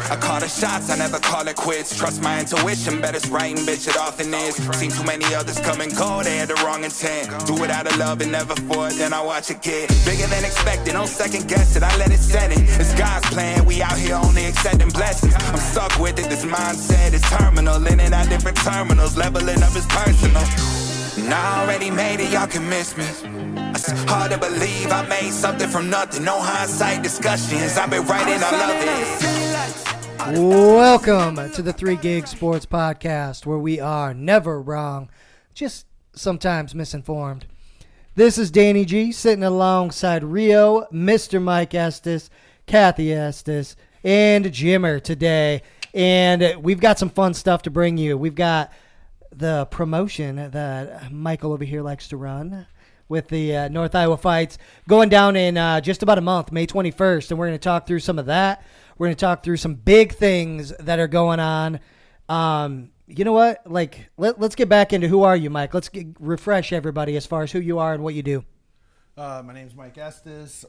I call the shots, I never call it quits. Trust my intuition, bet it's right and bitch, it often is. Seen too many others come and go, they had the wrong intent. Do it out of love and never for it, then I watch it get bigger than expected. Don't second guess it, I let it set it. It's God's plan, we out here only accepting blessings. I'm stuck with it, this mindset is terminal. In and out different terminals, leveling up is personal. And I already made it, y'all can miss me. It's hard to believe I made something from nothing. No hindsight discussions, I've been writing, I love it. Welcome to the 3 Gig Sports Podcast, where we are never wrong, just sometimes misinformed. This is Danny G, sitting alongside Rio, Mr. Mike Estus, Cathy Estus, and Jimmer today. And we've got some fun stuff to bring you. We've got the promotion that Michael over here likes to run with the North Iowa fights going down in just about a month, May 21st. And we're going to talk through some of that. We're going to talk through some big things that are going on. You know what? Like, let's get back into who are you, Mike? Let's refresh everybody as far as who you are and what you do. My name's Mike Estus.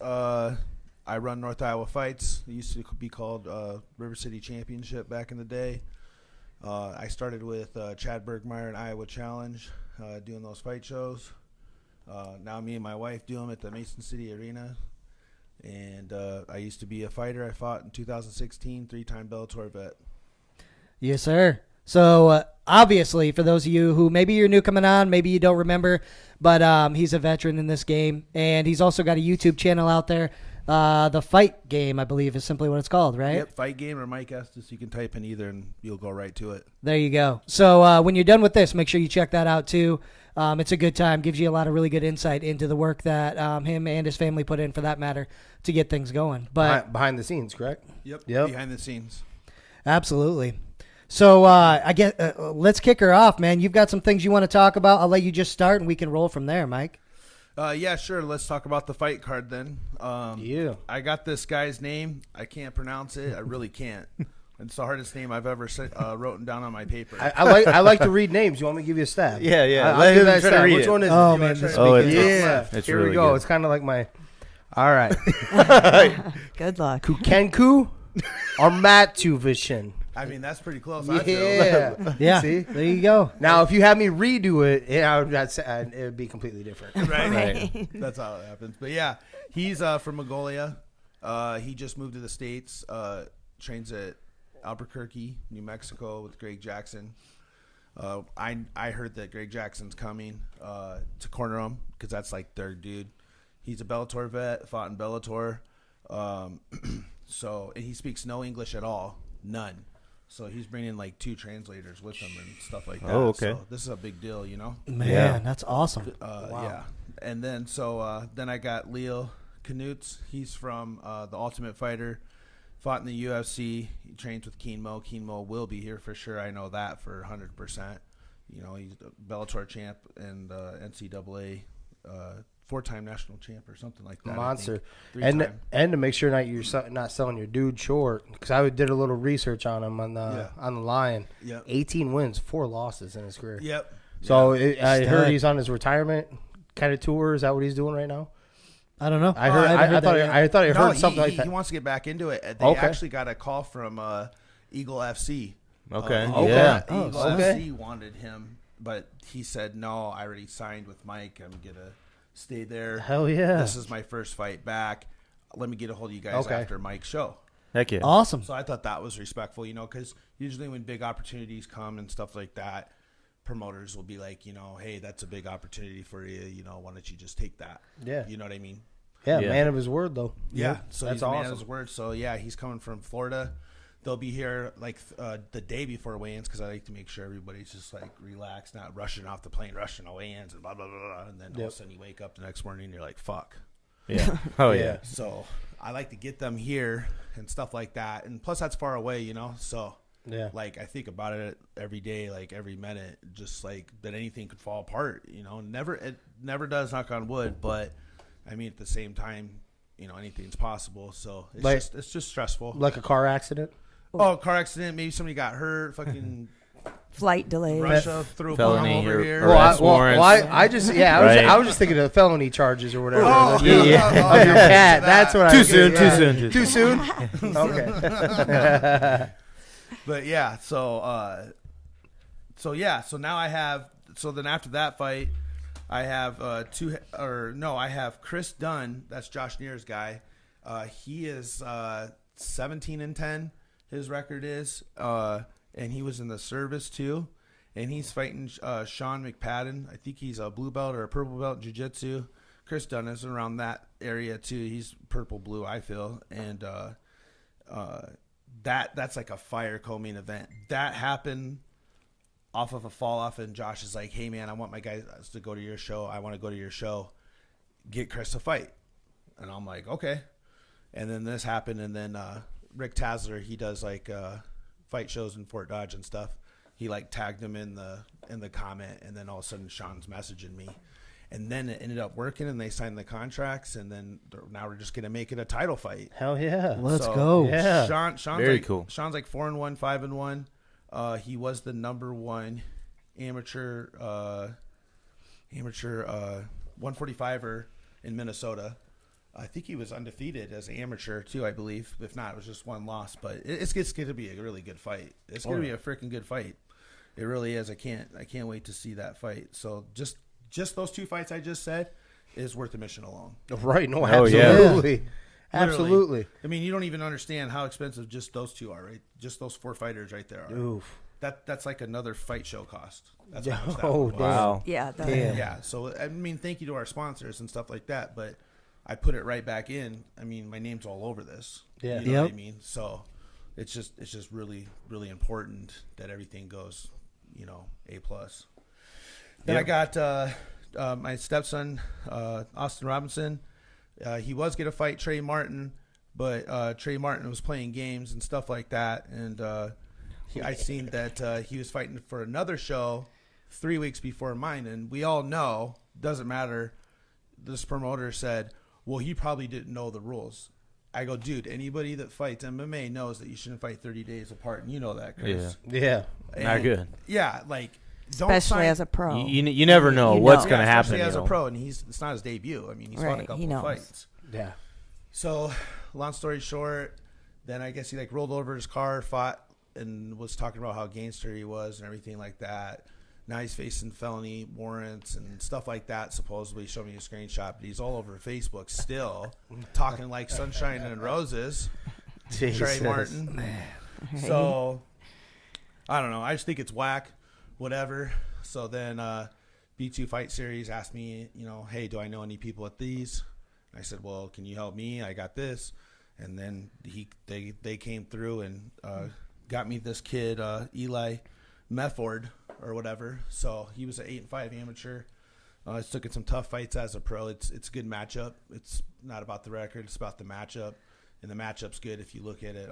I run North Iowa Fights. It used to be called River City Championship back in the day. I started with Chad Bergmeyer and Iowa Challenge, doing those fight shows. Now me and my wife do them at the Mason City Arena. And I used to be a fighter. I fought in 2016, 3-time Bellator vet. Yes, sir. So, obviously, for those of you who maybe you're new coming on, maybe you don't remember, but he's a veteran in this game. And he's also got a YouTube channel out there. The Fight Game, I believe, is simply what it's called, right? Yep, Fight Game or Mike Estus. You can type in either and you'll go right to it. There you go. So when you're done with this, make sure you check that out too. It's a good time. Gives you a lot of really good insight into the work that him and his family put in, for that matter, to get things going. But behind the scenes, correct? Yep. Behind the scenes. Absolutely. So I guess let's kick her off, man. You've got some things you want to talk about. I'll let you just start, and we can roll from there, Mike. Yeah, sure. Let's talk about the fight card then. Yeah. I got this guy's name. I can't pronounce it. I really can't. It's the hardest name I've ever written down on my paper. I like to read names. You want me to give you a stab? Yeah. I'll give that stab. Which one is it? Oh, man. Here really we go. Good. It's kind of like my. All right. Good luck. Kukenku Armatuvishin. I mean, that's pretty close. Yeah. Yeah. See? There you go. Now, if you had me redo it, it would be completely different. Right. That's how it happens. But yeah, he's from Mongolia. He just moved to the States. Trains at Albuquerque, New Mexico with Greg Jackson. I heard that Greg Jackson's coming to corner him because that's like their dude. He's a Bellator vet, fought in Bellator. So and he speaks no English at all, none. So he's bringing like 2 translators with him and stuff like that. Oh, okay. So this is a big deal, you know? Man, that's awesome. Wow. Yeah. And then then I got Leo Knuts. He's from the Ultimate Fighter. Fought in the UFC. He trains with Keenmo. Keenmo will be here for sure. I know that for 100%. You know, he's a Bellator champ and NCAA 4-time national champ or something like that. Monster. And to make sure you're not selling your dude short, because I did a little research on him on the Lion. Yep. 18 wins, 4 losses in his career. Yep. So I heard he's on his retirement kind of tour. Is that what he's doing right now? I don't know. I thought I heard something like that. He wants to get back into it. They actually got a call from Eagle FC. Okay. Yeah. Oh, Eagle FC wanted him, but he said, no, I already signed with Mike. I'm going to stay there. Hell yeah. This is my first fight back. Let me get a hold of you guys after Mike's show. Heck yeah. Awesome. So I thought that was respectful, you know, because usually when big opportunities come and stuff like that, promoters will be like, you know, hey, that's a big opportunity for you. You know, why don't you just take that? Yeah. You know what I mean? Yeah, man of his word, though. Yeah. So that's he's a awesome. man of his word. So, yeah, he's coming from Florida. They'll be here like the day before weigh-ins because I like to make sure everybody's just like relaxed, not rushing off the plane, rushing to weigh-ins and blah, blah, blah, blah. And then all of a sudden you wake up the next morning and you're like, fuck. Yeah. Oh, yeah. So I like to get them here and stuff like that. And plus that's far away, you know. So, like I think about it every day, like every minute, just like that anything could fall apart, you know. It never does, knock on wood. But, I mean, at the same time, you know, anything's possible. So it's just stressful. Like a car accident? Oh, car accident. Maybe somebody got hurt. Fucking Flight delays. Russia threw a Felony bomb over or here. arrest warrants. I just Right. I was just thinking of the felony charges or whatever. Oh, Of your cat. That's what I Too was soon. thinking. Too soon. Too soon. Okay. But yeah, so now I have. So then after that fight, I have I have Chris Dunn. That's Josh Neer's guy. He is 17-10. His record is, and he was in the service too. And he's fighting Sean McPadden. I think he's a blue belt or a purple belt in jiu-jitsu. Chris Dunn is around that area too. He's purple blue, I feel, and that's like a fire co-main event. That happened off of a fall off, and Josh is like, "Hey man, I want my guys to go to your show. I want to go to your show. Get Chris a fight." And I'm like, "Okay." And then this happened, and then Rick Tasler, he does like fight shows in Fort Dodge and stuff. He like tagged him in the comment, and then all of a sudden Sean's messaging me, and then it ended up working, and they signed the contracts, and then now we're just gonna make it a title fight. Hell yeah. Let's go. Yeah. Sean's Very like, cool. Sean's like 4-1, 5-1. He was the number one amateur 145er in Minnesota. I think he was undefeated as an amateur too, I believe. If not, it was just one loss. But it's going to be a really good fight. It's going to be a freaking good fight. It really is. I can't wait to see that fight. So just those two fights I just said is worth admission alone. Right. No, Oh, yeah. absolutely. Absolutely. I mean, you don't even understand how expensive just those two are, right? Just those 4 fighters right there are. Oof. That's like another fight show cost. That's how much that Oh, one was. Wow. Yeah. Yeah. So I mean, thank you to our sponsors and stuff like that, but I put it right back in. I mean, my name's all over this. Yeah. You know what I Yep. mean? So it's just really, really important that everything goes, A+. Then I got my stepson, Austin Robinson. He was going to fight Trey Martin, but Trey Martin was playing games and stuff like that. And I seen that he was fighting for another show 3 weeks before mine. And we all know, doesn't matter. This promoter said, well, he probably didn't know the rules. I go, dude, anybody that fights MMA knows that you shouldn't fight 30 days apart. And you know that, Chris. Yeah. Not good. Yeah, like, don't Especially sign, as a pro. You never know You what's know. going to happen. especially as a you know. pro, and it's not his debut. I mean, he's fought a Right, couple he of knows. fights. Yeah. So, long story short, then I guess he like rolled over his car, fought, and was talking about how gangster he was and everything like that. Now he's facing felony warrants and stuff like that. Supposedly, showed me a screenshot, but he's all over Facebook still, talking like sunshine and roses. Trey Jesus. Martin. Right. So, I don't know. I just think it's whack. Whatever. So then B2 Fight Series asked me, hey, do I know any people at these? I said, well, can you help me? I got this. And then they came through and got me this kid, Eli Mefford or whatever. So he was an 8-5 amateur. He's taken some tough fights as a pro. It's a good matchup. It's not about the record. It's about the matchup. And the matchup's good if you look at it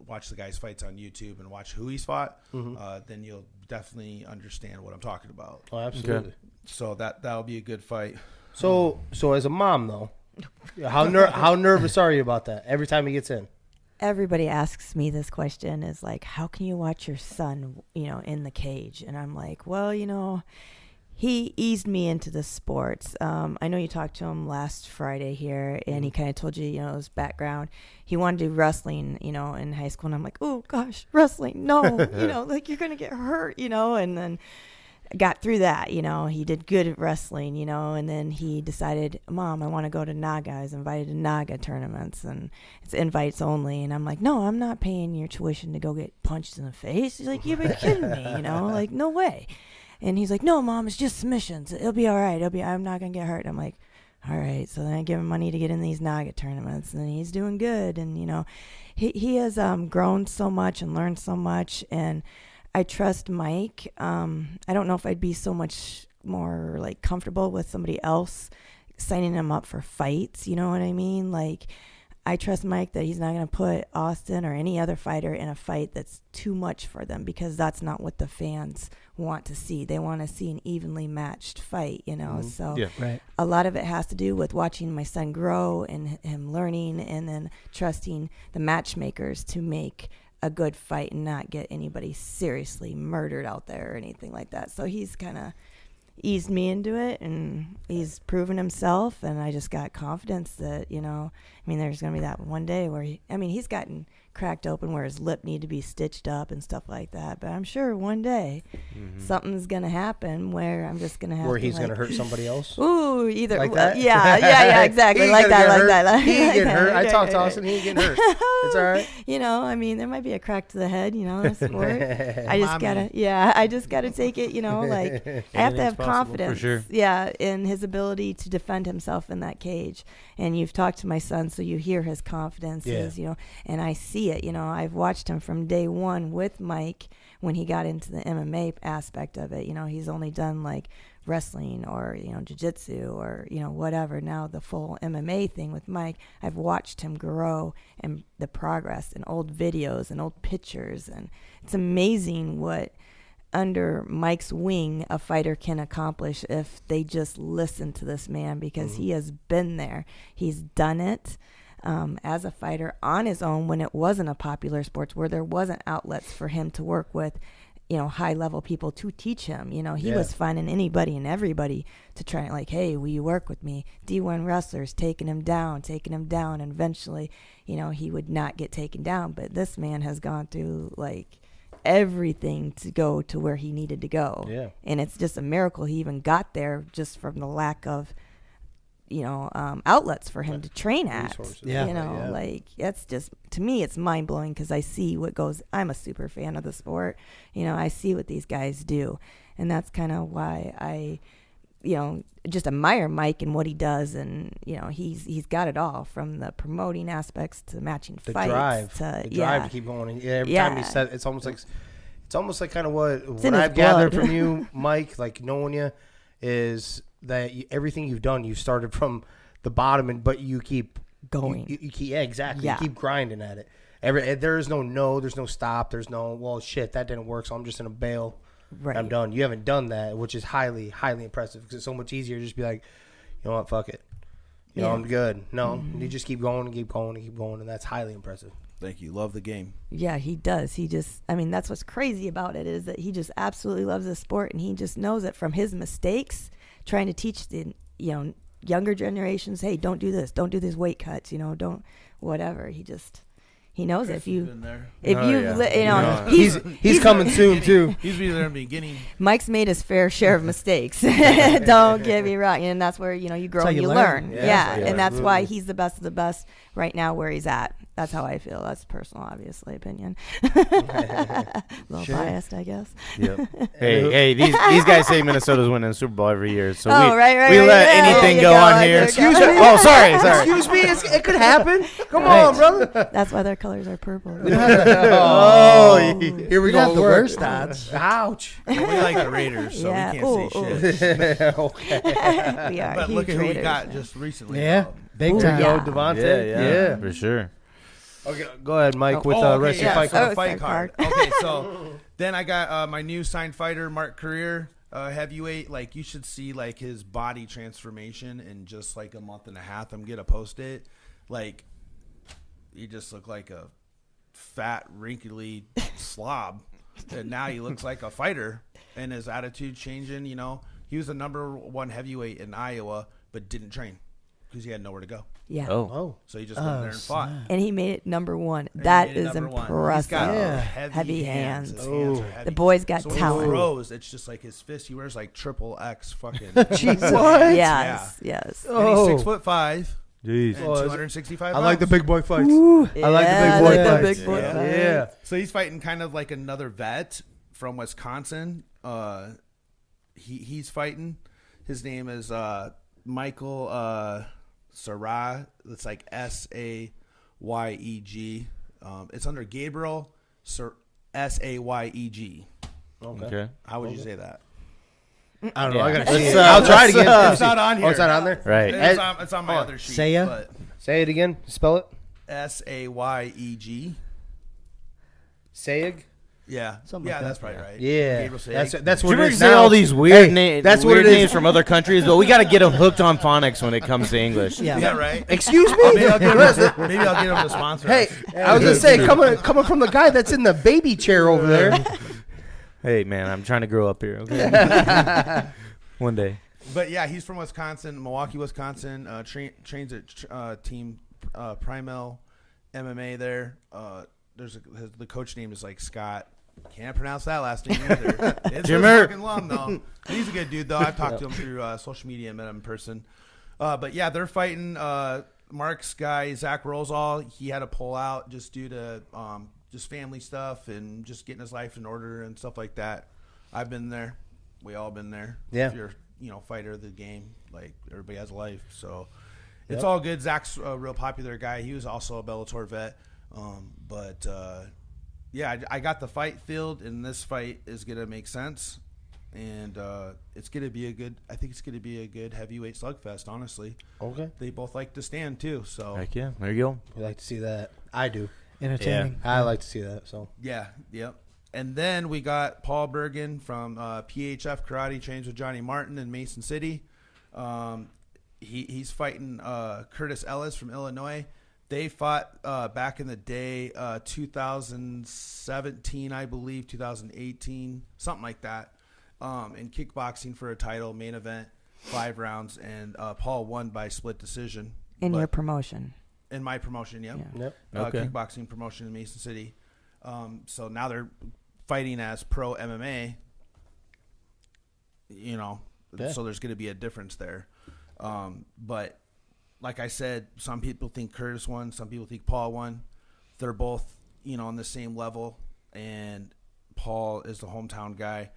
watch the guy's fights on YouTube and watch who he's fought. Then you'll definitely understand what I'm talking about. Oh, absolutely. Okay. So that'll be a good fight. So as a mom though, how nervous are you about that every time he gets in? Everybody asks me this question is like, how can you watch your son, in the cage? And I'm like, well, he eased me into the sports. I know you talked to him last Friday here, and he kind of told you, his background. He wanted to do wrestling, in high school. And I'm like, oh, gosh, wrestling. No, like you're going to get hurt, and then I got through that, He did good at wrestling, and then he decided, Mom, I want to go to Naga. I was invited to Naga tournaments, and it's invites only. And I'm like, no, I'm not paying your tuition to go get punched in the face. He's like, you've been kidding me, like, no way. And he's like, no, Mom, it's just submissions. It'll be all right. I'm not going to get hurt. I'm like, all right. So then I give him money to get in these Naga tournaments, and he's doing good. And, he has grown so much and learned so much. And I trust Mike. I don't know if I'd be so much more, like, comfortable with somebody else signing him up for fights. You know what I mean? Like, I trust Mike that he's not going to put Austin or any other fighter in a fight that's too much for them, because that's not what the fans want to see. They want to see an evenly matched fight, So Yeah. Right. a lot of it has to do with watching my son grow and him learning, and then trusting the matchmakers to make a good fight and not get anybody seriously murdered out there or anything like that. So he's kind of eased me into it, and he's proven himself, and I just got confidence that, there's going to be that one day where he's gotten cracked open where his lip need to be stitched up and stuff like that, but I'm sure one day something's going to happen where I'm just going to have where to, he's going to hurt somebody else. Ooh, either like that? Yeah, exactly. like that. He ain't getting hurt. I talked to Austin, he ain't getting hurt. It's all right. There might be a crack to the head, in a sport. I just gotta take it, I have to have confidence. For sure. Yeah, in his ability to defend himself in that cage. And you've talked to my son, so you hear his confidence, and I see it. I've watched him from day one with Mike when he got into the MMA aspect of it. He's only done like wrestling or, jiu-jitsu or, whatever. Now the full MMA thing with Mike, I've watched him grow and the progress in old videos and old pictures. And it's amazing what under Mike's wing a fighter can accomplish if they just listen to this man, because he has been there. He's done it. As a fighter on his own when it wasn't a popular sport, where there wasn't outlets for him to work with, high level people to teach him. He was finding anybody and everybody to try, like, hey, will you work with me? D1 wrestlers taking him down, and eventually, he would not get taken down. But this man has gone through like everything to go to where he needed to go. Yeah. And it's just a miracle he even got there, just from the lack of outlets for him to train at. Like, that's just, to me, it's mind blowing, because I see what goes. I'm a super fan of the sport. I see what these guys do, and that's kind of why I, just admire Mike and what he does. And he's got it all, from the promoting aspects to matching the fights, drive to keep going. And every time he said, it's almost like kind of what I've gathered from you, Mike, like knowing you, is that everything you've done, you started from the bottom, but you keep going. You keep, exactly. Yeah. You keep grinding at it. There's no stop. There's no, well, shit, that didn't work, so I'm just going to bail. Right. I'm done. You haven't done that, which is highly, highly impressive, because it's so much easier to just be like, you know what, fuck it. I'm good. No, you just keep going and keep going and keep going, and that's highly impressive. Thank you. Love the game. Yeah, he does. He just, that's what's crazy about it, is that he just absolutely loves the sport, and he just knows it from his mistakes, trying to teach the younger generations, hey, don't do this, don't do these weight cuts, don't whatever. He knows it. He's coming soon too. He's been there in the beginning. Mike's made his fair share of mistakes. Don't get me wrong, and that's where you grow and you learn. Yeah, and that's why he's the best of the best right now where he's at. That's how I feel. That's personal, obviously, opinion. A little biased, I guess. Yep. Hey, these guys say Minnesota's winning the Super Bowl every year, so we let anything go on here. Excuse me. Oh, sorry. Excuse me. It could happen. Come on, brother. That's why their colors are purple. Here we go. The worst odds. Ouch. We like the Raiders, so we can't say shit. Okay. We are. But look at who Raiders we got fans. just recently. Yeah. Big time. Devontae. Yeah, for sure. Okay, go ahead, Mike, with rest your fight card. Fight card. Okay, so then I got my new signed fighter, Mark Career, heavyweight. Like, you should see like his body transformation in just like a month and a half. I'm gonna post it. Like, he just looked like a fat, wrinkly slob, and now he looks like a fighter. And his attitude changing. He was the #1 heavyweight in Iowa, but didn't train because he had nowhere to go. Yeah. Oh. So he just went there and fought. And he made it #1. That is impressive. He's got heavy hands. His hands are heavy. The boy's got so talent. When he throws, it's just like his fist. He wears like XXX fucking. Jesus. What? Yes. And he's 6'5". Jeez. And 265 pounds. I like the big boy fights. I like the big boy fights. Yeah. So he's fighting kind of like another vet from Wisconsin. He's fighting. His name is Michael Sarah. It's like Sayeg. It's under Gabriel Sayeg. Okay. How would you say that? I don't know. I gotta see it. I'll try it again. It's not on here. Oh, it's not on there? Right. It's on my other sheet. Saya? Say it again. Spell it. Sayeg. Sayeg? Yeah, Something yeah, like that. that's probably right. Yeah, Gabriel Sig. that's what Jimmy it is say now. all these weird, That's what weird it is. names from other countries, but we got to get them hooked on phonics when it comes to English. Yeah. Yeah, right. Excuse me. Maybe I'll get him to sponsor. Hey, us. I was gonna say, coming from the guy that's in the baby chair over there. Hey, man, I'm trying to grow up here. Okay, one day. But yeah, he's from Wisconsin, Milwaukee, Wisconsin. Trains at Team Primal MMA there. The coach name is like Scott. Can't pronounce that last name either. It's fucking long though. He's a good dude though. I've talked to him through social media and met him in person. But yeah, they're fighting Mark's guy Zach Rosal. He had to pull out just due to just family stuff and just getting his life in order and stuff like that. I've been there. We all been there. Yeah. If you're fighter of the game, like everybody has a life, so it's all good. Zach's a real popular guy. He was also a Bellator vet. Yeah, I got the fight filled, and this fight is gonna make sense, and it's gonna be a good. I think it's gonna be a good heavyweight slugfest. Honestly, Okay. they both like to stand too. So Heck yeah, there you go. We like to see that. I do. Entertaining. I like to see that. So yeah, yep. And then we got Paul Bergen from PHF Karate, trains with Johnny Martin in Mason City. He's fighting Curtis Ellis from Illinois. They fought back in the day, 2017, I believe, 2018, something like that, in kickboxing for a title, main event, 5 rounds, and Paul won by split decision. In your promotion. In my promotion, yeah. Yep. Okay. Kickboxing promotion in Mason City. So now they're fighting as pro MMA, so there's going to be a difference there. But like I said, some people think Curtis won, some people think Paul won. They're both, on the same level, and Paul is the hometown guy.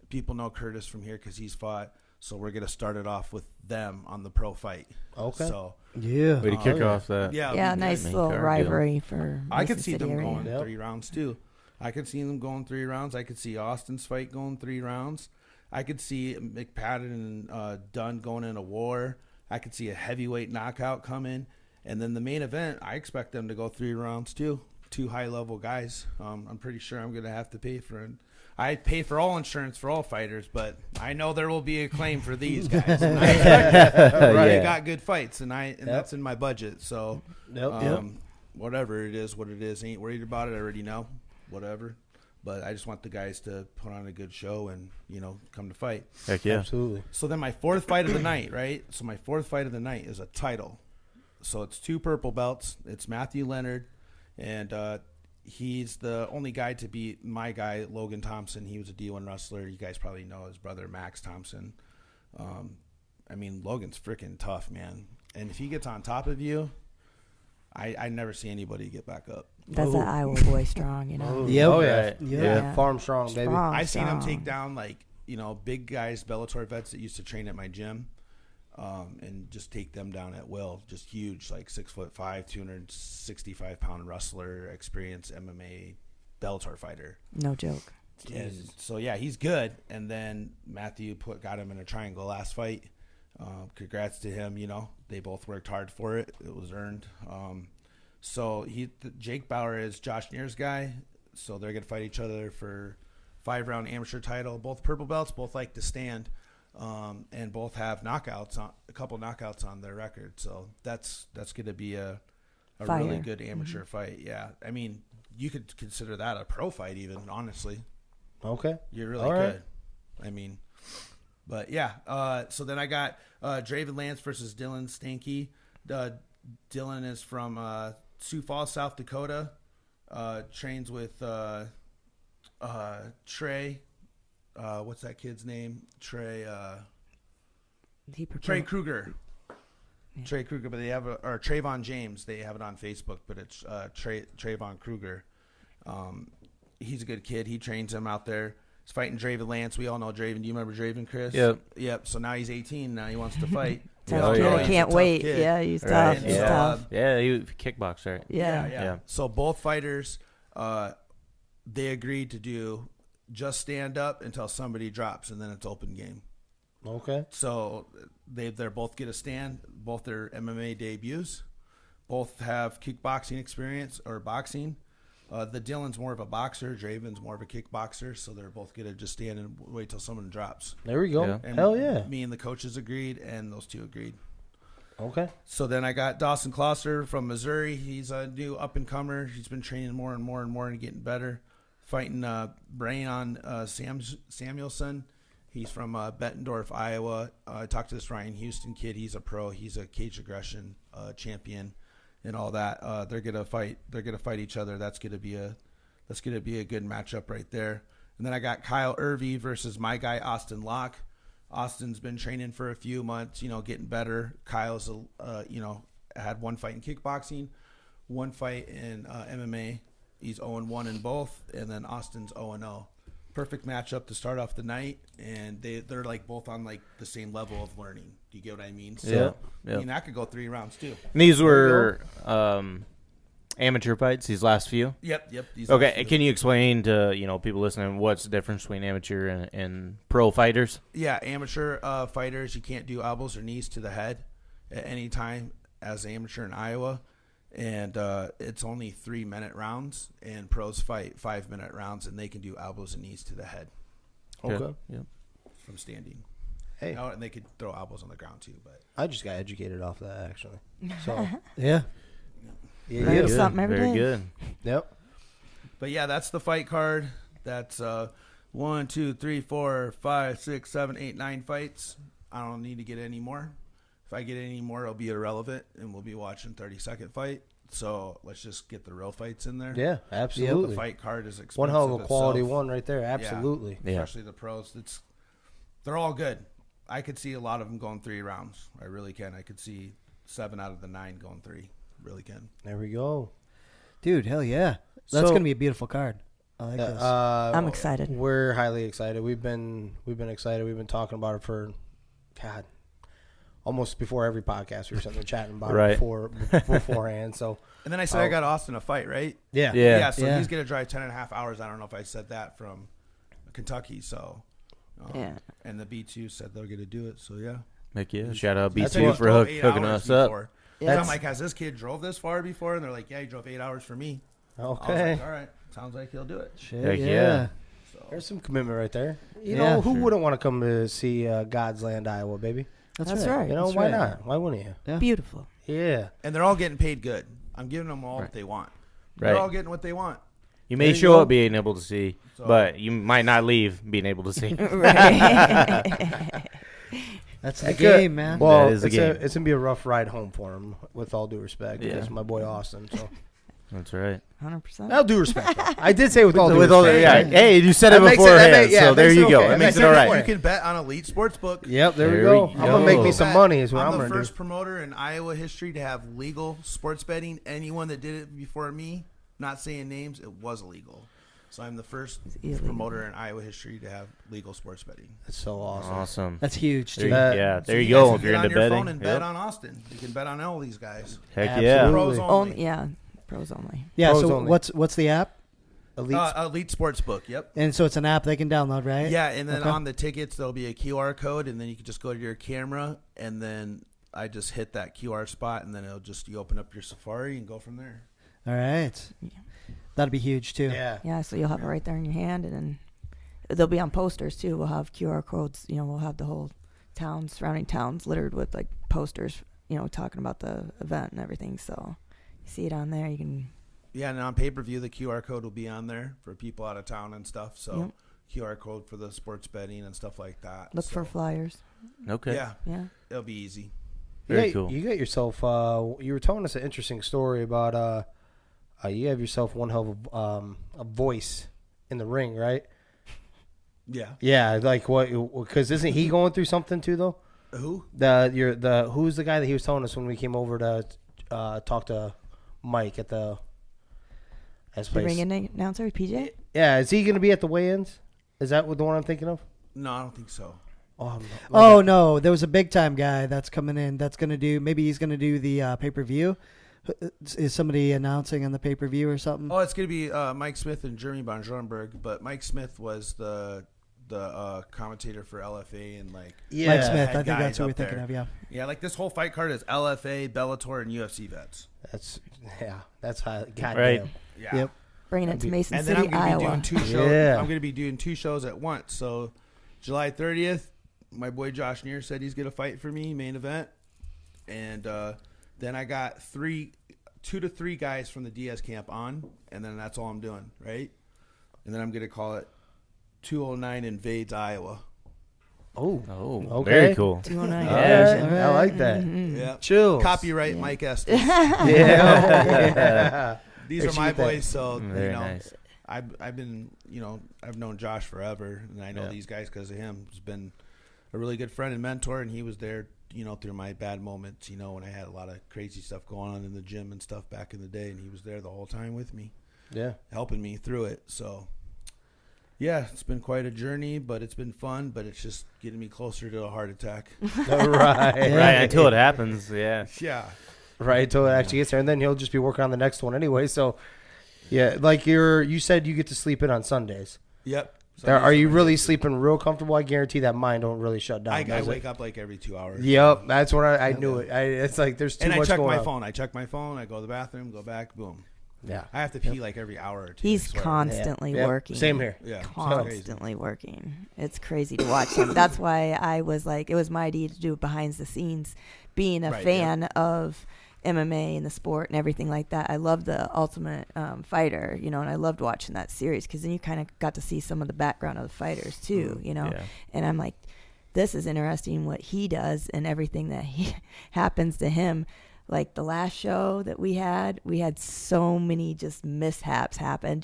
People know Curtis from here because he's fought, so we're going to start it off with them on the pro fight. Okay. So, Yeah. Way to kick off that. Yeah, nice little rivalry for I could Mason see City them area. going 3 rounds too. I could see them going 3 rounds. I could see Austin's fight going 3 rounds. I could see McPadden and Dunn going in a war. I could see a heavyweight knockout coming. And then the main event, I expect them to go 3 rounds too. 2 high-level guys. I'm pretty sure I'm going to have to pay for it. I pay for all insurance for all fighters, but I know there will be a claim for these guys. And I got good fights, and that's in my budget. So whatever it is, what it is. Ain't worried about it. I already know. Whatever. But I just want the guys to put on a good show and, come to fight. Heck yeah. Absolutely. So then my 4th fight of the night, right? So my 4th fight of the night is a title. So it's 2 purple belts. It's Matthew Leonard, and he's the only guy to beat my guy, Logan Thompson. He was a D1 wrestler. You guys probably know his brother, Max Thompson. Logan's freaking tough, man. And if he gets on top of you, I never see anybody get back up. That's that Iowa boy strong, Yep. Oh yeah. Yeah. Farm strong, baby. Strong. I've seen him take down big guys, Bellator vets that used to train at my gym, and just take them down at will. Just huge, like 6'5", 265-pound wrestler, experienced MMA Bellator fighter. No joke. And so yeah, he's good. And then Matthew got him in a triangle last fight. Congrats to him. They both worked hard for it. It was earned. So Jake Bauer is Josh Neer's guy. So they're gonna fight each other for 5-round amateur title. Both purple belts, both like to stand, and both have a couple knockouts on their record. So that's gonna be a really good amateur fight. Yeah, you could consider that a pro fight even. Honestly, Okay. you're really good. But yeah. So then I got Draven Lance versus Dylan Stanky. Dylan is from Sioux Falls, South Dakota. Trains with Trey. What's that kid's name? Trey Krueger. Yeah. Trey Krueger, but they have or Trayvon James. They have it on Facebook, but it's Trayvon Krueger. He's a good kid. He trains him out there. He's fighting Draven Lance. We all know Draven. Do you remember Draven, Chris? Yep. So now he's 18. Now he wants to fight. I can't wait. Kid. Yeah, he's tough. He's tough. Yeah, he kickboxed, right? Yeah. So both fighters, they agreed to do just stand up until somebody drops, and then it's open game. Okay. So they're both get a stand. Both their MMA debuts. Both have kickboxing experience or boxing. The Dylan's more of a boxer. Draven's more of a kickboxer. So they're both going to just stand and wait till someone drops. There we go. Yeah. And Hell yeah. Me and the coaches agreed, and those two agreed. Okay. So then I got Dawson Closter from Missouri. He's a new up-and-comer. He's been training more and more and more and getting better. Fighting Brian Samuelson. He's from Bettendorf, Iowa. I talked to this Ryan Houston kid. He's a pro. He's a cage aggression champion and all that. They're gonna fight. They're gonna fight each other. That's gonna be a good matchup right there. And then I got Kyle Irvey versus my guy Austin Locke. Austin's been training for a few months, getting better. Kyle's, had one fight in kickboxing, one fight in MMA. He's 0-1 in both, and then Austin's 0-0. Perfect matchup to start off the night, and they're like both on like the same level of learning. Do you get what I mean? So, yeah. I mean, that could go 3 rounds too. And these were amateur fights, these last few? Yep. Okay, can you explain to people listening what's the difference between amateur and pro fighters? Yeah, amateur fighters, you can't do elbows or knees to the head at any time as an amateur in Iowa, and it's only 3-minute rounds, and pros fight 5-minute rounds, and they can do elbows and knees to the head. Okay. Yep. From standing. Hey, and they could throw elbows on the ground too, but I just got educated off that actually. So Yeah. yeah, Learn yeah. something every Very day. good. Yep. But yeah, that's the fight card. That's 1, 2, 3, 4, 5, 6, 7, 8, 9 fights. I don't need to get any more. If I get any more, it'll be irrelevant, and we'll be watching 30-second fight. So let's just get the real fights in there. Yeah, absolutely. The fight card is expensive. One hell of a quality itself. one right there. Absolutely. Yeah. Especially the pros. They're all good. I could see a lot of them going 3 rounds. I really can. I could see 7 out of the 9 going 3. Really can. There we go. Dude, hell yeah. That's So- going to be a beautiful card. I like this. I'm excited. We're highly excited. We've been excited. We've been talking about it for, God, almost before every podcast. We were sitting there chatting about Right. it beforehand. So And then I said I got Austin a fight, right? yeah. Yeah. So Yeah. he's going to drive 10.5 hours. I don't know if I said that from Kentucky. So, Yeah. And the B2 said they're going to do it. So, yeah. Heck yeah. Shout out I think B2 it for drove 8 hooking hours us up. before. Yeah. I'm like, has this kid drove this far before? And they're like, yeah, he drove 8 hours for me. I was Okay. like, all right. Sounds like he'll do it. Shit, Heck yeah. yeah. So, There's some commitment right there. You Yeah. know, who wouldn't want to come to see God's Land, Iowa, baby? That's right. You know, That's why right. not? Why wouldn't you? Yeah. Beautiful. Yeah. and they're all getting paid good. I'm giving them all what they want. They're Right. all getting what they want. You may There you show go. up being able to see, So- but you might not leave being able to see. Right. That's the That could- game, man. Well, That is the it's game. it's gonna be a rough ride home for him, with all due respect. Yeah. Because my boy Austin. So, That's right. 100%. all due respect. Though. I did say with all due With all the, respect. yeah. Hey, you said That it makes it- beforehand, that make- yeah, so it there makes you it go. okay. It That makes makes it all it right. okay. You can bet on Elite Sportsbook. Yep, there we There go. we I'm gonna make me go. some money. Is what I'm the gonna first do. promoter in Iowa history to have legal sports betting. Anyone that did it before me, not saying names, it was illegal. So I'm the first illegal. promoter in Iowa history to have legal sports betting. That's so awesome. Awesome. That's huge, There too. you, That- yeah, So there you guys go. can If you're get on into your betting, phone and bet Yep. on Austin. You can bet on all these guys. Heck Absolutely. yeah. Pros only. Only, yeah. Pros only. Yeah, Pros so only. what's the app? Elite. Elite Sportsbook. Yep. And so it's an app they can download, right? Yeah, and then Okay. on the tickets there'll be a QR code, and then you can just go to your camera, and then I just hit that QR spot, and then you open up your Safari and go from there. All right. That'd be huge, too. yeah. Yeah, so you'll have it right there in your hand, and then they'll be on posters too. We'll have QR codes. We'll have the whole town, surrounding towns, littered with like posters. Talking about the event and everything. So you see it on there. You can. Yeah, and on pay-per-view, the QR code will be on there for people out of town and stuff. So Yep. QR code for the sports betting and stuff like that. Look So, for flyers. Okay. Yeah, Yeah. it'll be easy. Very cool. You got yourself. You were telling us an interesting story about. You have yourself one hell of a voice in the ring, right? Yeah. Yeah, like what? Because isn't he going through something too, though? Who? Who's the guy that he was telling us when we came over to talk to Mike at the The place? ring announcer, PJ. Yeah, is he going to be at the weigh-ins? Is that the one I'm thinking of? No, I don't think so. Oh, no. There was a big-time guy that's coming in that's going to do – maybe he's going to do the pay-per-view. Is somebody announcing on the pay-per-view or something? Oh, it's going to be Mike Smith and Jeremy Bonjourberg, but Mike Smith was the commentator for LFA and like Mike Smith. I head think that's guys who we're up thinking there. of, yeah. Yeah, like this whole fight card is LFA, Bellator, and UFC vets. That's high. Goddamn. Right. Yeah. Yep. bringing it to Mason and City, then I'm gonna Iowa. be doing 2 shows. Yeah. I'm going to be doing 2 shows at once. So July 30th, my boy Josh Neer said he's going to fight for me, main event. And then I got 2 to 3 guys from the Diaz camp on, and then that's all I'm doing, right? And then I'm going to call it 209 Invades Iowa. Oh, okay. Very cool. 209. Yeah, I like that. Yeah. Chills. Copyright Mike Estus. Yeah. These are my boys, so Very nice. I've been, I've known Josh forever, and I know these guys because of him. He's been a really good friend and mentor, and he was there, through my bad moments, when I had a lot of crazy stuff going on in the gym and stuff back in the day, and he was there the whole time with me, helping me through it. So, yeah, it's been quite a journey, but it's been fun, but it's just getting me closer to a heart attack. Right, until it happens, yeah. Yeah. Right, until it actually gets there, and then he'll just be working on the next one anyway. So, yeah, like you said, you get to sleep in on Sundays. Yep. Are you really sleeping real comfortable? I guarantee that mind don't really shut down. I wake up like every 2 hours. Yep, that's what I knew it. It's like there's too much going on. And I check my phone. I go to the bathroom, go back, boom. Yeah. I have to pee like every hour or 2. He's constantly working. Same here. Yeah. Constantly working. It's crazy to watch him. That's why I was like, it was my idea to do behind the scenes, being a fan of MMA and the sport and everything like that. I love the Ultimate Fighter, and I loved watching that series because then you kind of got to see some of the background of the fighters too, And I'm like, this is interesting what he does and everything that happens to him. Like the last show that we had so many just mishaps happen.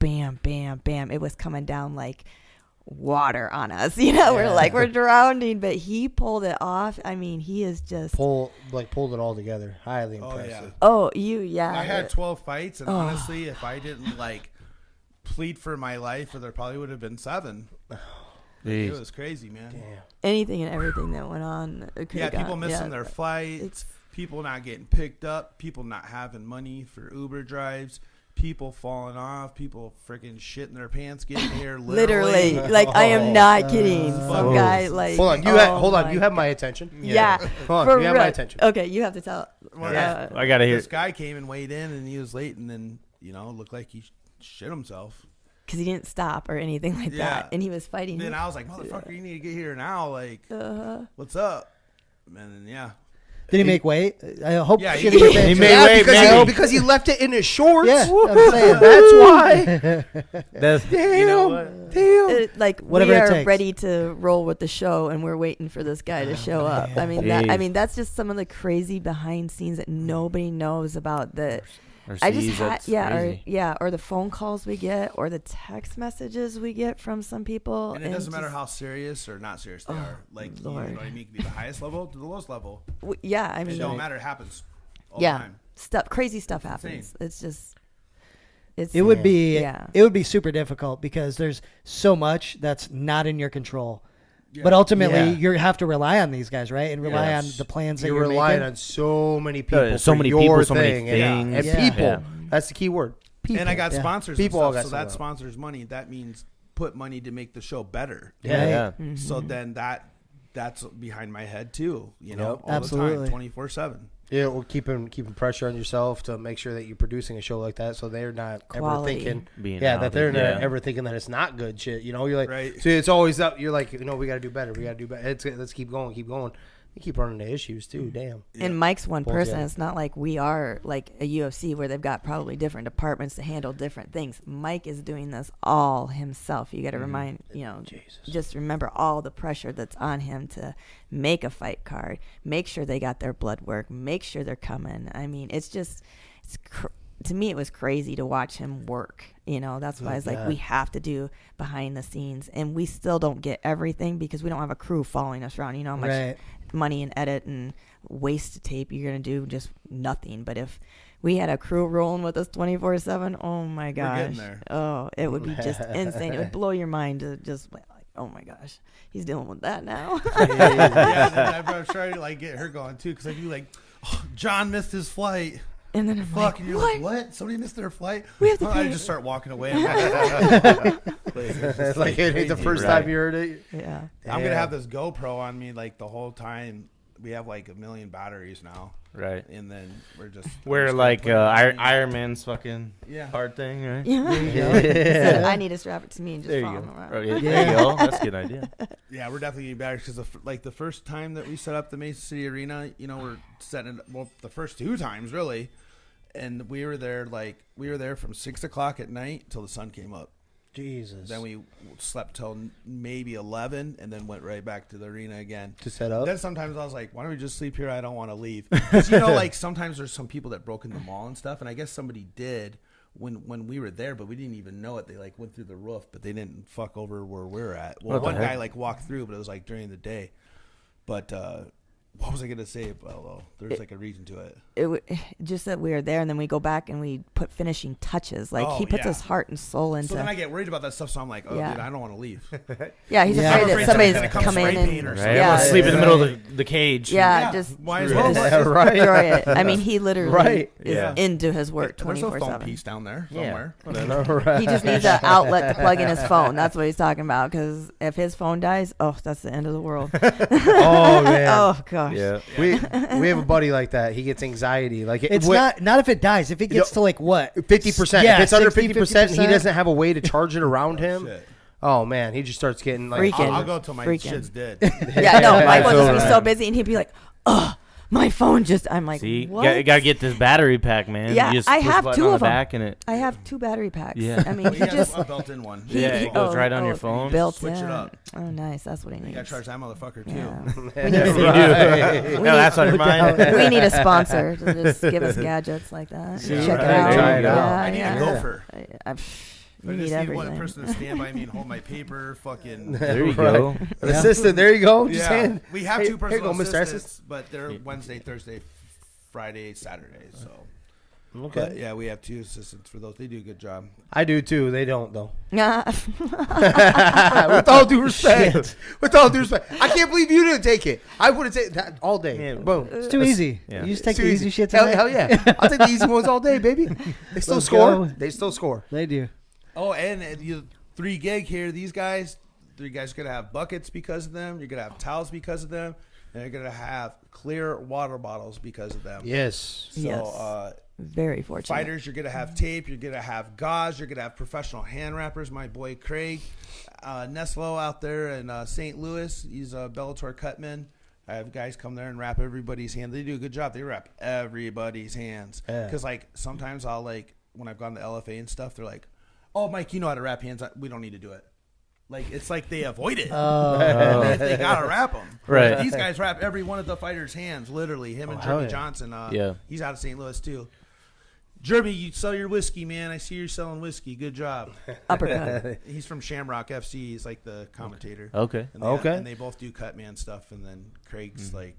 Bam, bam, bam. It was coming down like water on us. We're drowning, but he pulled it off. I mean, he is just pulled it all together. Highly impressive. I had 12 fights, and honestly, if I didn't plead for my life, there probably would have been 7. It was crazy, man. Damn. Anything and everything that went on. People missing their flights, people not getting picked up, people not having money for Uber drives, people falling off, people freaking shitting their pants getting here. Literally. I am not kidding. Some guy Hold on. You have my attention. Yeah. Hold on. You have my attention. Okay, you have to tell. I gotta hear. This guy came and weighed in, and he was late, and then looked like he shit himself because he didn't stop or anything like that, and he was fighting. And then I was like, "Motherfucker, you need to get here now! What's up?" And then Did he make weight? I hope. Yeah, he made weight because he left it in his shorts. Yeah, I'm saying that's why. Damn. Whatever we it are takes. ready to roll with the show, and we're waiting for this guy to show up. I mean, that's just some of the crazy behind scenes that nobody knows about. That Or I just sees, that's crazy. or the phone calls we get, or the text messages we get from some people. And it doesn't matter how serious or not serious they are. Like, you know what I mean? It could be the highest level to the lowest level. I mean, it don't matter. It happens all the time. Crazy stuff happens. It's just. It would be super difficult because there's so much that's not in your control. Yeah. But ultimately, you have to rely on these guys, right? And rely on the plans that you're relying making. on so many people. So many people, so many things. And people. Yeah. That's the key word. People. And I got sponsors people and stuff, so that sponsors money. That means put money to make the show better. Yeah. Mm-hmm. So then that's behind my head too, all absolutely. the time, 24/7. Yeah, well, keeping pressure on yourself to make sure that you're producing a show like that, so they're not ever thinking, that they're not ever thinking that it's not good shit. You're like, right. So it's always up. You're like, we got to do better. We got to do better. Let's keep going. You keep running into issues too. Damn. And Mike's one person. It's not like we are like a UFC where they've got probably different departments to handle different things. Mike is doing this all himself. You got to remind, just remember all the pressure that's on him to make a fight card, make sure they got their blood work, make sure they're coming. I mean, to me, it was crazy to watch him work. That's why it's like we have to do behind the scenes, and we still don't get everything because we don't have a crew following us around. How much money and edit and waste tape you're gonna do? Just nothing. But if we had a crew rolling with us 24/7, oh my gosh, we're getting there. Oh, it would be just insane. It would blow your mind to just like, oh my gosh, he's dealing with that now. Yeah, I'm trying to get her going too because I do John missed his flight. And then I'm fuck, like, and you're like, what? Somebody missed their flight? We have to I just start walking away. It's like it ain't the first time you heard it. Yeah. I'm going to have this GoPro on me the whole time. We have 1 million batteries now. Right. And then we're just like Iron Man's fucking Yeah. hard thing, right? Yeah. I need to strap it to me and just There follow you him go. around. Oh, yeah, there you go. That's a good idea. Yeah, we're definitely getting better because the first time that we set up the Mason City Arena, we're setting it. Well, the first 2 times really, and we were there from 6 o'clock at night till the sun came up. Jesus. Then we slept till maybe 11, and then went right back to the arena again to set up. Then sometimes I was like, "Why don't we just sleep here? I don't want to leave." Because like sometimes there's some people that broke in the mall and stuff, and I guess somebody did when we were there, but we didn't even know it. They like went through the roof, but they didn't fuck over where we're at. Well, one guy like walked through, but it was like during the day. But what was I gonna say? Well, there's like a reason to it. Just that we were there, and then we go back and we put finishing touches. Like he puts his heart and soul into. So then I get worried about that stuff. So I'm like, dude, I don't want to leave. Yeah, he's afraid that somebody's gonna come in and right? I'm gonna sleep in the middle of the cage. Yeah, just why as well destroy it. I mean, he literally is into his work 24/7. There's a phone piece down there somewhere. He just needs an outlet to plug in his phone. That's what he's talking about. Because if his phone dies, that's the end of the world. Oh man. Oh gosh. Yeah. We have a buddy like that. He gets anxiety. Like it's not if it dies. If it gets to like what 50%. Yeah, if it's under 60, 50% and he doesn't have a way to charge it around him. Shit. Oh man, he just starts getting like Freaking. I'll go till my shit's dead. Yeah, no, Mike will just be so busy, and he'd be like, "Oh, my phone just." I'm like, See, "What?" you gotta get this battery pack, man. Yeah, you just I push have button 2 on of the them. back and it. I have 2 battery packs. Yeah. I mean, We he have just a built-in one. It goes right on your phone. Built Switch in. it up. Oh, nice. That's what he You needs. gotta charge that motherfucker too. Yeah. No, that's on your mind. We need a sponsor to just give us gadgets like that. Yeah. Check it Right. out. Try it out. I need a gopher. You I need just need one everything. person to stand by me and hold my paper. Fucking. There you go. an assistant. There you go. Just hand. We have Hey, 2 personal here you go, Mr. assistants, but they're Wednesday, Thursday, Friday, Saturday. So. Okay. But yeah, we have 2 assistants for those. They do a good job. I do too. They don't though. Yeah. With all due respect. With all due respect. I can't believe you didn't take it. I would have taken that all day. Yeah. Boom. It's too easy. Yeah. You just take Too the easy shit Hell, tonight. hell yeah. I'll take the easy ones all day, baby. They still Let's score. go. They still score. They do. Oh, and you 3 gig here. These guys, 3 guys are gonna have buckets because of them. You're gonna have towels because of them, and you're gonna have clear water bottles because of them. Yes. So, Yes. Very fortunate. fighters, you're gonna have tape. You're gonna have gauze. You're gonna have professional hand wrappers. My boy Craig Neslo out there in St. Louis. He's a Bellator cutman. I have guys come there and wrap everybody's hand. They do a good job. They wrap everybody's hands. Yeah. Because like sometimes I'll like when I've gone to LFA and stuff, they're like, "Oh, Mike, you know how to wrap hands. We don't need to do it." Like it's like they avoid it. They gotta wrap them. Right. These guys wrap every one of the fighters' hands. Literally, him and hell Jeremy yeah. Johnson. Yeah. He's out of St. Louis too. Jeremy, you sell your whiskey, man. I see you're selling whiskey. Good job. Uppercut. He's from Shamrock FC. He's like the commentator. Okay. And they, Okay. And they both do cut man stuff. And then Craig's like,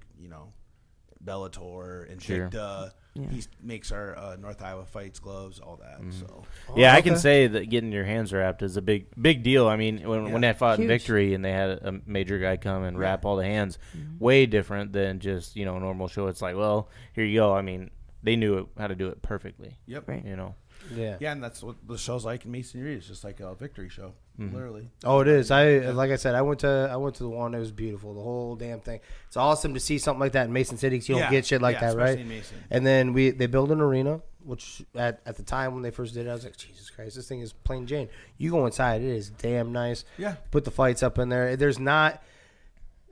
Bellator and Sure. Invicta. Yeah. He makes our North Iowa Fights gloves, all that. So Yeah, I okay. can say that getting your hands wrapped is a big deal. I mean, when I fought in Huge. Victory and they had a major guy come and wrap all the hands, way different than just a normal show. It's like, well, here you go. I mean, they knew how to do it perfectly. yep. Right. Yeah. Yeah, and that's what the show's like in Mason City. It's just like a victory show, literally. Oh, it is. Like I said, I went to the one. It was beautiful. The whole damn thing. It's awesome to see something like that in Mason City. 'Cause you don't get shit like that, especially right? in Mason. And then they built an arena, which at the time when they first did it, I was like, Jesus Christ, this thing is plain Jane. You go inside, it is damn nice. Yeah. Put the fights up in there. There's not.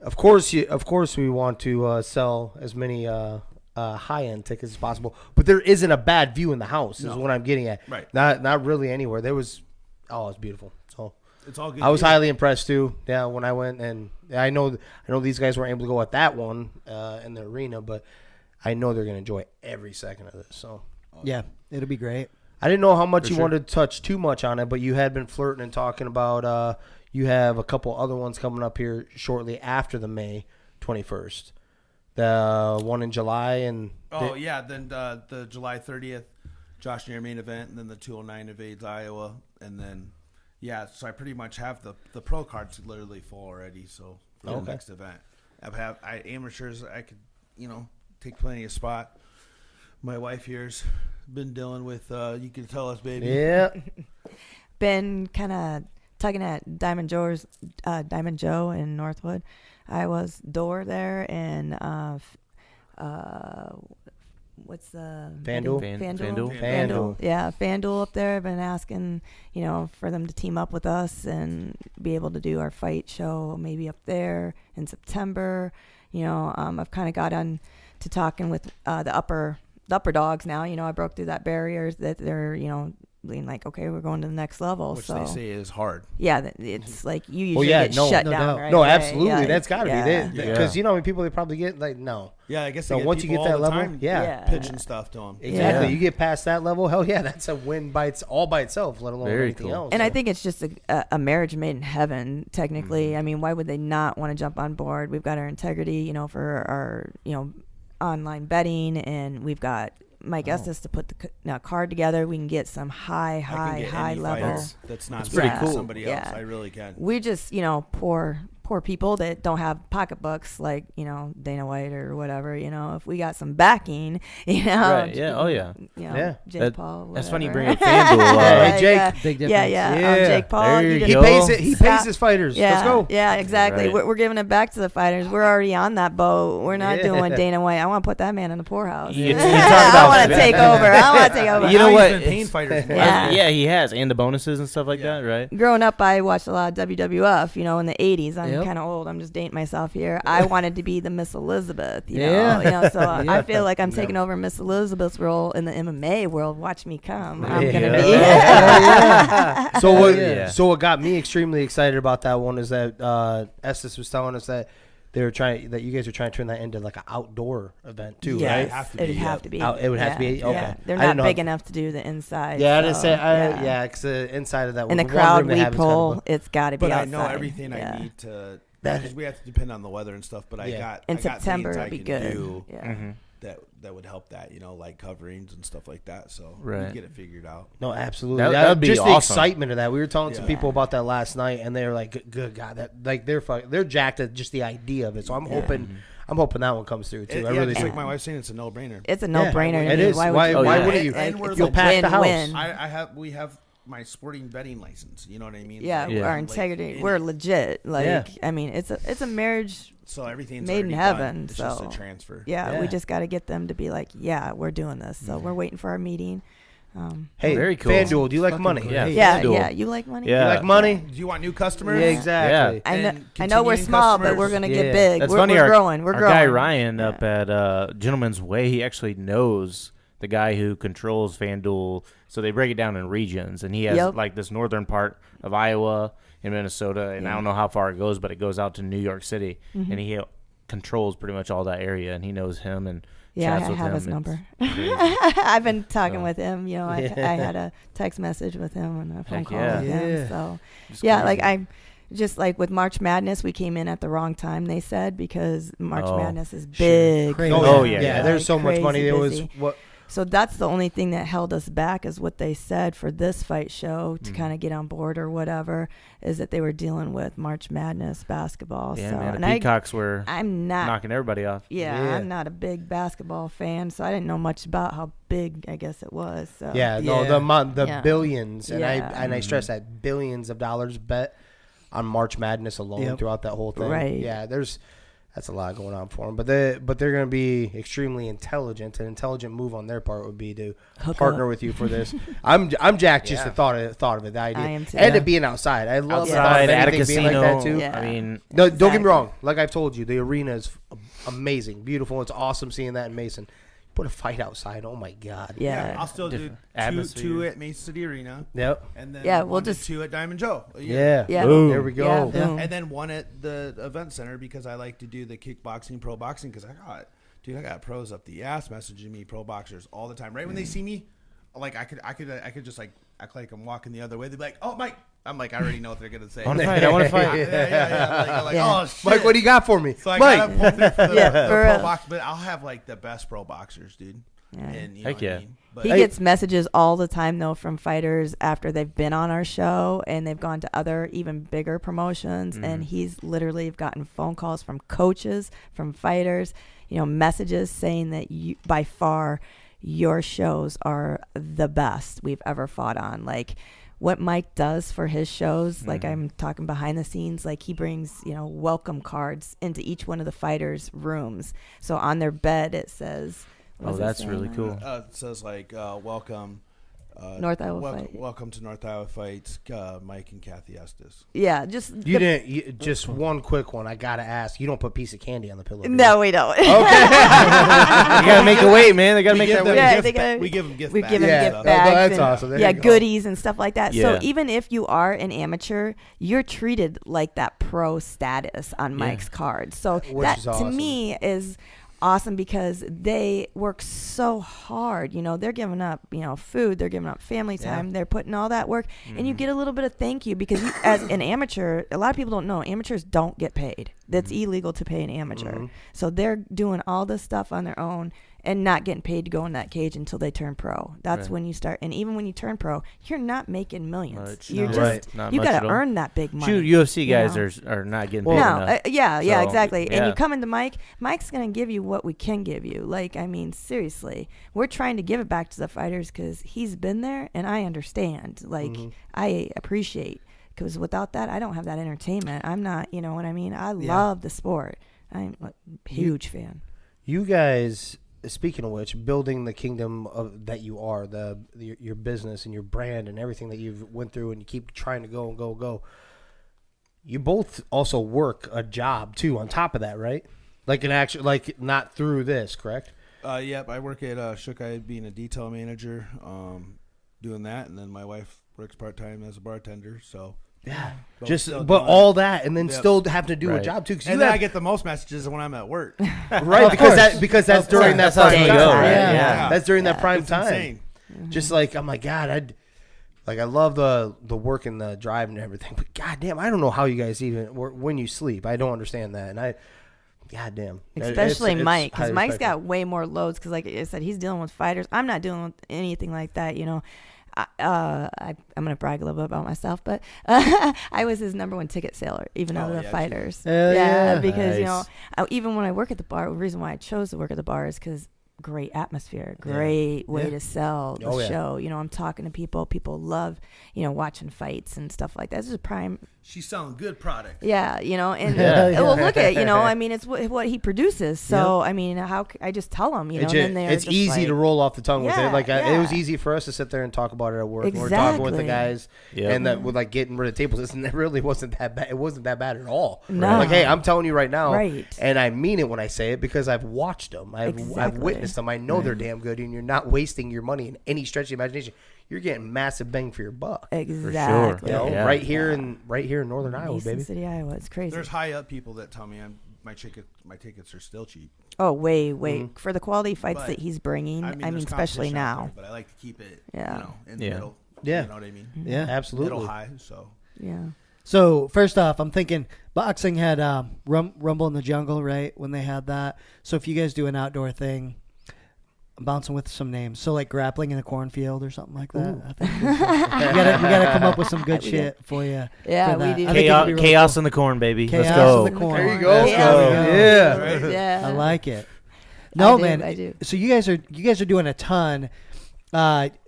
Of course, we want to sell as many high-end tickets as possible, but there isn't a bad view in the house. Is what I'm getting at. Right. Not really anywhere. There was. Oh, it's beautiful. So. It's all good. I was highly impressed too. Yeah, when I went, and I know these guys weren't able to go at that one in the arena, but I know they're gonna enjoy every second of this. So Yeah, it'll be great. I didn't know how much you sure. wanted to touch too much on it, but you had been flirting and talking about you have a couple other ones coming up here shortly after the May 21st. The one in July and then the July 30th, Josh Neer main event, and then the 209 evades Iowa, and then so I pretty much have the pro cards literally full already. So for the next event, amateurs I could take plenty of spot. My wife here's been dealing with you can tell us, baby. yeah. Been kind of tugging at Diamond Joe in Northwood. I was door there in what's the FanDuel. Yeah, FanDuel up there. I've been asking, for them to team up with us and be able to do our fight show maybe up there in September. I've kind of got on to talking with the upper dogs now. I broke through that barrier that they're, being like, okay, we're going to the next level. Which so they say is hard. Yeah, it's like you usually get no, shut no down, doubt. right? No, away. absolutely. Yeah, That's got to be it. Because, people they probably get, no. Yeah, I guess So they get once you people get that all the level, time pitching stuff to them. Exactly. You get past that level, hell yeah, that's a win all by itself, let alone anything else. And I think it's just a marriage made in heaven, technically. Mm-hmm. I mean, why would they not want to jump on board? We've got our integrity, for our, online betting, and we've got Mike Estus to put the card together. We can get some high level. That's not pretty cool. Somebody else. I really can. We just, poor people that don't have pocketbooks like, Dana White or whatever, if we got some backing, Right, yeah, oh yeah. Jake Paul, whatever. That's funny you bring up FanDuel. Hey, Jake. Yeah. Big difference. Jake Paul. There you He go. pays his fighters. Yeah, Let's go. Yeah, exactly. Right. We're giving it back to the fighters. We're already on that boat. We're not doing Dana White. I want to put that man in the poorhouse. You talk I about- want to take over. You know Now what? he's been paying fighters more. Yeah. He has, and the bonuses and stuff like that, right? Growing up, I watched a lot of WWF, in the 80s. I'm Yep. kind of old. I'm just dating myself here. I wanted to be the Miss Elizabeth, Yeah. so I feel like I'm taking over Miss Elizabeth's role in the MMA world. Watch me come. I'm going to be. So what got me extremely excited about that one is that Estes was telling us that you guys are trying to turn that into like an outdoor event too, Yes, right? it'd have to be. It would have to be. Okay. Yeah. They're I didn't not know big enough to do the inside. Yeah, I didn't so, say. Because the inside of that in the one crowd room they we have is kind of pull, it's got to be But outside. I know everything I need to. Because we have to depend on the weather and stuff. But in I got September things I it'd be can good. do Yeah. that would help that, light coverings and stuff like that. So Right. we get it figured out. No, absolutely. That'd be just the awesome. excitement of that. We were telling some Yeah. people about that last night, and they were like, "Good God, that like they're jacked at just the idea of it." So I'm hoping that one comes through too. I really just do. like my wife's saying, it's a no-brainer. It's a no-brainer. It to me. is. Why Why would wouldn't you? And we're it's You'll a pack the house. win-win. We have my sporting betting license. You know what I mean? Yeah, Yeah. our Like, integrity. in We're it. legit. Like, Yeah. I mean, it's a marriage. So everything's made in already heaven, done. It's just so- a transfer. Yeah, Yeah. we just got to get them to be like, yeah, we're doing this. So we're waiting for our meeting. Hey, Very cool. FanDuel, do you like Fucking money? great. Yeah. Yeah, FanDuel. you like money? Yeah. You like money? Do you want new customers? Yeah, exactly. I know we're continuing small, but customers? we're gonna Yeah. get big. That's we're, funny. We're Our growing. We're our growing. guy Ryan up at Gentleman's Way, he actually knows the guy who controls FanDuel. So they break it down in regions, and he has like this northern part of Iowa and Minnesota, and I don't know how far it goes, but it goes out to New York City, and he controls pretty much all that area, and he knows him and Yeah, chats I with have him. his It's number. crazy. I've been talking So. with him. I had a text message with him and a phone Heck call yeah. with Yeah. him. So It's yeah, crazy. like I just like with March Madness, we came in at the wrong time. They said because March Oh. Madness is big. Crazy. Oh, yeah. There's so much crazy money. There was busy. what? So that's the only thing that held us back is what they said for this fight show to kind of get on board or whatever is that they were dealing with March Madness basketball. Yeah, so man, and the Peacocks were I'm not knocking everybody off. yeah, I'm not a big basketball fan, so I didn't know much about how big I guess it was. So Yeah, no, Yeah. the Yeah. billions, and Yeah. I stress that billions of dollars bet on March Madness alone Yep. throughout that whole thing. Right. Yeah, that's a lot going on for them, but they're going to be extremely intelligent. An intelligent move on their part would be to Hook partner up. with you for this. I'm jacked just the thought of it, the idea, I am too. and Yeah. it being outside. I love the thought Outside of at a anything being casino. like that too. Yeah. I mean, No, don't get me Exactly. wrong. Like I've told you, the arena is amazing, beautiful. It's awesome seeing that in Mason. Put a fight outside. Oh my God. Yeah. I'll still do Different two atmosphere. at Mason City Arena, Yep. and then Yeah, we'll one to just- two at Diamond Joe. Yeah. Yeah. Boom. There we go. Yeah, boom. And then one at the event center because I like to do the kickboxing, pro boxing because I got pros up the ass messaging me, pro boxers all the time. Right when they see me, like I could just like act like I'm walking the other way. They'd be like, "Oh, Mike." I'm like, I already know what they're gonna say. I want to fight. I want to fight. Yeah. Like, Yeah. oh shit, Mike, what do you got for me? So I Mike. gotta pull through for the, Yeah, the for pro real. box, but I'll have like the best pro boxers, dude. Yeah. And you know Heck what yeah. I mean? But He gets messages all the time though from fighters after they've been on our show and they've gone to other even bigger promotions and he's literally gotten phone calls from coaches, from fighters, messages saying that you by far your shows are the best we've ever fought on. Like what Mike does for his shows, like I'm talking behind the scenes, like he brings, welcome cards into each one of the fighters' rooms. So on their bed it says, that's really cool. It says like, welcome. North Iowa Fight. Welcome to North Iowa Fights, Mike and Cathryn Estus. Yeah, just just one quick one. I gotta ask. You don't put a piece of candy on the pillow? No, we don't. Okay. You gotta make a weight, man. They gotta make that weight. Yeah, we give them gift we bags. give them Yeah. gift bags. That's and, awesome. There you go. Goodies and stuff like that. Yeah. So even if you are an amateur, you're treated like that pro status on Mike's card. So Which that is to awesome. me is awesome because they work so hard. They're giving up, food, they're giving up family time, they're putting all that work, and you get a little bit of thank you because as an amateur, a lot of people don't know amateurs don't get paid. That's illegal to pay an amateur. So they're doing all this stuff on their own and not getting paid to go in that cage until they turn pro. That's when you start. And even when you turn pro, you're not making millions. Much, You're no. just Right. Not you much got at to all. earn that big money. Shoot, UFC guys you know? are not getting No, paid enough. yeah, So, exactly. And yeah. you come into Mike. Mike's gonna give you what we can give you. Like, I mean, seriously, we're trying to give it back to the fighters because he's been there, and I understand. Like, I appreciate because without that, I don't have that entertainment. I'm not, you know what I mean. I love the sport. I'm a huge fan. You guys, speaking of which, building the kingdom that you are, your business and your brand and everything that you've went through, and you keep trying to go and go and go. You both also work a job too on top of that, right? Like an actual, like not through this, correct? Yep, I work at Shook-Eye being a detail manager, doing that, and then my wife works part-time as a bartender, so... Yeah, But all that, and then Yep. still have to do a Right. job too. And then I get the most messages when I'm at work. right because that's during that That's how prime you time. go, right? Yeah. That's during that prime It's time. insane. Just like I'm like, God, I love the work and the drive and everything, but goddamn, I don't know how you guys even when you sleep. I don't understand that, and goddamn, Especially it's Mike, because highly Mike's respectful. got way more loads. Because, like I said, he's dealing with fighters. I'm not dealing with anything like that. I'm gonna brag a little bit about myself, but I was his #1 ticket seller, even out of the fighters. Yeah, because nice. even when I work at the bar, the reason why I chose to work at the bar is because great atmosphere, great way to sell the show. I'm talking to people. People love, watching fights and stuff like that. This is a prime. She's selling good product. Yeah, and Yeah. well, look at, I mean, it's what he produces. So, I mean, I just tell him, and then they're it's just easy like, to roll off the tongue with it. Like it was yeah. easy for us to sit there and talk about it at work. We're talking with the Exactly. guys, Yep. and that with like getting rid of tables. It really wasn't that bad. It wasn't that bad at all. No. Like, hey, I'm telling you right now, Right. and I mean it when I say it because I've watched them. I've Exactly. witnessed them. I know they're damn good, and you're not wasting your money in any stretch of the imagination. You're getting massive bang for your buck. Exactly. You know, Yeah. right here in Northern Iowa, Mason baby. City, Iowa. It's crazy. There's high up people that tell me my tickets are still cheap. Oh, way for the quality fights But, that he's bringing. I mean, there's especially competition out now. there, but I like to keep it, Yeah. in the Yeah. middle. Yeah. You know what I mean? Yeah. Absolutely. Middle high. So Yeah. So first off, I'm thinking boxing had Rumble in the Jungle, right? When they had that. So if you guys do an outdoor thing, I'm bouncing with some names. So like grappling in a cornfield or something like that. I think you gotta come up with some good shit for you. Yeah, for that. we do. I think it'd be really Chaos cool. in the corn, baby. Chaos Let's go. in the corn. There you go. Let's Yeah. go. Yeah. I like it. No, man. I do. So you guys are doing a ton.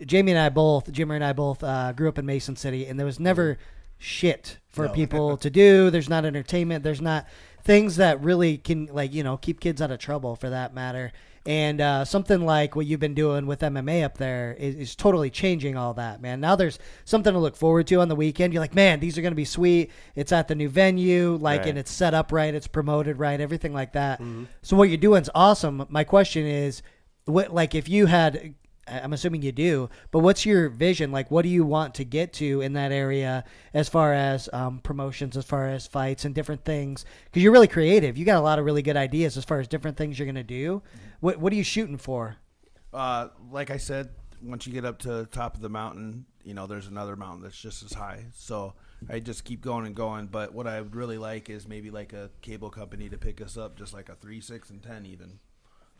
Jimmy and I both grew up in Mason City, and there was never shit for people to do. There's not entertainment. There's not things that really can keep kids out of trouble for that matter. And something like what you've been doing with MMA up there is totally changing all that, man. Now there's something to look forward to on the weekend. You're like, man, these are going to be sweet. It's at the new venue, Right. and it's set up right. It's promoted right, everything like that. So what you're doing is awesome. My question is, if you had, I'm assuming you do, but what's your vision? Like, what do you want to get to in that area as far as promotions, as far as fights and different things? Because you're really creative. You got a lot of really good ideas as far as different things you're going to do. What are you shooting for? like I said, once you get up to the top of the mountain, there's another mountain that's just as high. So I just keep going and going. But what I would really like is maybe like a cable company to pick us up, just like a 3, 6, and 10 even.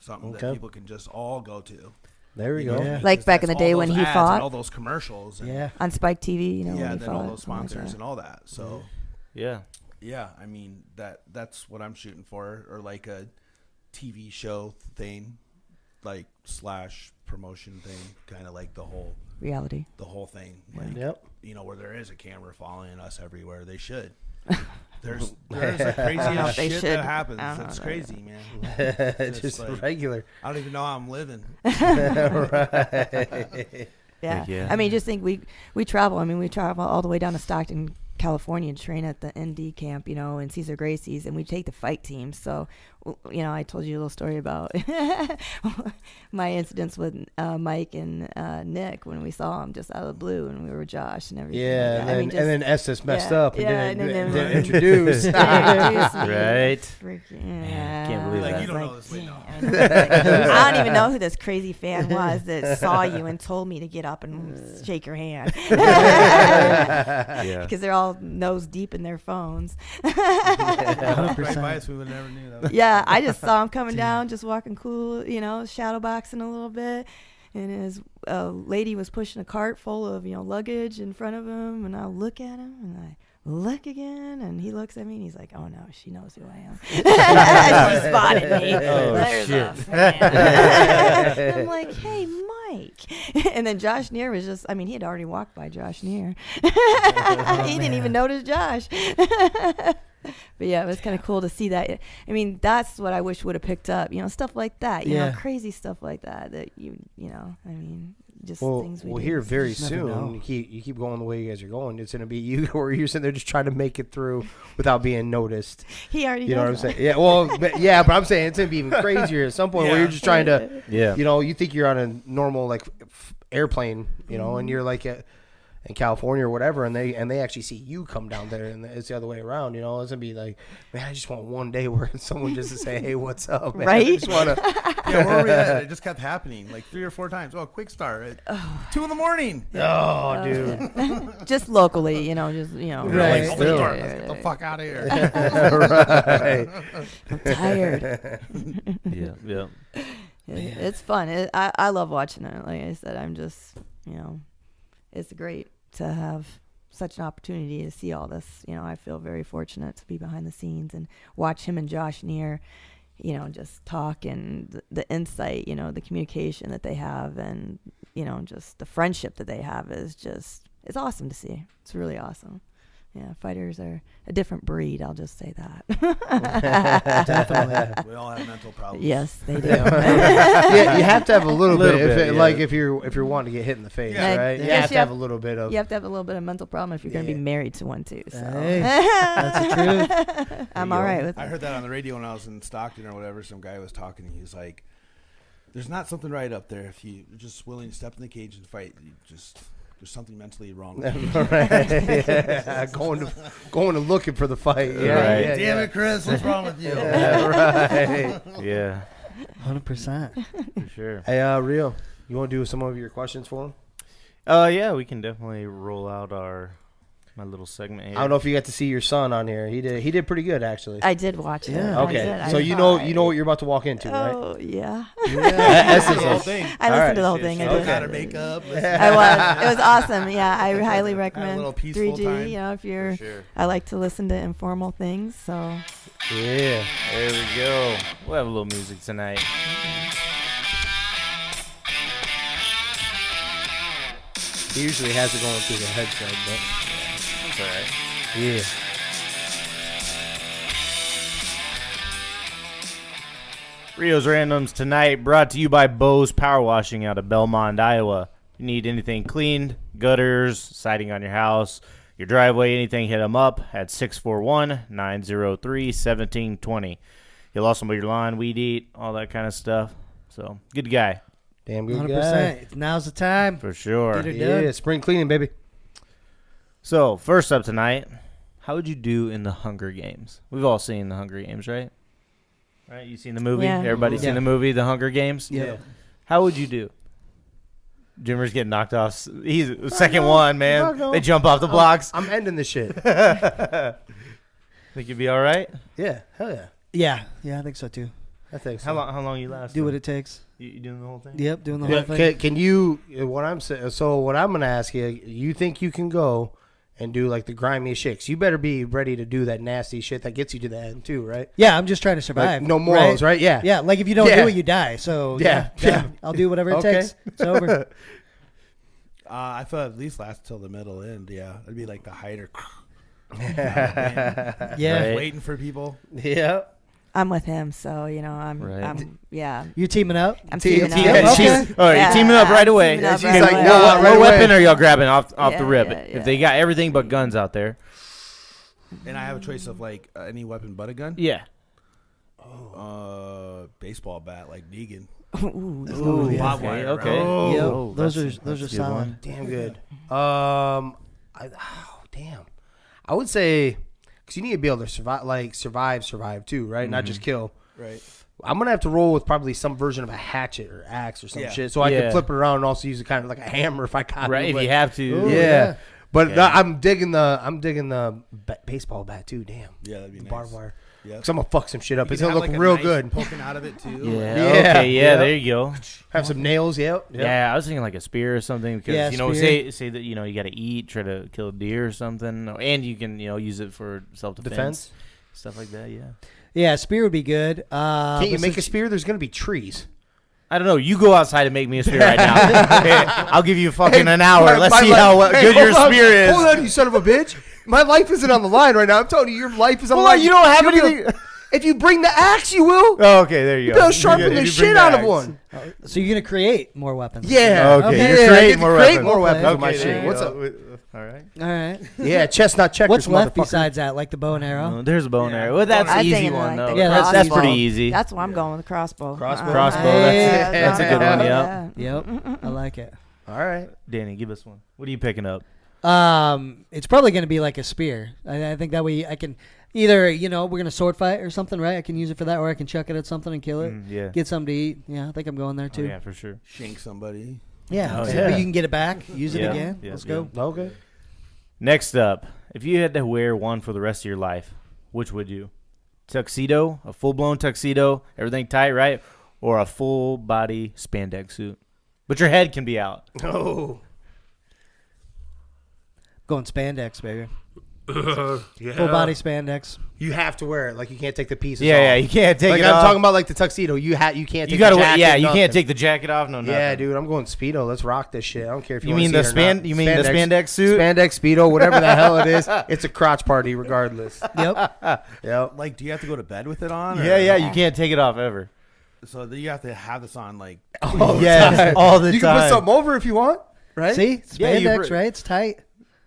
Something that people can just all go to. There we go. Yeah. Like back in the All day those when he ads fought? and all those commercials. And, Yeah. On Spike TV, when Yeah, he and then all fought, those something like sponsors that. and all that. So, Yeah. yeah, I mean, that's what I'm shooting for. Or like a TV show thing, like / promotion thing, kind of like the whole reality. the whole thing. Like, Yep. you know, where there is a camera following us everywhere. They should. There's the craziest They shit should. that happens. I don't It's know. crazy, man. Just like- regular. I don't even know how I'm living. Right. Yeah. Yeah. I mean, just think we travel. I mean, we travel all the way down to Stockton, California to train at the ND camp, you know, in Cesar Gracie's, and we take the fight teams. So, you know, I told you a little story about my incidents with Mike and Nick when we saw them just out of the blue, and we were Josh and everything. Yeah, like that. and then Estus messed yeah, up and yeah, didn't, and then- didn't introduce. Introduced me. Right. Freaking, Man, can't believe Like, that. you don't I was know this lady, no. damn. I don't even know who this crazy fan was that saw you and told me to get up and shake your hand. Yeah. Because they're all nose deep in their phones. Right by us, we would never knew that. Yeah, I just saw him coming down, just walking cool, you know, shadow boxing a little bit. And his lady was pushing a cart full of, you know, luggage in front of him. And I look at him and I look again. And he looks at me and he's like, oh, no, she knows who I am. She spotted me. Oh, There's shit. a fan. I'm like, hey, Mike. And then Josh Neer was just, I mean, he had already walked by Josh Neer. He didn't even notice Josh. But yeah, it was kind of cool to see that. I mean, that's what I wish would have picked up, you know, stuff like that, you know, crazy stuff like that, you know, I mean, just things we Well, do. here very Just never know. soon, you keep going the way you guys are going. It's going to be you, or you're sitting there just trying to make it through without being noticed. He already You know what I'm does that. saying? Yeah, well, but I'm saying it's going to be even crazier at some point where Yeah. you're just trying to, Yeah. you know, you think you're on a normal like airplane, you know, and you're like in California or whatever, and they actually see you come down there, and it's the other way around. You know, it's gonna be like, man, I just want one day where someone just to say, hey, what's up, man? Right? I just want to. Yeah, where were we at? It just kept happening like 3 or 4 times. Oh, quick start at 2 in the Oh, dude. Just locally, you know, just, you know. morning. Right. Like, open the Still. door. Let's get the fuck out of here. Right. I'm tired. Yeah. It's fun. I love watching it. Like I said, I'm just, you know, it's great to have such an opportunity to see all this. You know, I feel very fortunate to be behind the scenes and watch him and Josh Neer, you know, just talk, and the insight, you know, the communication that they have, and, you know, just the friendship that they have is just, it's awesome to see. It's really awesome. Yeah, fighters are a different breed. I'll just say that. Definitely. We all have mental problems. Yes, they do. Yeah, you have to have a little Little bit, bit, yeah. like if you're wanting to get hit in the face, Yeah. right? You Yes, have to you have have- a little bit of. You have to have a little bit of mental problem if you're going to be Yeah. married to one too. So Hey, that's the truth. I'm all right with I it. heard that on the radio when I was in Stockton or whatever. Some guy was talking. He was like, "There's not something right up there. If you're just willing to step in the cage and fight, there's something mentally wrong." with you." Right. Yeah. Going to looking for the fight. Yeah. Right. Yeah, Damn it, Chris! What's wrong with you? Yeah, right. Yeah. 100%. For sure. Hey, Rio, you want to do some of your questions for him? Yeah, we can definitely roll out my little segment here. I don't know if you got to see your son on here. He did pretty good actually. I did watch it. Yeah. I Okay, did. so I you saw know it. what you're about to walk into, right? Oh yeah. That's the whole thing. I All listened right. to the whole thing. I She did. got her makeup. I was. It was awesome. Yeah, I highly recommend little peaceful 3G. time. You know, if you're, For sure. I like to listen to informal things. So Yeah. There we go. We'll have a little music tonight. He usually has it going through the headset, That's all right. but yeah. Rio's Randoms tonight brought to you by Bo's Power Washing out of Belmont, Iowa. If you need anything cleaned, gutters, siding on your house, your driveway, anything, hit them up at 641-903-1720. He'll also mow your lawn, weed eat, all that kind of stuff. So, good guy. Damn good 100%. guy. Now's the time. For sure. Get it done. Yeah, spring cleaning, baby. So, first up tonight, how would you do in the Hunger Games? We've all seen the Hunger Games, right? Right? You seen the movie? Yeah. Everybody seen Yeah. the movie, The Hunger Games? Yeah. How would you do? Jimmer's getting knocked off. He's the second one, man. Fuck no. They jump off the blocks. I'm ending this shit. Think you'd be all right? Yeah, hell yeah. Yeah, I think so too. I think so. How long you last? Do what it takes. You doing the whole thing? Yep, doing the Yeah, whole thing. can you? What I'm saying. So what I'm gonna ask you? You think you can go and do like the grimy shit? 'Cause you better be ready to do that nasty shit that gets you to the end too, right? Yeah, I'm just trying to survive. Like, no morals, right? Yeah. Yeah, like if you don't Yeah. do it, you die. So Yeah. yeah, I'll do whatever it Okay. takes. It's over. I thought at least last till the middle end. Yeah, it'd be like the hider. Yeah, Right. Waiting for people. Yeah. I'm with him, so I'm yeah. You teaming up? I'm teaming up. Yeah, she's you're teaming up right away. Teaming up She's right like, away. no, What right away. weapon are y'all grabbing off Yeah, the rip? yeah, If they got everything but guns out there. And I have a choice of like any weapon but a gun. Yeah. Baseball bat like Negan. Ooh, yeah. Barbed wire, Okay. right? Yep. Oh, those that's are a good solid. one. Damn good. Damn. I would say, because you need to be able to survive too, right? Not just kill. Right. I'm gonna have to roll with probably some version of a hatchet or axe or some Yeah. shit, so I Yeah. can flip it around and also use it kind of like a hammer if I got Right, to. if but- you have to. Ooh, yeah. yeah. But Yeah. I'm digging the baseball bat too. Damn. Yeah, that'd be The nice. barbed wire. Yeah. Cause I'm gonna fuck some shit up. You It's could gonna have, look like, a real knife good. poking out of it too. Yeah. Yeah. Okay. Yeah, Yeah. there you go. Have some nails. Yep. Yeah, I was thinking like a spear or something because Yeah, say that you got to eat, try to kill a deer or something, and you can use it for self defense, stuff like that. Yeah. Yeah, spear would be good. Can't you but make a since- spear? There's gonna be trees. I don't know. You go outside and make me a spear right now. Hey, I'll give you fucking an hour. Let's see how good your spear is. Hold on, you son of a bitch. My life isn't on the line right now. I'm telling you, your life is on the Hold on, line. you don't have You'll be anything. If you bring the axe, you will. Oh, okay, there you You'll go. be able to sharpen If the you bring shit the out of axe. one. So you're gonna create more weapons? Yeah. Okay, Okay, you're yeah, creating I get more to create weapons. more weapons Okay, with my there shit. you What's go. up? All right. All right. Yeah, chestnut checkers. What's left motherfucker. besides that? Like the bow and arrow? There's a bow and Yeah. arrow. Well, that's I'm the easy thinking one like though. the Yeah, that's crossbow. pretty easy. That's why I'm going with the crossbow. Crossbow. Crossbow, that's a good one, yeah. Yep. I like it. All right. Danny, give us one. What are you picking up? It's probably gonna be like a spear. I think that way I can either we're gonna sword fight or something, right? I can use it for that, or I can chuck it at something and kill it. Yeah. Get something to eat. Yeah, I think I'm going there Oh, too. yeah, for sure. Shank somebody. Yeah, Oh, so yeah. you can get it back, use it Yeah, again. yeah, Let's yeah. go. Okay. Next up, if you had to wear one for the rest of your life, which would you? Tuxedo, a full-blown tuxedo, everything tight, right? Or a full-body spandex suit? But your head can be out. Oh. Going spandex, baby. Yeah. Full body spandex. You have to wear it. Like you can't take the pieces Yeah, off. yeah, you can't take Like it I'm off. talking about like the tuxedo. You can't take You gotta the wear, jacket, yeah, you nothing. can't take the jacket off, no nothing. Yeah, dude, I'm going Speedo. Let's rock this shit. I don't care if you, You wanna mean see the it or not. the spandex suit? Spandex, Speedo, whatever the hell it is. It's a crotch party regardless. Yep. Yep. Like, do you have to go to bed with it on? Or? Yeah, yeah, you can't take it off ever. So you have to have this on like. Yes, all the You time. can put something over if you want, right? See, Yeah, you spandex, right? It's tight.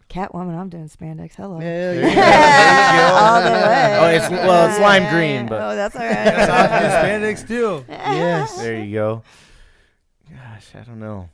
Catwoman, I'm doing spandex. Hello. Yeah, There yeah. you go. All the way. Oh, it's lime green, but Oh, that's all That's right. off your spandex too. Yes. there you go. Gosh, I don't know.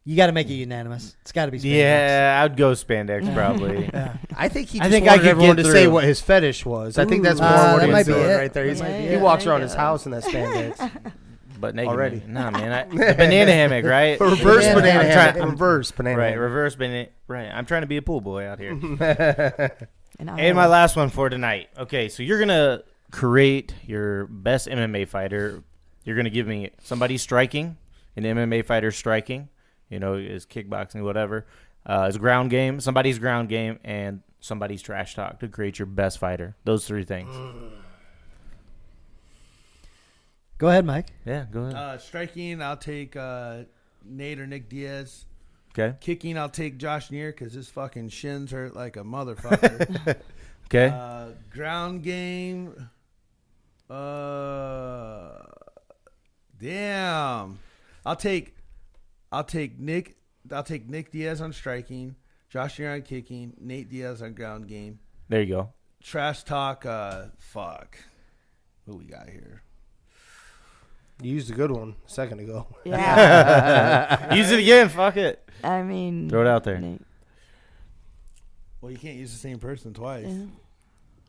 You got to make it unanimous. It's got to be spandex. Yeah, I'd go spandex probably. Yeah. I think he I just think I wanted could everyone get to say through. what his fetish was. I think that's Ooh. more what That he's might be doing it. right there. He's That like, might be he it. walks There around you his go. house in that spandex. But naked. Already. Nah, man. The banana hammock, right? Reverse Yeah. banana I'm hammock. trying- Reverse banana Right, hammock. reverse banana. Right, I'm trying to be a pool boy out here. And And my last one for tonight. Okay, so you're gonna create your best MMA fighter. You're gonna give me somebody striking, an MMA fighter striking. Is kickboxing, whatever. Is ground game, somebody's ground game, and somebody's trash talk to create your best fighter. Those three things. Go ahead, Mike. Yeah, go ahead. Striking, I'll take Nate or Nick Diaz. Okay. Kicking, I'll take Josh Neer because his fucking shins hurt like a motherfucker. Okay. Ground game. Damn. I'll take Nick Diaz on striking, Josh Neer on kicking, Nate Diaz on ground game. There you go. Trash talk. Fuck. What we got here? You used a good one a second ago. Yeah. Use it again. Fuck it. I mean. Throw it out there. Well, you can't use the same person twice. Yeah.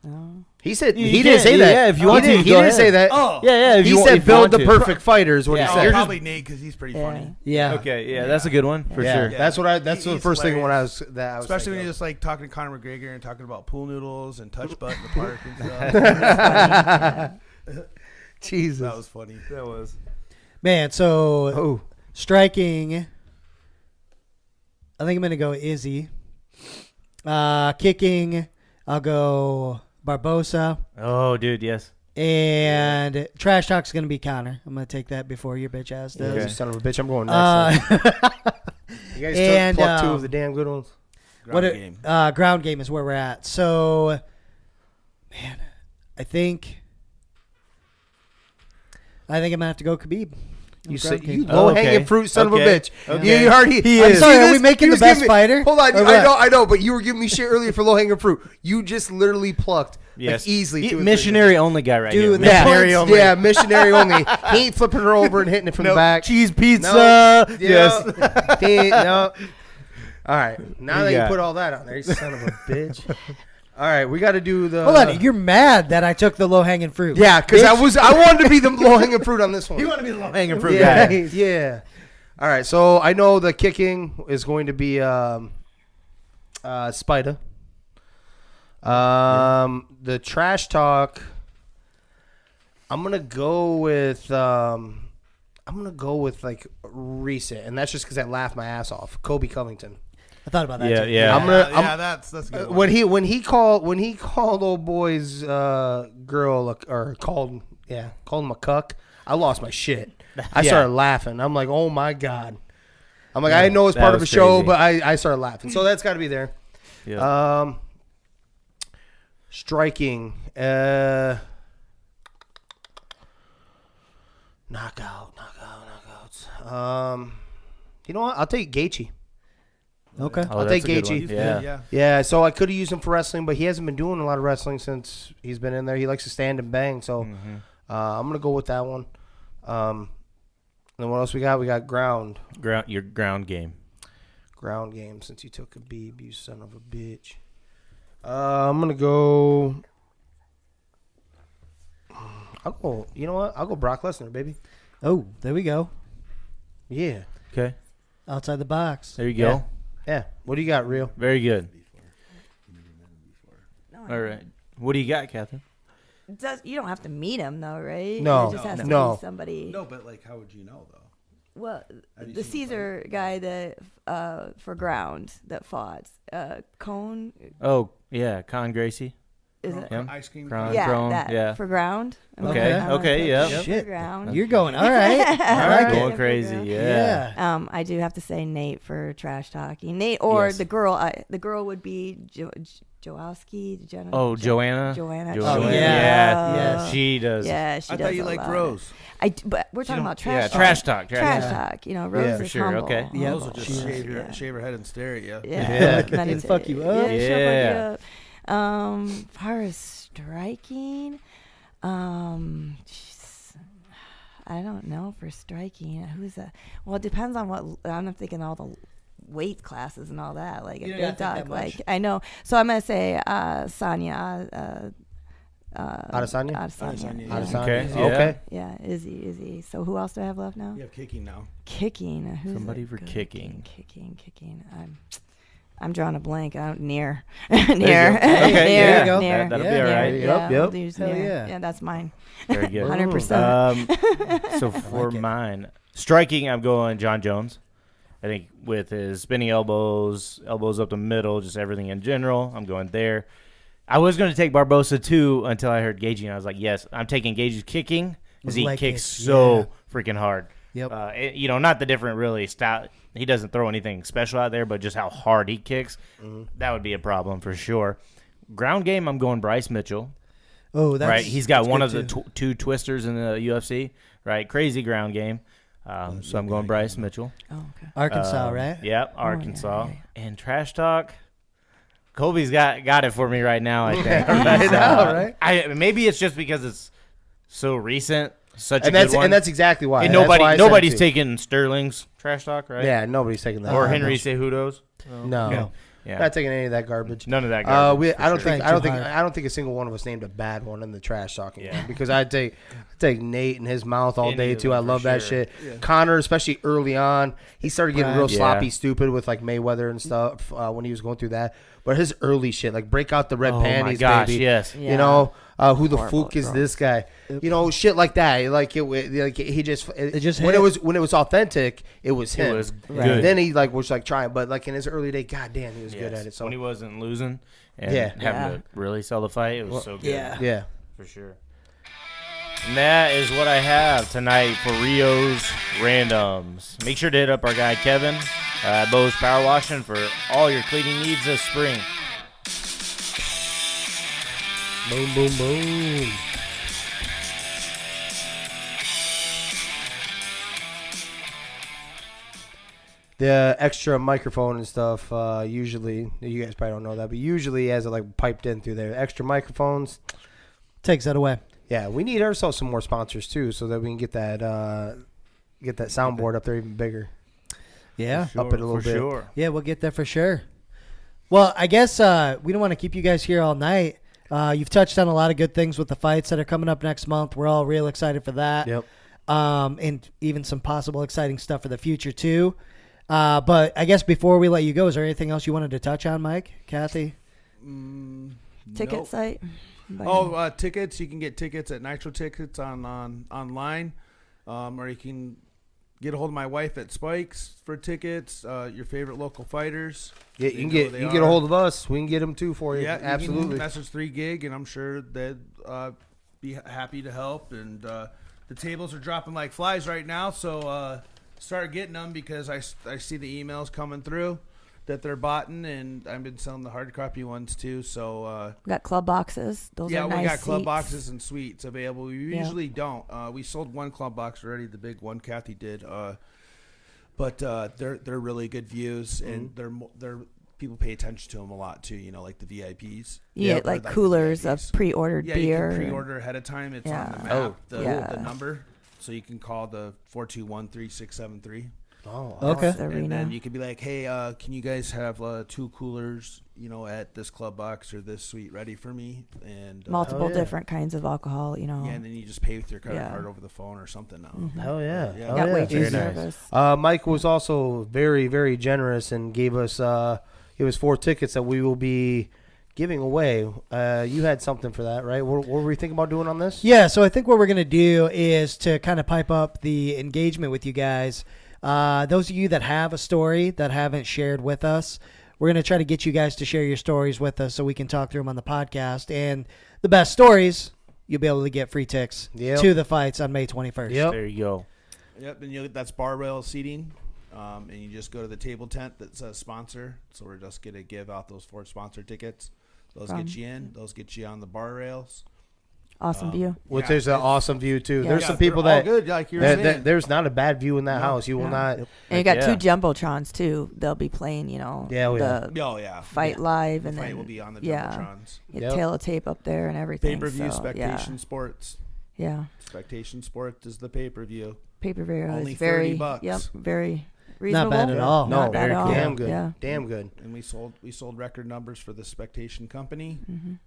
No. He said You he didn't can't- say that. yeah, if you want he to, didn't, go he didn't say ahead. that. Oh, Yeah. If He you want- said if you want build the to. perfect fighter is what Yeah. he Oh, said. probably Nate because he's pretty Yeah. funny. Yeah. Okay. Yeah, that's a good one for Yeah, sure. that's what that's the He's first thing when I hilarious. was Especially when thinking you're of. just like talking to Conor McGregor and talking about pool noodles and touch butt in the park and stuff. Jesus. That was funny. That was. Man, so Oh, striking, I think I'm going to go Izzy. Kicking, I'll go Barbosa. Oh, dude, yes. And trash talk's going to be Connor. I'm going to take that before your bitch ass you does. son of a bitch! I'm going next. You guys took 2 of the damn good ones. Ground game is where we're at. So, man, I think I'm gonna have to go Khabib. You low-hanging fruit son of a bitch. Okay. You already. I'm sorry, are we making the best fighter? Hold on, I know, but you were giving me shit earlier for low-hanging fruit. You just literally plucked easily. Missionary only guy right here. Missionary only. Yeah, missionary only. He ain't flipping her over and hitting it from the back. Cheese pizza. No. Yes. No. All right. Now that you put all that on there, you son of a bitch. All right, we got to do the. Hold on, you're mad that I took the low hanging fruit? Yeah, because I wanted to be the low hanging fruit on this one. You want to be the low hanging fruit guy? Yeah. Yeah. All right, so I know the kicking is going to be Spider. The trash talk. I'm gonna go with like recent, and that's just because I laughed my ass off. Colby Covington. I thought about that. Yeah. That's a good when he called old boy's girl or called him a cuck. I lost my shit. I started laughing. I'm like, oh my god. I'm like, I know it's part of a show, but I started laughing. So that's got to be there. Yeah. Striking. Knockouts. You know what? I'll take Gaethje. Okay. I'll take Gaethje. Yeah. So I could have used him for wrestling, but he hasn't been doing a lot of wrestling since he's been in there. He likes to stand and bang. So I'm gonna go with that one. And then what else we got? We got ground. Your ground game. Ground game. Since you took Khabib, you son of a bitch. I'm gonna go. You know what? I'll go Brock Lesnar, baby. Oh, there we go. Yeah. Okay. Outside the box. There you go. Yeah. What do you got, Real? Very good. All right. What do you got, Catherine? You don't have to meet him, though, right? No. It just has to be somebody. No, but like, how would you know, though? Well, the Caesar guy that for ground that fought Cone. Oh yeah, Con Gracie. Is it ice cream? That for ground. Okay, yeah. Shit, for ground. You're going all right. I like going it. crazy, yeah. I do have to say Nate for trash talking. Nate or the girl. The girl would be Joanna. Joanna. Oh yeah. She does. Yeah, she I does. thought you liked Rose. But we're talking about trash talk. Trash talk. Trash talk. You know, Rose for is sure. humble. Okay. Yeah. Rose will just shave her head and stare at you. Yeah. And fuck you up. Yeah. Far as striking, I don't know for striking. Who's that? Well, it depends on what. I'm thinking all the weight classes and all that. Like a big dog. Like I know. So I'm gonna say Sonya. Adesanya. Okay. Yeah. Izzy. So who else do I have left now? You have kicking now. Kicking. Who's somebody for kicking? Kicking. I'm drawing a blank. Near. Okay, there you go. Near. That'll be all right. Yep. Yeah, that's mine. Very good. 100%. So for mine, striking, I'm going John Jones. I think with his spinning elbows up the middle, just everything in general, I'm going there. I was going to take Barbosa too until I heard Gaethje, and I was like, yes, I'm taking Gaethje's kicking because he kicks so freaking hard. Yep. Not the different really style. He doesn't throw anything special out there, but just how hard he kicks, that would be a problem for sure. Ground game, I'm going Bryce Mitchell. Oh, that's right. He's got one of the two twisters in the UFC. Right, crazy ground game. So I'm going Bryce Mitchell. Oh, okay. Arkansas, right? Yep, Arkansas. Yeah. And trash talk. Colby's got it for me right now. I think. Right? Maybe it's just because it's so recent. Such a good one. And that's exactly why. And nobody's taking Sterling's trash talk, right? Yeah, nobody's taking that. Or Henry Cejudo's. No. Yeah. Not taking any of that garbage. None of that garbage. I don't think a single one of us named a bad one in the trash talking one, because I take Nate in his mouth all day too. I love that shit. Yeah. Connor, especially early on, he started getting real sloppy, stupid with like Mayweather and stuff when he was going through that. But his early shit, like break out the red panties, baby. Yes. Yeah. You know, who the fuck is this guy? You know, shit like that. Like he just when it was authentic, it was him. It was good. And then he was trying, but like in his early day, goddamn, he was good at it. So when he wasn't losing and having to really sell the fight, it was so good. Yeah, for sure. And that is what I have tonight for Rio's Randoms. Make sure to hit up our guy Kevin Bo's Power Washing for all your cleaning needs this spring. Boom, boom, boom. The extra microphone and stuff, usually, you guys probably don't know that, but usually has it like piped in through there. Extra microphones. Takes that away. Yeah, we need ourselves some more sponsors too, so that we can get that soundboard up there even bigger. Yeah. Up it a little bit. Sure. Yeah, we'll get there for sure. Well, I guess we don't want to keep you guys here all night. You've touched on a lot of good things with the fights that are coming up next month. We're all real excited for that. Yep. And even some possible exciting stuff for the future too. But I guess before we let you go, is there anything else you wanted to touch on, Mike, Kathy? Ticket Nope. site. Tickets. You can get tickets at Nitro Tickets online, or you can get a hold of my wife at Spikes for tickets. Your favorite local fighters. Yeah, you can get a hold of us. We can get them too for you. Yeah, absolutely. You can message 3 Gig, and I'm sure they'd be happy to help. And the tables are dropping like flies right now, so start getting them because I see the emails coming through that they're botting, and I've been selling the hard copy ones too. So we got club boxes. Those are nice. We got club seats. Boxes and suites available. We usually don't. We sold one club box already, the big one Kathy did. But they're really good views, and they're people pay attention to them a lot too. You know, like the VIPs. You get like coolers of pre-ordered beer. You can pre-order ahead of time. It's on the map, the number, so you can call the 421-3673. Oh, okay. And then you could be like, hey, can you guys have 2 coolers, at this club box or this suite ready for me? And multiple different kinds of alcohol, Yeah, and then you just pay with your credit card over the phone or something now. Hell yeah. Got waitress service. Mike was also very, very generous and gave us 4 tickets that we will be giving away. You had something for that, right? What were we thinking about doing on this? Yeah, so I think what we're going to do is to kind of pipe up the engagement with you guys. Those of you that have a story that haven't shared with us, we're going to try to get you guys to share your stories with us so we can talk through them on the podcast. And the best stories, you'll be able to get free tickets to the fights on May 21st. Yep. There you go. Yep, and that's bar rail seating. And you just go to the table tent that says sponsor. So we're just going to give out those 4 sponsor tickets. Those get you in. Those get you on the bar rails. Awesome view. Which is an awesome view too. Yeah. There's some people that good, like you're saying. there's not a bad view in that house. You will not. And you got 2 jumbotrons too. They'll be playing, the fight live, and the fight then will be on the jumbotrons. Tail of tape up there and everything. Pay-per-view, so, Spectation Sports. Yeah. Spectation Sports is the pay-per-view. Pay-per-view Only is very $30. Yep, very reasonable. Not bad at all. No, Not bad very at all. damn good. Yeah. Damn good. And we sold record numbers for the Spectation company,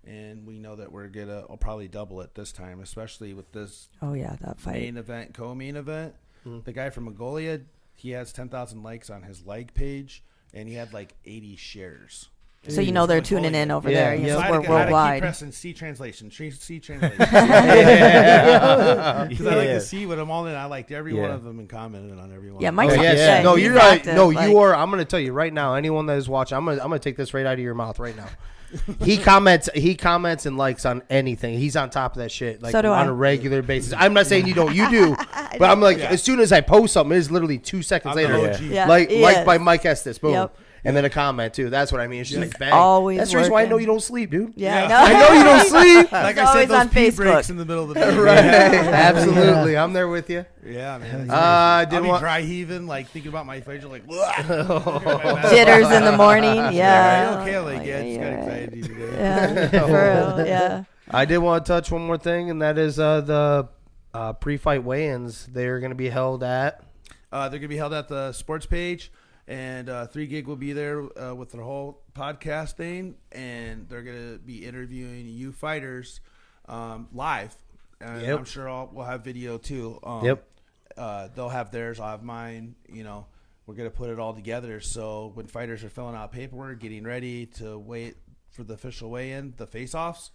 and we know that we're I'll probably double it this time, especially with this. Oh yeah, that fight. Main event, co-main event. The guy from Mongolia, he has 10,000 likes on his like page, and he had like 80 shares. So they're tuning in over there. So We're I had to keep worldwide. pressing C translation. Because I like to see what I'm all in. I liked every one of them and commented on every one. Yeah, of Mike's them. No, he's you're right. active, No, you are. I'm going to tell you right now. Anyone that is watching, I'm gonna take this right out of your mouth right now. He comments and likes on anything. He's on top of that shit like So do on I. a regular basis. I'm not saying you don't. You do. But I'm like, as soon as I post something, it's literally 2 seconds I'm the later. OG. Yeah, Like he like is. by Mike Estus. Boom. Yep. And then a comment too. That's what I mean. It's just like bang. Always That's the reason why I know working. you don't sleep, dude. Yeah, Yeah. I I know you don't sleep. Like He's I said, always those on pee Facebook. breaks in the middle of the day. Right. Absolutely. I'm there with you. Yeah, man. I I'll didn't be want. dry heaving, like thinking about my facial, like Jitters in the morning. Yeah. Okay, like, Like, yeah, just got you're right. anxiety today. Yeah, for real. Yeah. I did want to touch one more thing, and that is the pre-fight weigh-ins. They're going to be held at. They're gonna be held at the sports page, and 3 Gig will be there with their whole podcast thing, and they're gonna be interviewing you fighters live. And Yep. I'm sure we'll have video too. Yep. They'll have theirs. I'll have mine. We're gonna put it all together. So when fighters are filling out paperwork, getting ready to wait for the official weigh-in, the face-offs,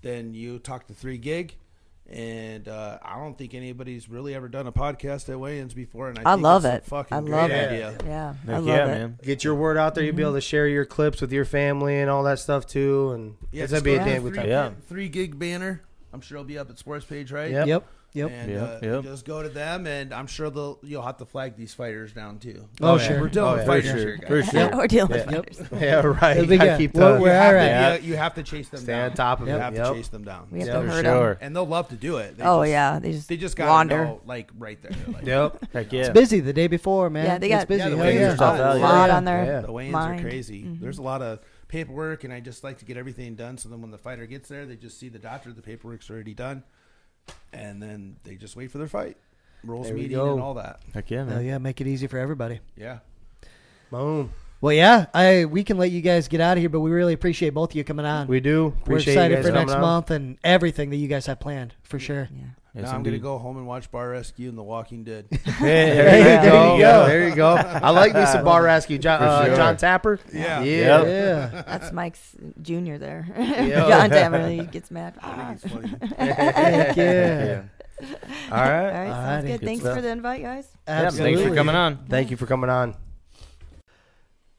then you talk to 3 Gig. And I don't think anybody's really ever done a podcast at weigh-ins before, and I think love it's it. a fucking I great love idea. it. Yeah. I Heck love yeah, it. man. Get your word out there. You'll be able to share your clips with your family and all that stuff too. And Yeah, it's going to be a just go damn to good the time. Yeah. 3 Gig banner. I'm sure it'll be up at sports page, right? Yep. Yep. Yep. And you just go to them, and I'm sure you'll have to flag these fighters down too. Oh, sure. We're dealing with fighters here, guys. For sure. We're dealing with fighters. Yeah, right. It'll be Gotta good. keep Well, the, we're all right. You have to chase them stay down. on top of You it. have to chase them down. We have to hurt sure. them. And they'll love to do it. They just gotta wander. know, like right there. Like, Yep. Heck yeah. It's busy the day before, man. Yeah, they got it's busy. the Hell weigh-ins yeah. are tough. a lot on their Yeah. the weigh-ins mind. are crazy. There's a lot of paperwork, and I just like to get everything done. So then when the fighter gets there, they just see the doctor. The paperwork's already done, and then they just wait for their fight. Rules There we meeting go. and all that. Heck yeah, Hell man. yeah, make it easy for everybody. Yeah. Boom. Well, yeah, we can let you guys get out of here, but we really appreciate both of you coming on. We do. We're Appreciate excited you guys for coming next on. month and everything that you guys have planned, for sure. Yeah. Yes, Now I'm going to indeed. go home and watch Bar Rescue and The Walking Dead. Hey, there you go. There you go. I like me some bar rescue. John, sure. John Tapper. Yeah. Yeah. Yeah. That's Mike's junior there. Yeah. John Tammer, he gets mad. I think it's funny. Heck yeah. All right. All right, sounds Alrighty. good. Good Thanks stuff. for the invite, guys. Yeah, Absolutely. thanks for coming on. Thank you for coming on.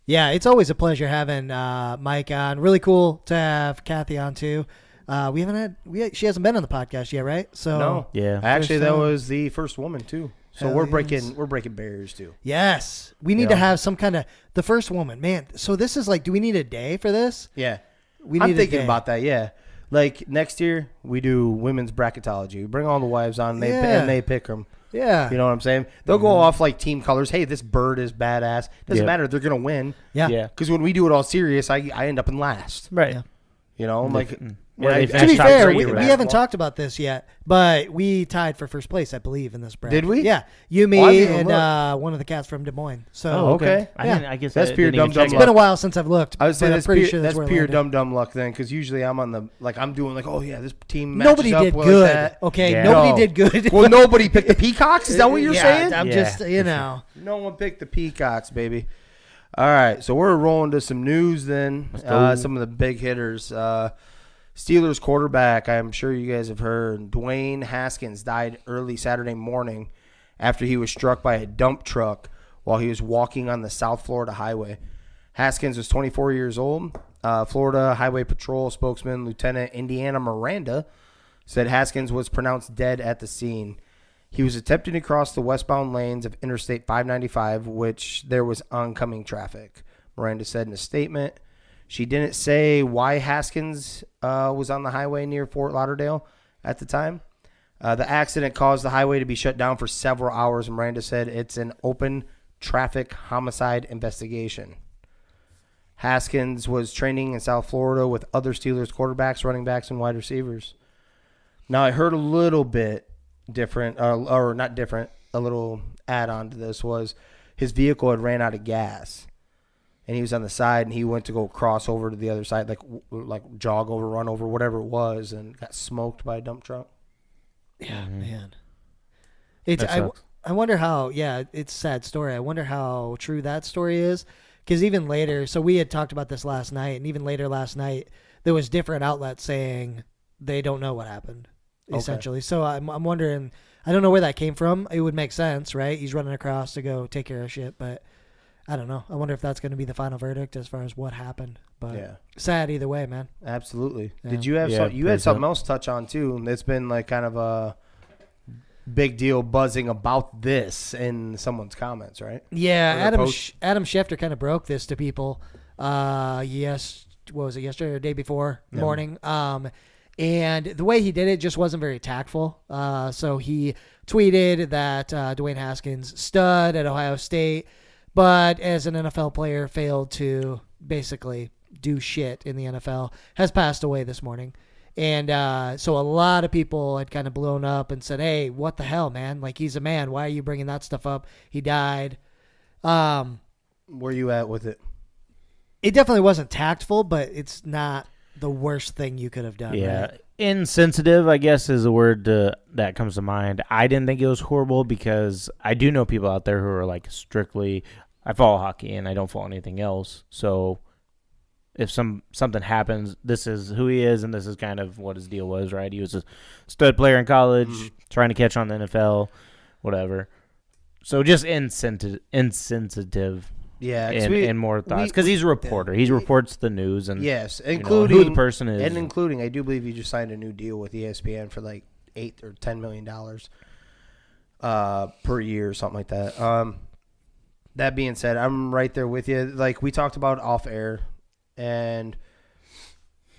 Yeah, it's always a pleasure having Mike on. Really cool to have Kathy on too. She hasn't been on the podcast yet, right? So No. Yeah. Actually, First that time. was the first woman too. So Hell we're yes. breaking barriers too. Yes, we need to have some kind of the first woman, man. So this is like, do we need a day for this? Yeah. We I'm need a thinking day. about that. Yeah. Like next year we do women's bracketology. We bring all the wives on and Yeah. they pick them. Yeah, You know what I'm saying? They'll go off like team colors. Hey, this bird is badass. Doesn't Yep. matter. They're gonna win. yeah. Yeah. Because when we do it all serious, I end up in last. Right. Yeah. You know, like Where when they I- finish To be top fair, three we or haven't basketball. talked about this yet, but we tied for first place, I believe, in this bracket. Did we? Yeah, you, me, Oh, I didn't even and one of the cats from Des Moines. So Oh, okay. Yeah. I guess That's I pure didn't even dumb-dumb check it's it. been a while since I've looked. I would say but that's I'm pretty pure, sure that's where it pure landed. dumb luck then, because usually I'm on the I'm doing like, oh yeah, this team matches Nobody up did well good. like that. Okay, Yeah. nobody No. did good. Well, nobody picked the Peacocks. Is that what you're Yeah, saying? I'm Yeah, just, for you know. No one picked the Peacocks, baby. All right, so we're rolling to some news then. go. Some of the big hitters. Steelers quarterback, I'm sure you guys have heard, Dwayne Haskins died early Saturday morning after he was struck by a dump truck while he was walking on the South Florida highway. Haskins was 24 years old. Florida Highway Patrol spokesman Lieutenant Indiana Miranda said Haskins was pronounced dead at the scene. He was attempting to cross the westbound lanes of Interstate 595, which there was oncoming traffic, Miranda said in a statement. She didn't say why Haskins was on the highway near Fort Lauderdale at the time. The accident caused the highway to be shut down for several hours, and Miranda said it's an open traffic homicide investigation. Haskins was training in South Florida with other Steelers quarterbacks, running backs, and wide receivers. Now, I heard a little bit different, or not different, a little add-on to this was his vehicle had ran out of gas. And he was on the side, and he went to go cross over to the other side, like jog over, run over, whatever it was, and got smoked by a dump truck. Yeah, man. It's That sucks. I wonder how. Yeah, it's a sad story. I wonder how true that story is, because even later. So we had talked about this last night, and even later last night, there was different outlets saying they don't know what happened, essentially. So I'm wondering. I don't know where that came from. It would make sense, right? He's running across to go take care of shit, but I don't know. I wonder if that's going to be the final verdict as far as what happened. But Yeah. sad either way, man. Absolutely. Yeah. Did you have Yeah, you had pretty something tough. else to touch on too? That's been like kind of a big deal buzzing about this in someone's comments, right? Yeah, Or Adam post. Adam Schefter kind of broke this to people. Yes, what was it, yesterday or the day before morning? And the way he did it just wasn't very tactful. So he tweeted that Dwayne Haskins, stud at Ohio State, but as an NFL player failed to basically do shit in the NFL, has passed away this morning. And so a lot of people had kind of blown up and said, hey, what the hell, man? Like, he's a man. Why are you bringing that stuff up? He died. Where you at with it? It definitely wasn't tactful, but it's not the worst thing you could have done. Yeah. Right? Insensitive, I guess, is the word that comes to mind. I didn't think it was horrible because I do know people out there who are like strictly, I follow hockey and I don't follow anything else. So if something happens, this is who he is and this is kind of what his deal was, right? He was a stud player in college, trying to catch on the NFL, whatever. So just insensitive. Yeah, 'cause And more thoughts because he's a reporter. He reports the news and yes, you know, including who the person is. and including I do believe he just signed a new deal with ESPN for like $8 or $10 million per year or something like that. That being said, I'm right there with you. Like we talked about off air, and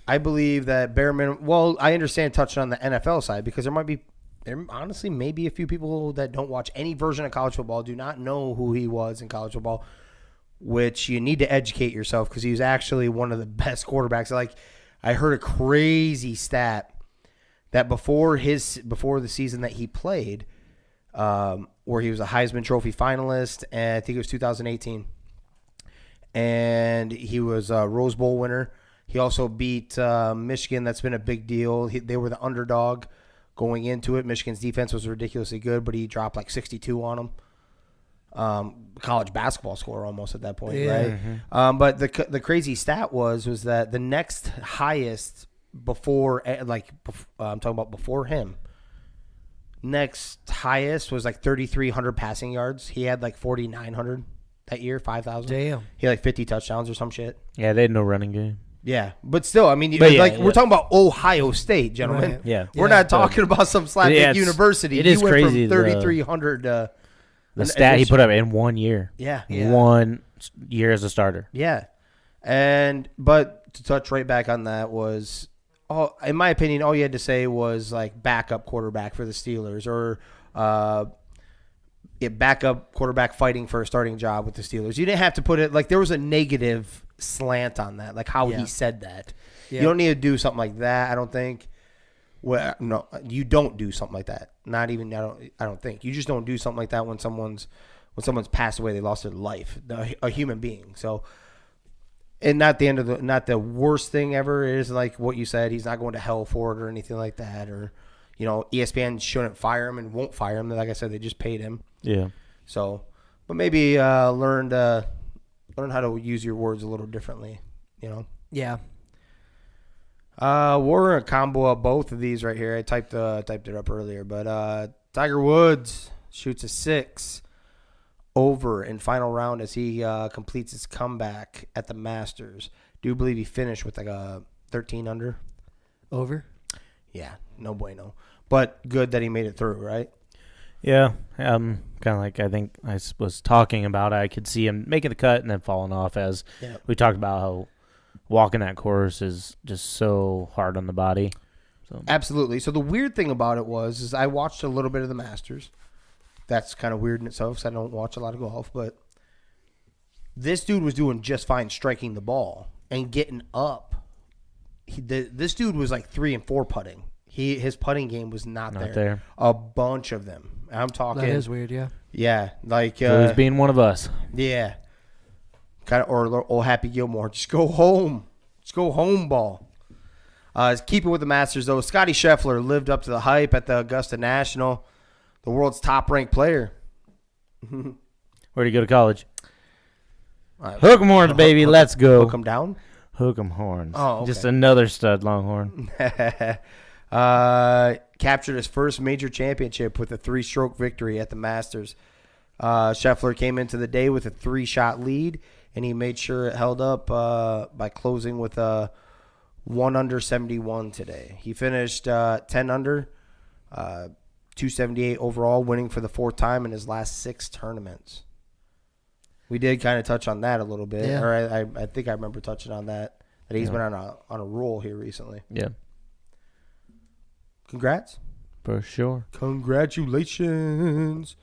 I believe that bare minimum. Well, I understand touching on the NFL side because there honestly may be a few people that don't watch any version of college football, do not know who he was in college football, which you need to educate yourself because he was actually one of the best quarterbacks. Like I heard a crazy stat that before the season that he played, where he was a Heisman Trophy finalist, and I think it was 2018, and he was a Rose Bowl winner. He also beat Michigan. That's been a big deal. They were the underdog going into it. Michigan's defense was ridiculously good, but he dropped like 62 on them. College basketball score almost at that point, right? Mm-hmm. But the crazy stat was that the next highest before, I'm talking about before him, next highest was like 3,300 passing yards. He had like 4,900 that year, 5,000. Damn. He had like 50 touchdowns or some shit. Yeah, they had no running game. Yeah, but still, I mean, we're talking about Ohio State, gentlemen. Right. Yeah. We're not talking about some slapdick university. It is went crazy, from 3,300 the stat he put up in 1 year. Yeah. 1 year as a starter. Yeah. But to touch right back on that was, in my opinion, all you had to say was like backup quarterback for the Steelers or backup quarterback fighting for a starting job with the Steelers. You didn't have to put it like there was a negative slant on that, like how he said that. Yeah. You don't need to do something like that, I don't think. Well, no, you don't do something like that. Not even I don't think. You just don't do something like that when someone's passed away, they lost their life, a human being. So, and not the worst thing ever is like what you said. He's not going to hell for it or anything like that. Or, ESPN shouldn't fire him and won't fire him. Like I said, they just paid him. Yeah. So, but maybe learn how to use your words a little differently. Yeah. We're a combo of both of these right here. I typed it up earlier, but Tiger Woods shoots a 6 over in final round as he completes his comeback at the Masters. Do believe he finished with like a 13 under. Over? Yeah, no bueno. But good that he made it through, right? Yeah, kind of like I think I was talking about. I could see him making the cut and then falling off as we talked about how walking that course is just so hard on the body. So. Absolutely. So the weird thing about it is I watched a little bit of the Masters. That's kind of weird in itself because I don't watch a lot of golf. But this dude was doing just fine striking the ball and getting up. This dude was like 3 and 4 putting. His putting game was not there. A bunch of them. I'm talking. That is weird, yeah. Yeah, like so he's being one of us. Yeah, kind of, or old Happy Gilmore. Just go home. Just go home, ball. Keep it with the Masters though. Scotty Scheffler lived up to the hype at the Augusta National. The world's top-ranked player. Where'd he go to college? Hook 'em horns, baby. Let's go. Hook 'em down. Hook 'em horns. Oh, okay. Just another stud Longhorn. Captured his first major championship with a 3-stroke victory at the Masters. Scheffler came into the day with a 3-shot lead, and he made sure it held up by closing with a 1 under 71 today. He finished 10 under, 278 overall, winning for the 4th time in his last 6 tournaments. We did kind of touch on that a little bit, or I think I remember touching on that he's been on a roll here recently. Yeah. Congrats. For sure. Congratulations.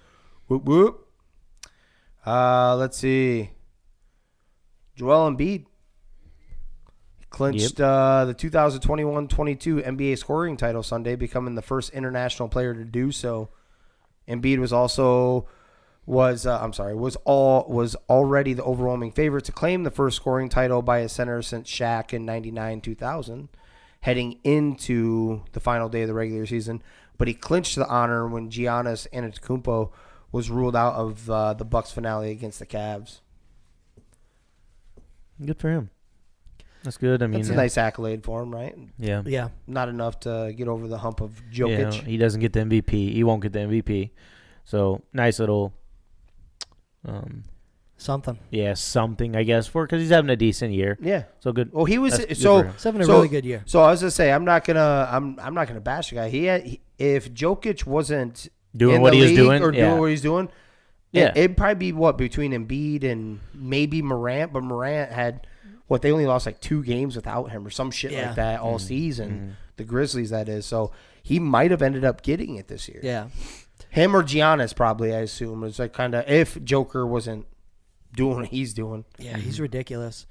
Whoop, whoop. Let's see. Joel Embiid clinched the 2021-22 NBA scoring title Sunday, becoming the first international player to do so. Embiid was already the overwhelming favorite to claim the first scoring title by a center since Shaq in 99-2000. Heading into the final day of the regular season, but he clinched the honor when Giannis Antetokounmpo was ruled out of the Bucks finale against the Cavs. Good for him. That's good. I mean, that's a nice accolade for him, right? Yeah. Yeah. Not enough to get over the hump of Jokic. Yeah, he doesn't get the MVP. He won't get the MVP. So nice little something. Yeah, something, I guess, because he's having a decent year. Yeah. So good. Well, he was He's having a really good year. So I was gonna say I'm not gonna bash the guy. If Jokic wasn't doing what he was doing or doing what he's doing, yeah, it'd probably be between Embiid and maybe Morant. But Morant had they only lost like 2 games without him or some shit like that all season. The Grizzlies, that is. So he might have ended up getting it this year. Yeah. Him or Giannis probably, I assume. It's like kind of if Joker wasn't doing what he's doing. Yeah, he's ridiculous.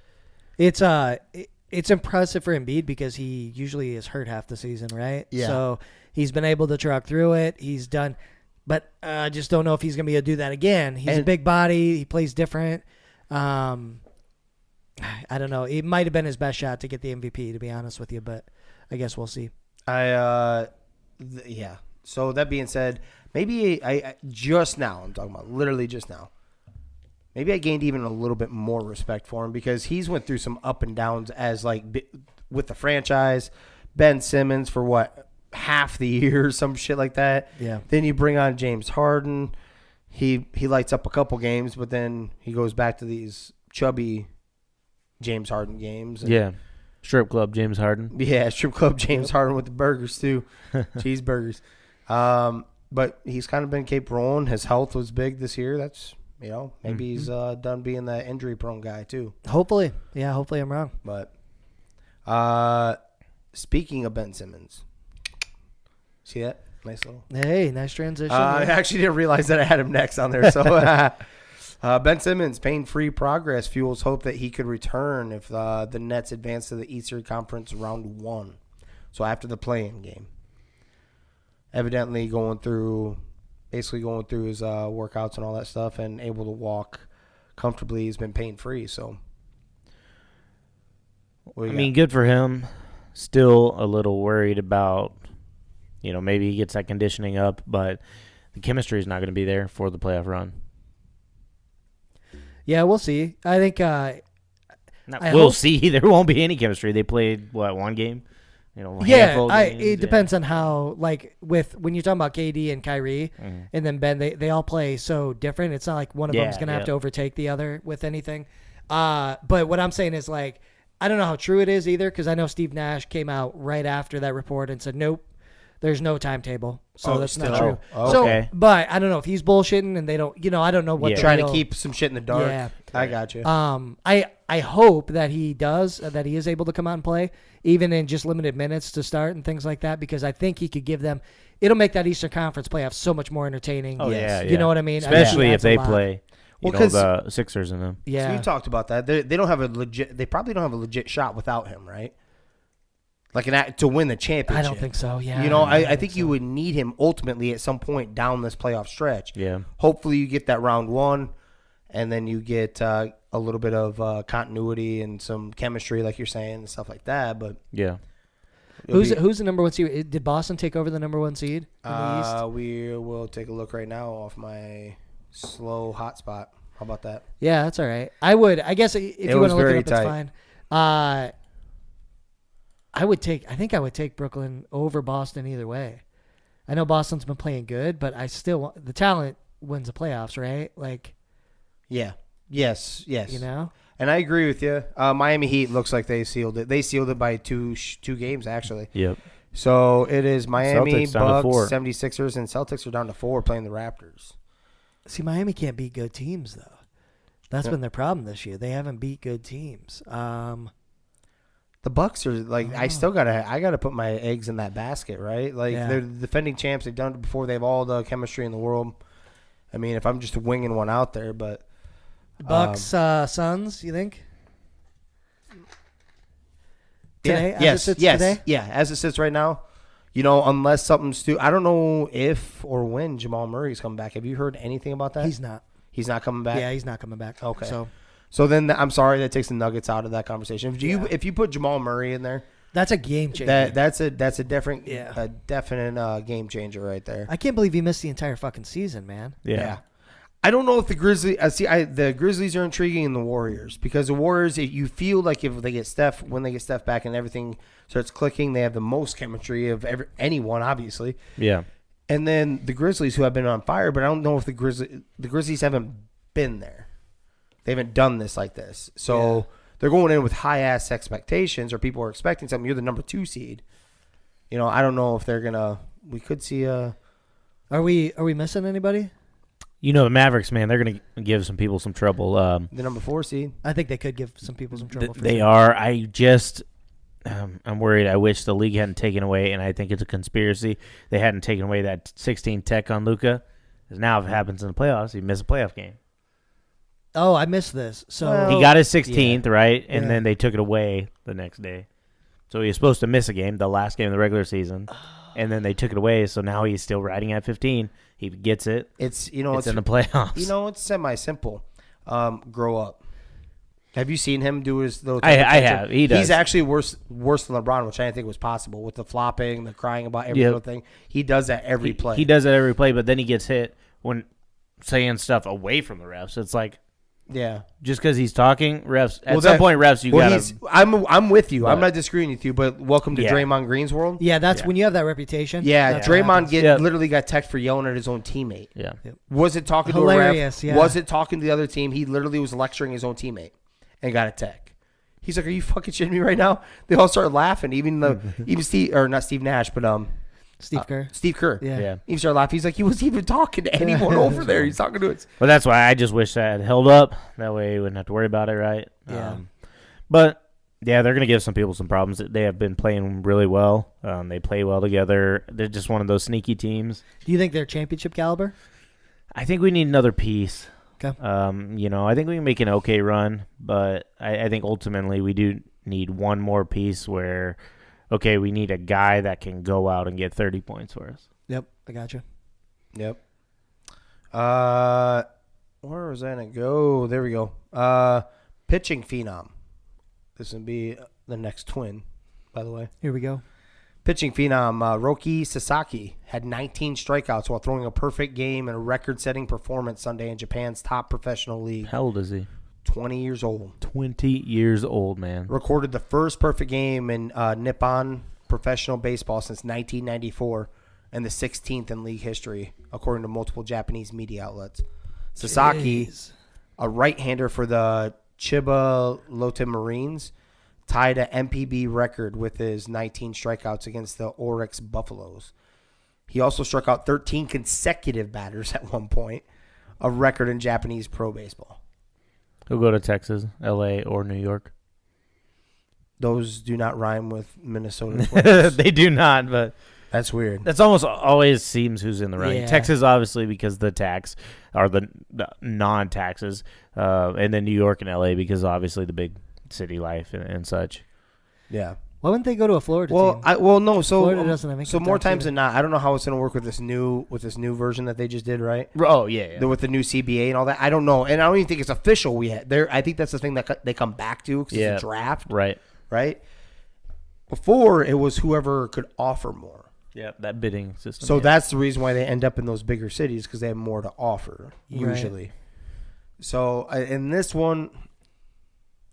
It's impressive for Embiid because he usually is hurt half the season, right? Yeah. So he's been able to truck through it. He's done, but I just don't know if he's going to be able to do that again. He's a big body. He plays different. I don't know. It might have been his best shot to get the MVP, to be honest with you, but I guess we'll see. Yeah. So that being said, maybe I just now, I'm talking about literally just now, maybe I gained even a little bit more respect for him because he's went through some up and downs as like with the franchise. Ben Simmons for half the year, some shit like that. Yeah. Then you bring on James Harden. He lights up a couple games, but then he goes back to these chubby James Harden games. Yeah. Strip club James Harden. Yeah, strip club James Harden with the burgers too. Cheeseburgers. But he's kind of been kept rolling. His health was big this year. That's, maybe he's done being that injury-prone guy too. Hopefully. Yeah, hopefully I'm wrong. But speaking of Ben Simmons, see that? Nice little. Hey, nice transition. I actually didn't realize that I had him next on there. So Ben Simmons, pain-free progress fuels hope that he could return if the Nets advance to the Eastern Conference Round 1. So after the play-in game. Evidently going through his workouts and all that stuff and able to walk comfortably. He's been pain-free. So, good for him. Still a little worried about, maybe he gets that conditioning up, but the chemistry is not going to be there for the playoff run. Yeah, we'll see. I think we'll see. There won't be any chemistry. They played, one game? It depends on how, when you're talking about KD and Kyrie and then Ben, they all play so different. It's not like one of them is going to have to overtake the other with anything. But what I'm saying is, I don't know how true it is either because I know Steve Nash came out right after that report and said, nope, there's no timetable. So that's not true. Okay. So, but I don't know if he's bullshitting and they don't, I don't know what they're trying to keep some shit in the dark. Yeah. I got you. I hope that he is able to come out and play, even in just limited minutes to start and things like that, because I think he could give them. It'll make that Eastern Conference playoff so much more entertaining. Oh, yeah. You know what I mean? Especially if they play, the Sixers in them. Yeah. So you talked about that. They don't have they probably don't have a legit shot without him, right? To win the championship. I don't think so. Yeah. I think you would need him ultimately at some point down this playoff stretch. Yeah. Hopefully you get that round 1, and then you get a little bit of continuity and some chemistry, like you're saying, and stuff like that. But yeah. Who's the number 1 seed? Did Boston take over the number 1 seed in the East? We will take a look right now off my slow hotspot. How about that? Yeah, that's all right. I guess if you want to look it up, it's fine. I think I would take Brooklyn over Boston either way. I know Boston's been playing good, but I still want the talent wins the playoffs, right? Yeah. Yes. And I agree with you. Miami Heat looks like they sealed it. They sealed it by two games, actually. Yep. So it is Miami, Celtics down to 4. Bucks, 76ers, and Celtics are down to 4 playing the Raptors. See, Miami can't beat good teams, though. That's been their problem this year. They haven't beat good teams. The Bucks are I gotta put my eggs in that basket, right? They're the defending champs. They've done it before. They have all the chemistry in the world. I mean, if I'm just winging one out there, but Bucks, Suns, you think? Today, today? Yeah, as it sits right now. Unless something's I don't know if or when Jamal Murray's coming back. Have you heard anything about that? He's not. He's not coming back? Yeah, he's not coming back. Okay. So then I'm sorry that takes the Nuggets out of that conversation. If you put Jamal Murray in there, that's a game changer. That's a definite game changer right there. I can't believe he missed the entire fucking season, man. Yeah. I don't know if the Grizzlies. The Grizzlies are intriguing in the Warriors because the Warriors, you feel like when they get Steph back and everything starts clicking, they have the most chemistry of anyone, obviously. Yeah. And then the Grizzlies, who have been on fire, but I don't know if the Grizzlies haven't been there. They haven't done this like this. So they're going in with high-ass expectations, or people are expecting something. You're the number 2 seed. You know, I don't know if they're going to – we could see a – Are we missing anybody? You know, the Mavericks, man, they're going to give some people some trouble. The number 4 seed. I think they could give some people some trouble. They are. I just I'm worried. I wish the league hadn't taken away, and I think it's a conspiracy. They hadn't taken away that 16 tech on Luka. Because now if it happens in the playoffs, he missed a playoff game. Oh, I missed this. So he got his 16th, right? And then they took it away the next day. So he was supposed to miss a game, the last game of the regular season. And then they took it away, so now he's still riding at 15. He gets it. It's in the playoffs. You know, it's semi-simple. Grow up. Have you seen him do his little? I have. He does. He's actually worse than LeBron, which I didn't think was possible with the flopping, the crying about every little thing. He does that every play. He does that every play, but then he gets hit when saying stuff away from the refs. It's like, just because he's talking, refs. At some point, refs, you gotta. I'm with you. I'm not disagreeing with you, but welcome to Draymond Green's world. Yeah, that's when you have that reputation. Yeah, Draymond literally got teched for yelling at his own teammate. Yeah, was it talking to a ref? Yeah. Was it talking to the other team? He literally was lecturing his own teammate and got a tech. He's like, "Are you fucking shitting me right now?" They all started laughing. Even Steve, or not Steve Nash, but Steve Kerr. Steve Kerr. Yeah. He started laughing. He's like, he wasn't even talking to anyone over there. He's talking to us. Well, that's why I just wish that had held up. That way we wouldn't have to worry about it, right? Yeah. But, yeah, they're going to give some people some problems. They have been playing really well. They play well together. They're just one of those sneaky teams. Do you think they're championship caliber? I think we need another piece. Okay. I think we can make an okay run, but I think ultimately we do need one more piece where – okay, we need a guy that can go out and get 30 points for us. Yep, I got you. Yep. Where was I going to go? There we go. Pitching phenom. This would be the next twin, by the way. Here we go. Pitching phenom, Roki Sasaki had 19 strikeouts while throwing a perfect game and a record-setting performance Sunday in Japan's top professional league. How old is he? 20 years old. 20 years old, man. Recorded the first perfect game in Nippon professional baseball since 1994 and the 16th in league history, according to multiple Japanese media outlets. Sasaki, a right-hander for the Chiba Lotte Marines, tied an MPB record with his 19 strikeouts against the Oryx Buffaloes. He also struck out 13 consecutive batters at one point, a record in Japanese pro baseball. He'll go to Texas, L.A., or New York. Those do not rhyme with Minnesota. They do not, but that's weird. That's almost always seems who's in the running. Yeah. Texas, obviously, because the tax are the non-taxes, and then New York and L.A. because obviously the big city life and such. Yeah. Why wouldn't they go to a Florida team? No. So Florida doesn't have income more tax times either. than not, I don't know how it's going to work with this new version that they just did, right? Oh yeah. With the new CBA and all that. I don't know, and I don't even think it's official yet. I think that's the thing that they come back to because it's a draft, right? Before it was whoever could offer more. Yeah, that bidding system. So that's the reason why they end up in those bigger cities because they have more to offer usually. Right. So in this one.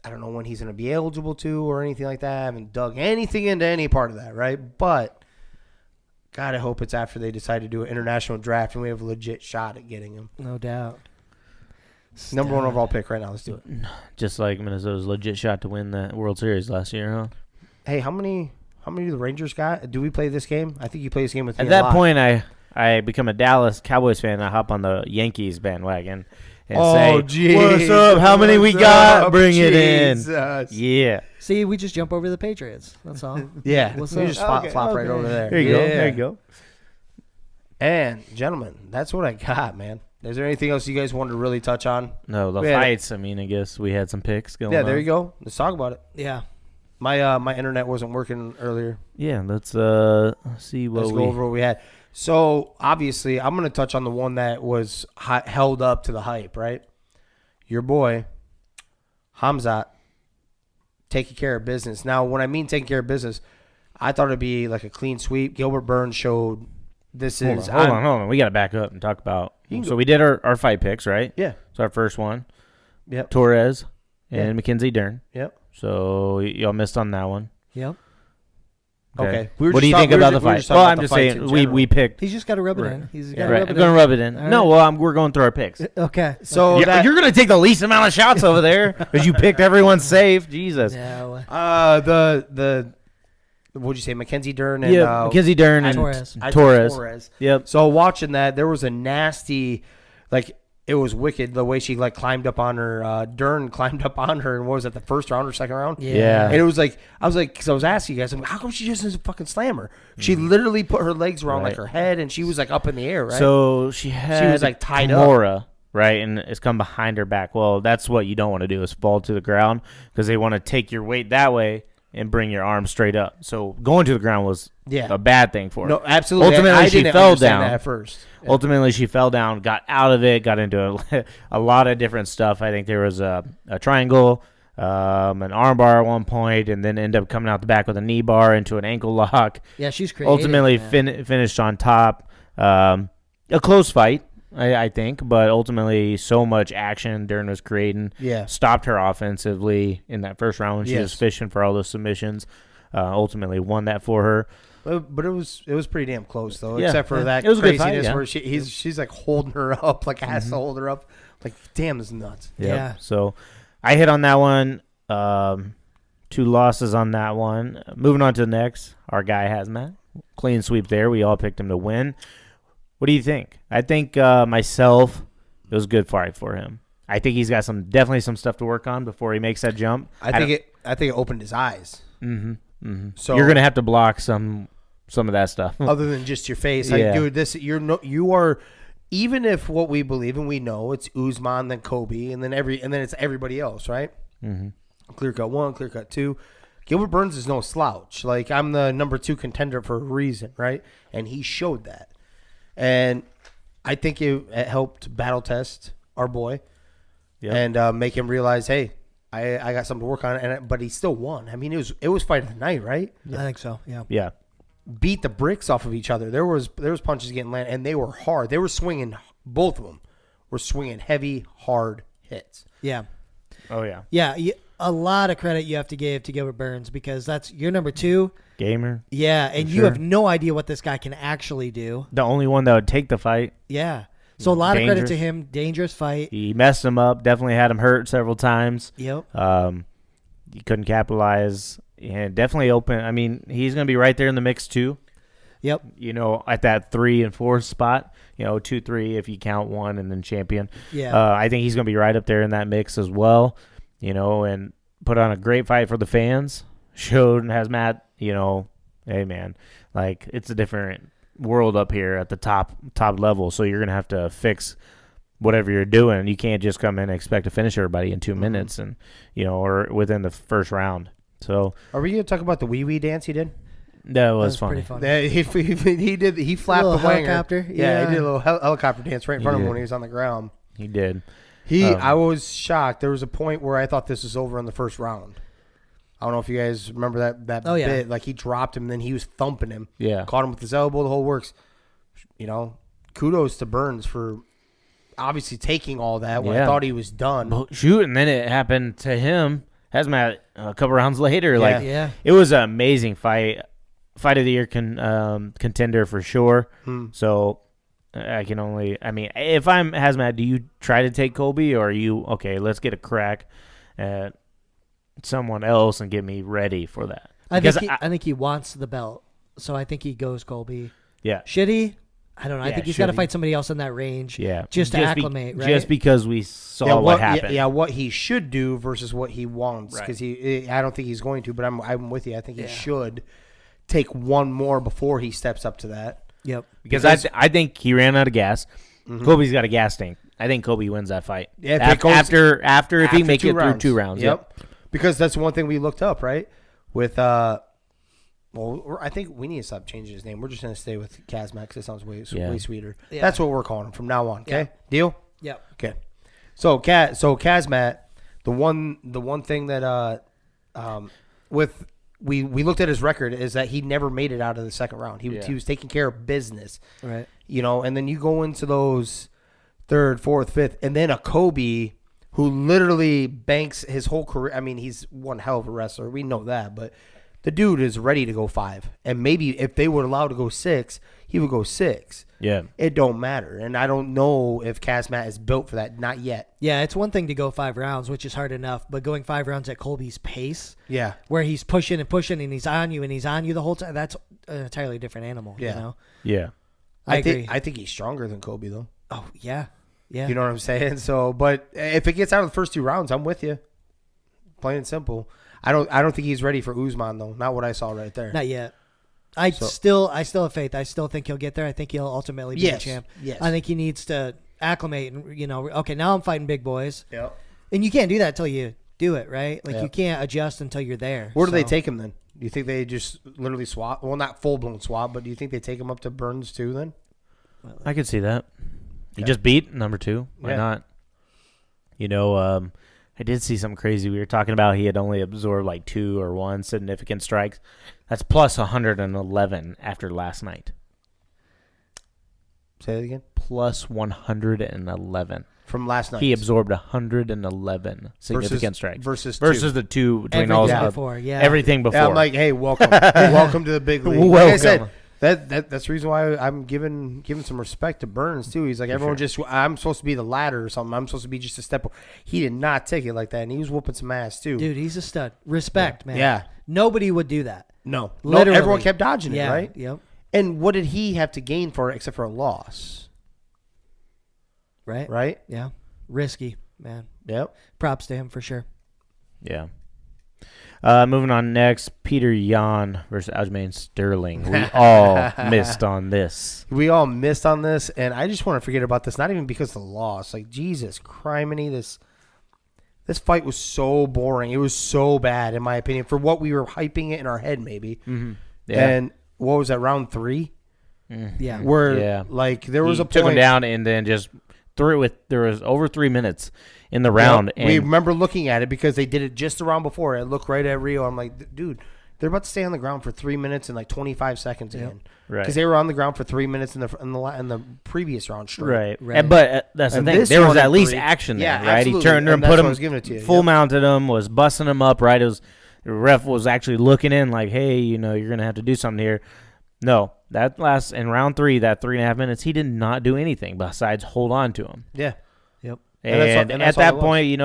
I don't know when he's going to be eligible to or anything like that. I haven't dug anything into any part of that, right? But, God, I hope it's after they decide to do an international draft and we have a legit shot at getting him. No doubt. Number one overall pick right now. Let's do it. Just like Minnesota's legit shot to win the World Series last year, huh? Hey, how many do the Rangers got? Do we play this game? I think you play this game with me At that point, I become a Dallas Cowboys fan and I hop on the Yankees bandwagon. And say, what's up? How many we got? Bring it in. Yeah. See, we just jump over the Patriots. That's all. Yeah. What's we up? just flop right over there. There you go. There you go. And, gentlemen, that's what I got, man. Is there anything else you guys wanted to really touch on? No, the fights. I mean, I guess we had some picks going on. Yeah, there you go. Let's talk about it. Yeah. My internet wasn't working earlier. Yeah, let's see what Let's go over what we had. So, obviously, I'm going to touch on the one that was held up to the hype, right? Your boy, Khamzat, taking care of business. Now, when I mean taking care of business, I thought it'd be like a clean sweep. Gilbert Burns showed this is... Hold on. We got to back up and talk about... So, we did our fight picks, right? Yeah. So, our first one. Yep. Torres and Mackenzie Dern. Yep. So, y'all missed on that one. Yep. Okay. What do you think about the fight? Well, I'm just saying we picked. He's just got to rub it in. He's got to Right. rub it I'm in. going to rub it in. All No, right. well, we're going through our picks. Okay. So You're going to take the least amount of shots over there because you picked everyone safe. Jesus. No. the what'd you say, Mackenzie Dern and Mackenzie Dern and Torres. Yep. So watching that, there was a nasty, like, it was wicked the way she like climbed up on her. Dern climbed up on her, and what was it, the first round or second round? Yeah. And it was like, because I was asking you guys, I'm like, how come she just doesn't fucking slam her? She literally put her legs around like her head, and she was like up in the air, right? So she was like tied up. Right, and it's come behind her back. Well, that's what you don't want to do is fall to the ground because they want to take your weight that way and bring your arm straight up. So going to the ground was a bad thing for her. No, absolutely. Ultimately, she fell down. That at first. Yeah. Ultimately, she fell down, got out of it, got into a lot of different stuff. I think there was a triangle, an arm bar at one point, and then ended up coming out the back with a knee bar into an ankle lock. Yeah, she's creative. Ultimately, finished on top. A close fight, I think, but ultimately so much action Dern was creating. Yeah. Stopped her offensively in that first round. She was fishing for all those submissions. Ultimately won that for her. But it was pretty damn close though, Yeah. except for that It was a good craziness fight, where she's like holding her up, like has to hold her up, like damn, this is nuts. Yep. Yeah. So I hit on that one. 2 losses on that one. Moving on to the next, our guy Azman. Clean sweep there. We all picked him to win. What do you think? I think myself, it was a good fight for him. I think he's got definitely some stuff to work on before he makes that jump. I think it opened his eyes. Mm-hmm. Mm-hmm. So you're gonna have to block some of that stuff. other than just your face, like dude, you are. Even if what we believe and we know it's Usman, then Colby, and then it's everybody else, right? Mm-hmm. Clear cut 1, clear cut 2. Gilbert Burns is no slouch. Like, I'm the number 2 contender for a reason, right? And he showed that. And I think it helped battle test our boy and make him realize, hey, I got something to work on. But he still won. I mean, it was fight of the night, right? I think so. Yeah. Yeah. Beat the bricks off of each other. There was punches getting landed, and they were hard. They were swinging. Both of them were swinging heavy, hard hits. Yeah. Oh yeah. Yeah. A lot of credit you have to give to Gilbert Burns because that's your number 2 gamer. Yeah, and you have no idea what this guy can actually do. The only one that would take the fight. Yeah. So a lot of credit to him. Dangerous fight. He messed him up. Definitely had him hurt several times. Yep. He couldn't capitalize. And definitely open. I mean, he's going to be right there in the mix too. Yep. You know, at that 3 and 4 spot. 2, 3 if you count 1 and then champion. Yeah. I think he's going to be right up there in that mix as well. And put on a great fight for the fans. Showed Khamzat, hey man, like it's a different world up here at the top level. So you're gonna have to fix whatever you're doing. You can't just come in and expect to finish everybody in 2 minutes and or within the first round. So are we gonna talk about the wee wee dance he did? That was funny. Pretty funny. He flapped the helicopter. Yeah, he did a little helicopter dance right in front of him when he was on the ground. He did. I was shocked. There was a point where I thought this was over in the first round. I don't know if you guys remember that bit. Yeah. Like he dropped him, then he was thumping him. Yeah. Caught him with his elbow, the whole works. Kudos to Burns for obviously taking all that when I thought he was done. Well, shoot, and then it happened to him. Hazmat a couple rounds later. It was an amazing fight. Fight of the year contender for sure. So if I'm Hazmat, do you try to take Colby or are you, okay, let's get a crack at someone else and get me ready for that? I think he wants the belt, so I think he goes Colby. Yeah. Should he? I don't know. I think he's got to fight somebody else in that range. Yeah. Just to acclimate, right? Just because we saw what happened. Yeah, what he should do versus what he wants. Because I don't think he's going to, but I'm with you. I think he should take one more before he steps up to that. Yep. Because I think he ran out of gas. Mm-hmm. Colby's got a gas tank. I think Colby wins that fight. Yeah, after if he make it through 2 rounds. Yep. Because that's one thing we looked up, right? With I think we need to stop changing his name. We're just going to stay with Khamzat because it sounds way sweeter. Yeah. That's what we're calling him from now on. Okay, deal. Yep. Okay. So Khamzat, the one thing that we looked at his record is that he never made it out of the second round. He was taking care of business, right? And then you go into those 3rd, 4th, 5th, and then a Colby who literally banks his whole career. I mean, he's one hell of a wrestler. We know that, but The dude is ready to go 5. And maybe if they were allowed to go 6, he would go 6. Yeah. It don't matter. And I don't know if Khamzat is built for that. Not yet. Yeah, it's one thing to go 5 rounds, which is hard enough, but going 5 rounds at Colby's pace, Yeah. where he's pushing and pushing and he's on you the whole time, that's an entirely different animal. Yeah. You know? Yeah. I agree. I think he's stronger than Colby, though. Oh, yeah. Yeah. You know what I'm saying? So, but if it gets out of the first 2 rounds, I'm with you. Plain and simple. I don't think he's ready for Usman, though. Not what I saw right there. Not yet. I still have faith. I still think he'll get there. I think he'll ultimately be the champ. Yes. I think he needs to acclimate and, okay, now I'm fighting big boys. Yep. And you can't do that until you do it, right? Like, you can't adjust until you're there. Where do they take him then? Do you think they just literally swap? Well, not full-blown swap, but do you think they take him up to Burns too then? I could see that. He just beat number 2. Why not? I did see something crazy. We were talking about he had only absorbed like 2 or 1 significant strikes. That's plus 111 after last night. Say that again? Plus 111. From last night. He absorbed 111 significant strikes. Versus the 2 between everything before. Yeah. Everything before. Yeah, I'm like, hey, welcome. Welcome to the big league. Like Welcome. I said, that's the reason why I'm giving some respect to Burns too. He's like, I'm supposed to be the ladder or something. I'm supposed to be just a step. He did not take it like that, and he was whooping some ass too. Dude, he's a stud. Respect, man. Yeah. Nobody would do that. No. Literally. Everyone kept dodging it, right? Yep. And what did he have to gain for it except for a loss? Right? Right? Yeah. Risky, man. Yep. Props to him for sure. Yeah. Moving on next, Peter Yawn versus Azman Sterling. We all missed on this. We all missed on this, and I just want to forget about this, not even because of the loss. Like, Jesus criminy, this fight was so boring. It was so bad, in my opinion, for what we were hyping it in our head, maybe. Mm-hmm. Yeah. And what was that, round 3? Yeah. Where, like, there was a point. Took him down and then just threw it there was over 3 minutes in the round. And we remember looking at it because they did it just the round before. I looked right at Rio. I'm like, dude, they're about to stay on the ground for 3 minutes and like 25 seconds again. Right. Because they were on the ground for 3 minutes in the previous round straight. Right. But that's the thing. There was at least action there, right? Absolutely. He turned and put him, full mounted him, was busting him up, right? The ref was actually looking in like, hey, you're going to have to do something here. No, in round 3, that 3.5 minutes, he did not do anything besides hold on to him. Yeah. Yep. And at that point,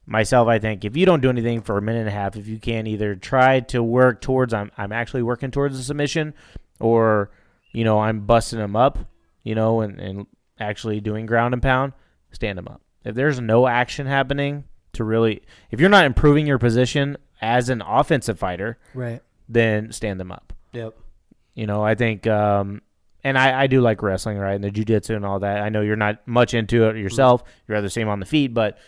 myself, I think if you don't do anything for a minute and a half, if you can either try to work towards, I'm actually working towards a submission, or, I'm busting him up, and actually doing ground and pound, stand him up. If there's no action happening if you're not improving your position as an offensive fighter, right, then stand them up. Yep. I think, and I do like wrestling, right, and the jiu-jitsu and all that. I know you're not much into it yourself. You're rather same on the feet, but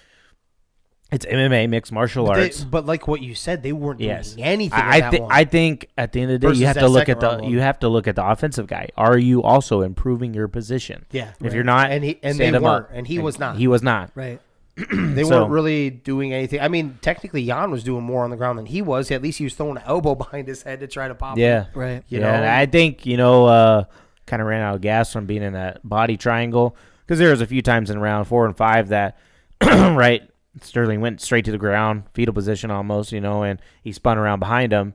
it's MMA, mixed martial arts. But like what you said, they weren't doing anything. I think at the end of the day, you have to look at the offensive guy. Are you also improving your position? Yeah. If you're not, and they weren't, and he was not. He was not. Right. They weren't really doing anything. I mean, technically, Yawn was doing more on the ground than he was. At least he was throwing an elbow behind his head to try to pop him. Right. You know? And I think, kind of ran out of gas from being in that body triangle, because there was a few times in round 4 and 5 that, right, Sterling went straight to the ground, fetal position almost, and he spun around behind him,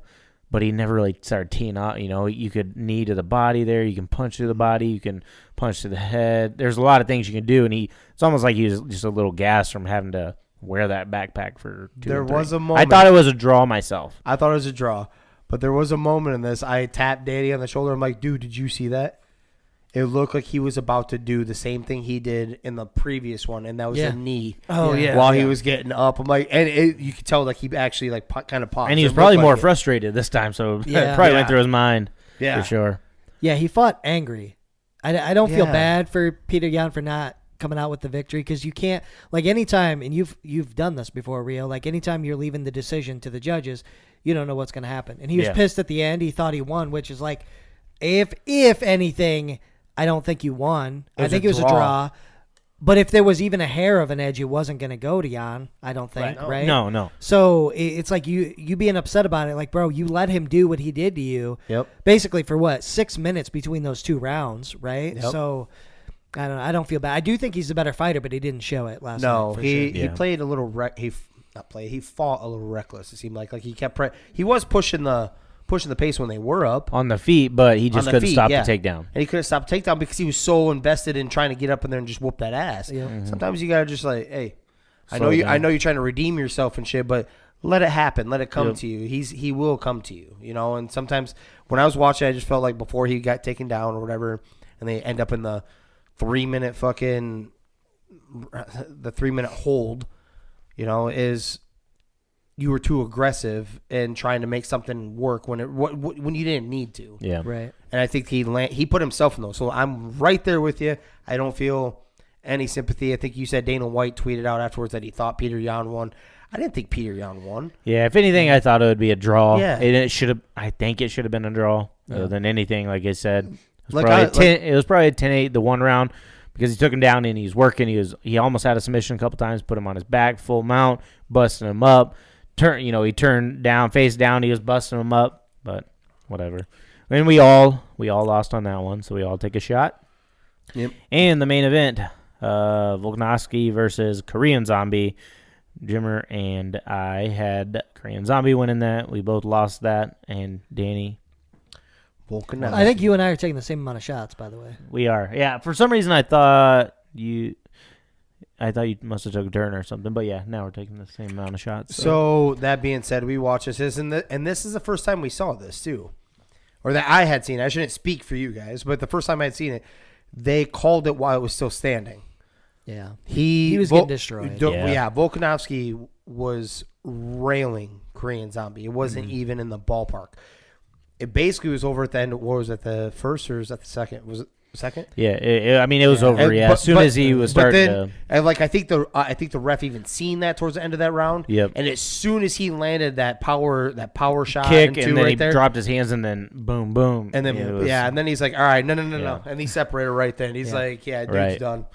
but he never really started teeing up. You could knee to the body there. You can punch to the body. You can punch to the head. There's a lot of things you can do, and it's almost like he was just a little gas from having to wear that backpack for 2 There and 3. was a moment. I thought it was a draw myself. I thought it was a draw, but there was a moment in this. I tapped Danny on the shoulder. I'm like, dude, did you see that? It looked like he was about to do the same thing he did in the previous one, and that was a knee. Oh, yeah. While he was getting up. I'm like, and you could tell like he actually like kind of popped. And he was probably more frustrated this time, so it probably went through his mind for sure. Yeah, he fought angry. I don't feel bad for Peter Yawn for not coming out with the victory, because you can't, like, anytime, and you've done this before, Rio, like anytime you're leaving the decision to the judges, you don't know what's going to happen. And he was pissed at the end. He thought he won, which is like, if anything, I don't think you won. I think it was a draw. But if there was even a hair of an edge, it wasn't going to go to Yawn, I don't think, right? No. So it's like you being upset about it. Like, bro, you let him do what he did to you. Yep. Basically for what, 6 minutes between those 2 rounds, right? Yep. So I don't feel bad. I do think he's a better fighter, but he didn't show it last night. No, he played a little He fought a little reckless. It seemed like he kept he was pushing the pace when they were up on the feet, but he just couldn't stop the takedown. And he couldn't stop the takedown because he was so invested in trying to get up in there and just whoop that ass. Yeah. Mm-hmm. Sometimes you gotta just like, hey, I Slow know down. you're trying to redeem yourself and shit, but let it happen. Let it come to you. He will come to you, you know. And sometimes when I was watching, I just felt like before he got taken down or whatever, and they end up in the 3-minute hold, you know, is you were too aggressive in trying to make something work when you didn't need to. Yeah. Right. And I think he put himself in those. So I'm right there with you. I don't feel any sympathy. I think you said Dana White tweeted out afterwards that he thought Peter Yawn won. I didn't think Peter Yawn won. Yeah, if anything, I thought it would be a draw. Yeah. I think it should have been a draw than anything. Like I said, it was Like probably a 10-8 the one round because he took him down and he's working. He almost had a submission a couple times, put him on his back, full mount, busting him up. He turned down, face down. He was busting him up, but whatever. And we all lost on that one, so we all take a shot. Yep. And the main event, Volkanovski versus Korean Zombie. Jimmer and I had Korean Zombie winning that. We both lost that, and Danny. Volkanovski. I think you and I are taking the same amount of shots, by the way. We are. Yeah, for some reason I thought you must have took a turn or something, but yeah, now we're taking the same amount of shots. So that being said, we watched this, and this is the first time we saw this too, or that I had seen it. I shouldn't speak for you guys, but the first time I had seen it, they called it while it was still standing. Yeah. He was getting destroyed. Volkanovski was railing Korean Zombie. It wasn't even in the ballpark. It basically was over at the end. What was it, the first or was that the second? Was it second? Yeah, it was over. Yeah, as soon as he was starting to. And I think the ref even seen that towards the end of that round. Yep. And as soon as he landed that power shot kick, and then right he there, dropped his hands, and then boom, boom, and then and then he's like, all right, no, and he separated right then. He's like, yeah, dude's done.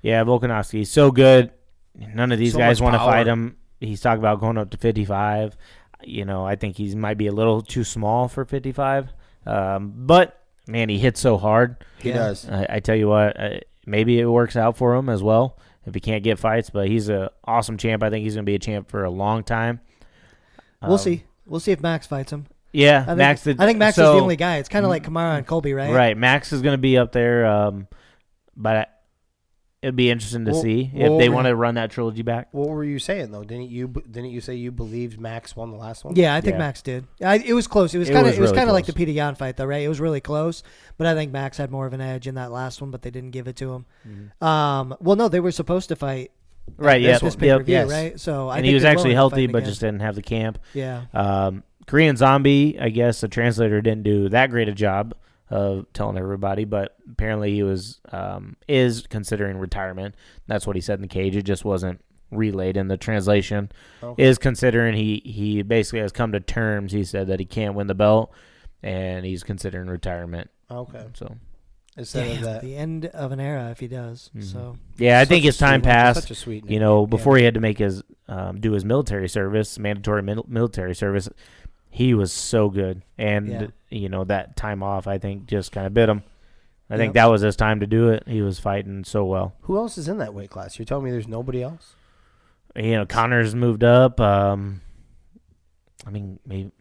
Yeah, Volkanovski, he's so good. None of these So guys much want to power. fight him. He's talking about going up to 55. You know, I think he might be a little too small for 55. But, man, he hits so hard. He does. I tell you what, maybe it works out for him as well if he can't get fights. But he's an awesome champ. I think he's going to be a champ for a long time. We'll see. We'll see if Max fights him. Yeah, I think Max is the only guy. It's kind of like Kamara and Colby, right? Right. Max is going to be up there. But it'd be interesting to see if they want to run that trilogy back. What were you saying though? Didn't you say you believed Max won the last one? Yeah, I think Max did. It was close. It was kind of really like the close. Peter Yawn fight, though, right? It was really close, but I think Max had more of an edge in that last one, but they didn't give it to him. Well, no, they were supposed to fight. Right. Yeah. This pay-per-view, right? So I think he was they're actually willing to healthy, fight but again. just didn't have the camp. Yeah. Korean Zombie, I guess the translator didn't do that great a job of telling everybody, but apparently he is considering retirement. That's what he said in the cage. It just wasn't relayed in the translation. Okay. Is considering he basically has come to terms. He said that he can't win the belt, and he's considering retirement. Okay. So instead of that, the end of an era if he does. So yeah, I think his time passed. Such a sweet You know, before he had to make his do his military service, mandatory military service. He was so good, and you know that time off, I think, just kind of bit him. I think that was his time to do it. He was fighting so well. Who else is in that weight class? You're telling me there's nobody else? You know, Connor's moved up. I mean, maybe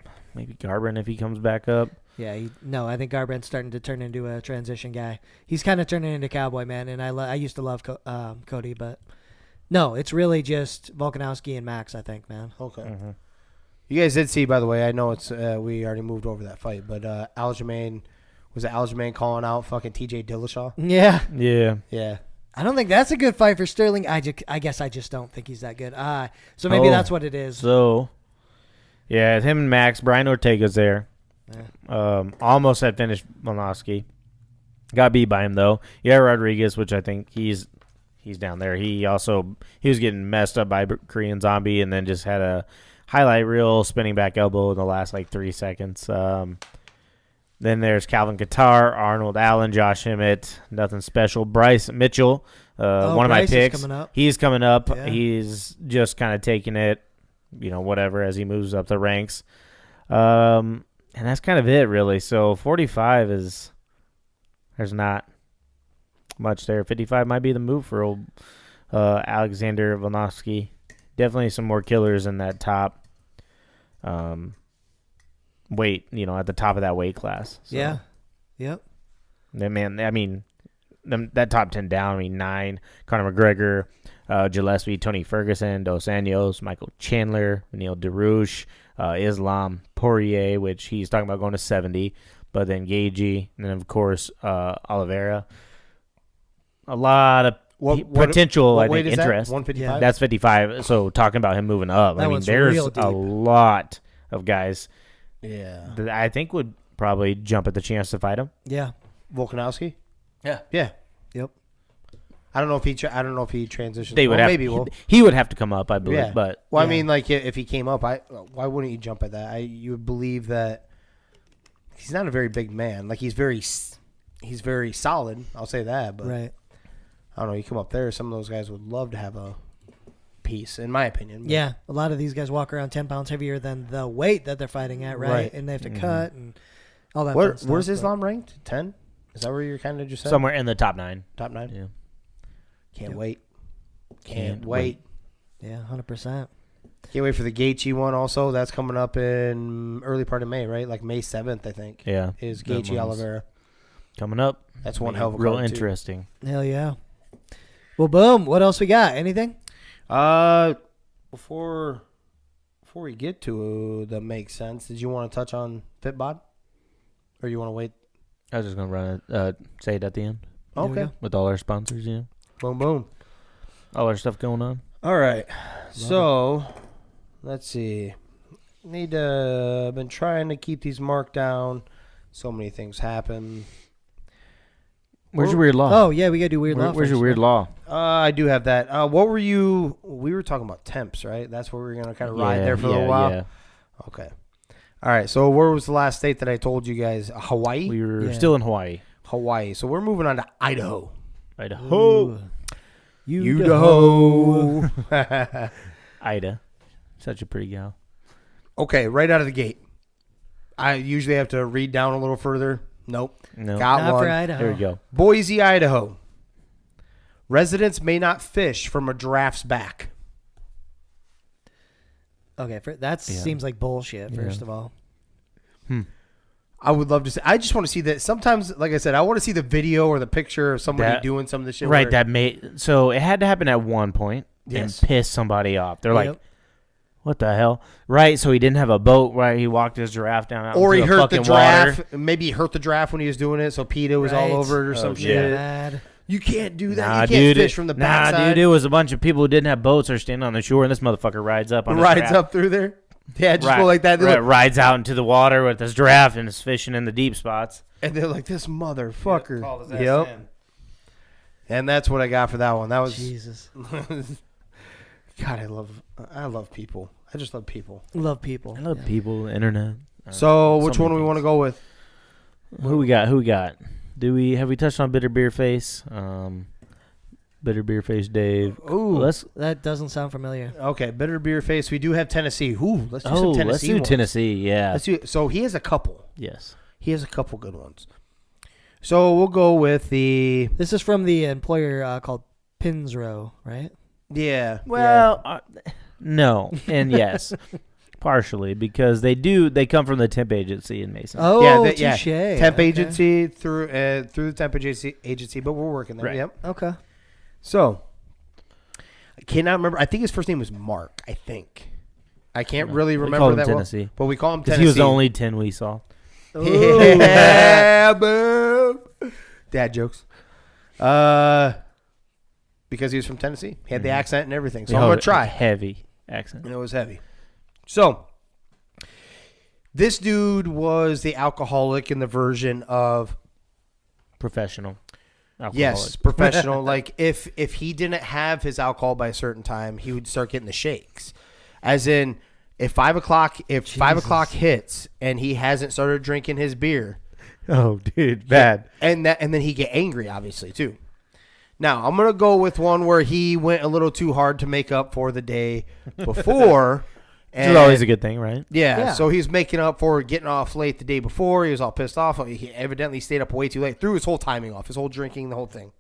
Garbrandt if he comes back up. yeah, I think Garbrandt's starting to turn into a transition guy. He's kind of turning into Cowboy, man, and I used to love Cody, but no, it's really just Volkanovski and Max, I think, man. Okay. Mm-hmm. You guys did see, by the way, I know it's we already moved over that fight, but Aljamain calling out fucking TJ Dillashaw? Yeah. Yeah. I don't think that's a good fight for Sterling. I guess I just don't think he's that good. So maybe that's what it is. So, yeah, him and Max. Brian Ortega's there. Almost had finished Volkanovski. Got beat by him, though. Yeah, Rodriguez, which I think he's down there. He was getting messed up by Korean Zombie and then just had a highlight reel spinning back elbow in the last 3 seconds. Then there's Calvin Kattar, Arnold Allen, Josh Emmett, nothing special. Bryce Mitchell, one of my Bryce picks. is coming up. He's coming up. Yeah. He's just kind of taking it, whatever, as he moves up the ranks. And that's kind of it, really. So 45 there's not much there. 55 might be the move for old Alexander Volkanovski. definitely some more killers in that top weight, at the top of that weight class. So. Yeah. Yep. Man, I mean, that top 10 down, 9, Conor McGregor, Gillespie, Tony Ferguson, Dos Anjos, Michael Chandler, Neil DeRouche, Islam, Poirier, which he's talking about going to 70, but then Gaethje, and then, of course, Oliveira. A lot of potential, what I think, interest. 155? That's 55, so talking about him moving up. There's a lot of guys that I think would probably jump at the chance to fight him. Yeah. Volkanovski? Yeah. Yep. I don't know if he transitions. They would he would have to come up, I believe. Yeah. But I mean, like if he came up, why wouldn't you jump at that? You would believe that he's not a very big man. Like he's very solid. I'll say that. But right. I don't know. You come up there, some of those guys would love to have a piece, in my opinion. But. Yeah, a lot of these guys walk around 10 pounds heavier than the weight that they're fighting at, right? And they have to cut and all that. Where's Islam ranked? 10? Is that where you're kind of just saying? Somewhere in the top 9. Top 9? Yeah. Can't wait. Can't wait. Yeah, 100%. Can't wait for the Gaethje one also. That's coming up in early part of May, right? Like May 7th, I think. Yeah. Is Gaethje Oliveira. Coming up. That's one hell of a real card, interesting. Too. Hell yeah. Well, boom. What else we got? Anything? Before we get to that makes sense, did you want to touch on Fitbod? Or you want to wait? I was just going to say it at the end. Okay. With all our sponsors, Boom, boom. All our stuff going on. All right. Let's see. Been trying to keep these marked down. So many things happen. Where's your weird law? Oh, yeah, we got to do weird law. Where's your weird law? I do have that. What were you? We were talking about temps, right? That's where we were going to kind of ride there for a little while. Yeah. Okay. All right. So where was the last state that I told you guys? Hawaii? We were still in Hawaii. Hawaii. So we're moving on to Idaho. Idaho. Idaho. Ida. Such a pretty gal. Okay, right out of the gate. I usually have to read down a little further. Nope. No. Got Not one. for Idaho. There we go. Boise, Idaho. Residents may not fish from a giraffe's back. Okay, that seems like bullshit, first of all. I would love to see. I just want to see that. Sometimes, like I said, I want to see the video or the picture of somebody doing some of this shit. Right, so it had to happen at one point and piss somebody off. They're like, what the hell? Right, so he didn't have a boat, right? He walked his giraffe down out or into he the hurt the fucking giraffe. water. Maybe he hurt the giraffe when he was doing it, so PETA was all over it or some shit. Bad. You can't do that. You can't fish from the backside. Nah, dude, it was a bunch of people who didn't have boats or standing on the shore, and this motherfucker rides up on up through there. Yeah, just go like that. Rides out into the water with his giraffe and is fishing in the deep spots. And they're like, this motherfucker. Yep. And that's what I got for that one. That was Jesus. God, I love people. I just love people. Love people. I love people, the internet. So which one do we want to go with? Who we got? Have we touched on Bitter Beer Face? Bitter Beer Face Dave. Ooh, that doesn't sound familiar. Okay, Bitter Beer Face. We do have Tennessee. Ooh, let's do some Tennessee. Let's do ones. Tennessee. Yeah. So he has a couple. Yes. He has a couple good ones. So we'll go with the. This is from the employer called Pinsro, right? Yeah. Well, no, and yes, partially because they come from the temp agency in Mason. Oh, touche. Temp agency through the temp agency, but we're working there. Right. Yep. Okay. So I cannot remember. I think his first name was Mark. I think. I can't really remember call him that Tennessee. well. But we call him Because Tennessee. he was the only 10 we saw. Yeah, boom. Dad jokes. Because he was from Tennessee. He had the accent and everything. So I'm going to try. Heavy accent. And it was heavy. So this dude was the alcoholic in the version of Professional. Alcoholic. Yes, professional. Like if he didn't have his alcohol by a certain time, he would start getting the shakes. As in, if 5 o'clock hits and he hasn't started drinking his beer, oh dude, bad. And then he get angry, obviously too. Now I'm gonna go with one where he went a little too hard to make up for the day before. Which is always a good thing, right? Yeah, so he's making up for getting off late the day before. He was all pissed off. He evidently stayed up way too late. Threw his whole timing off, his whole drinking, the whole thing.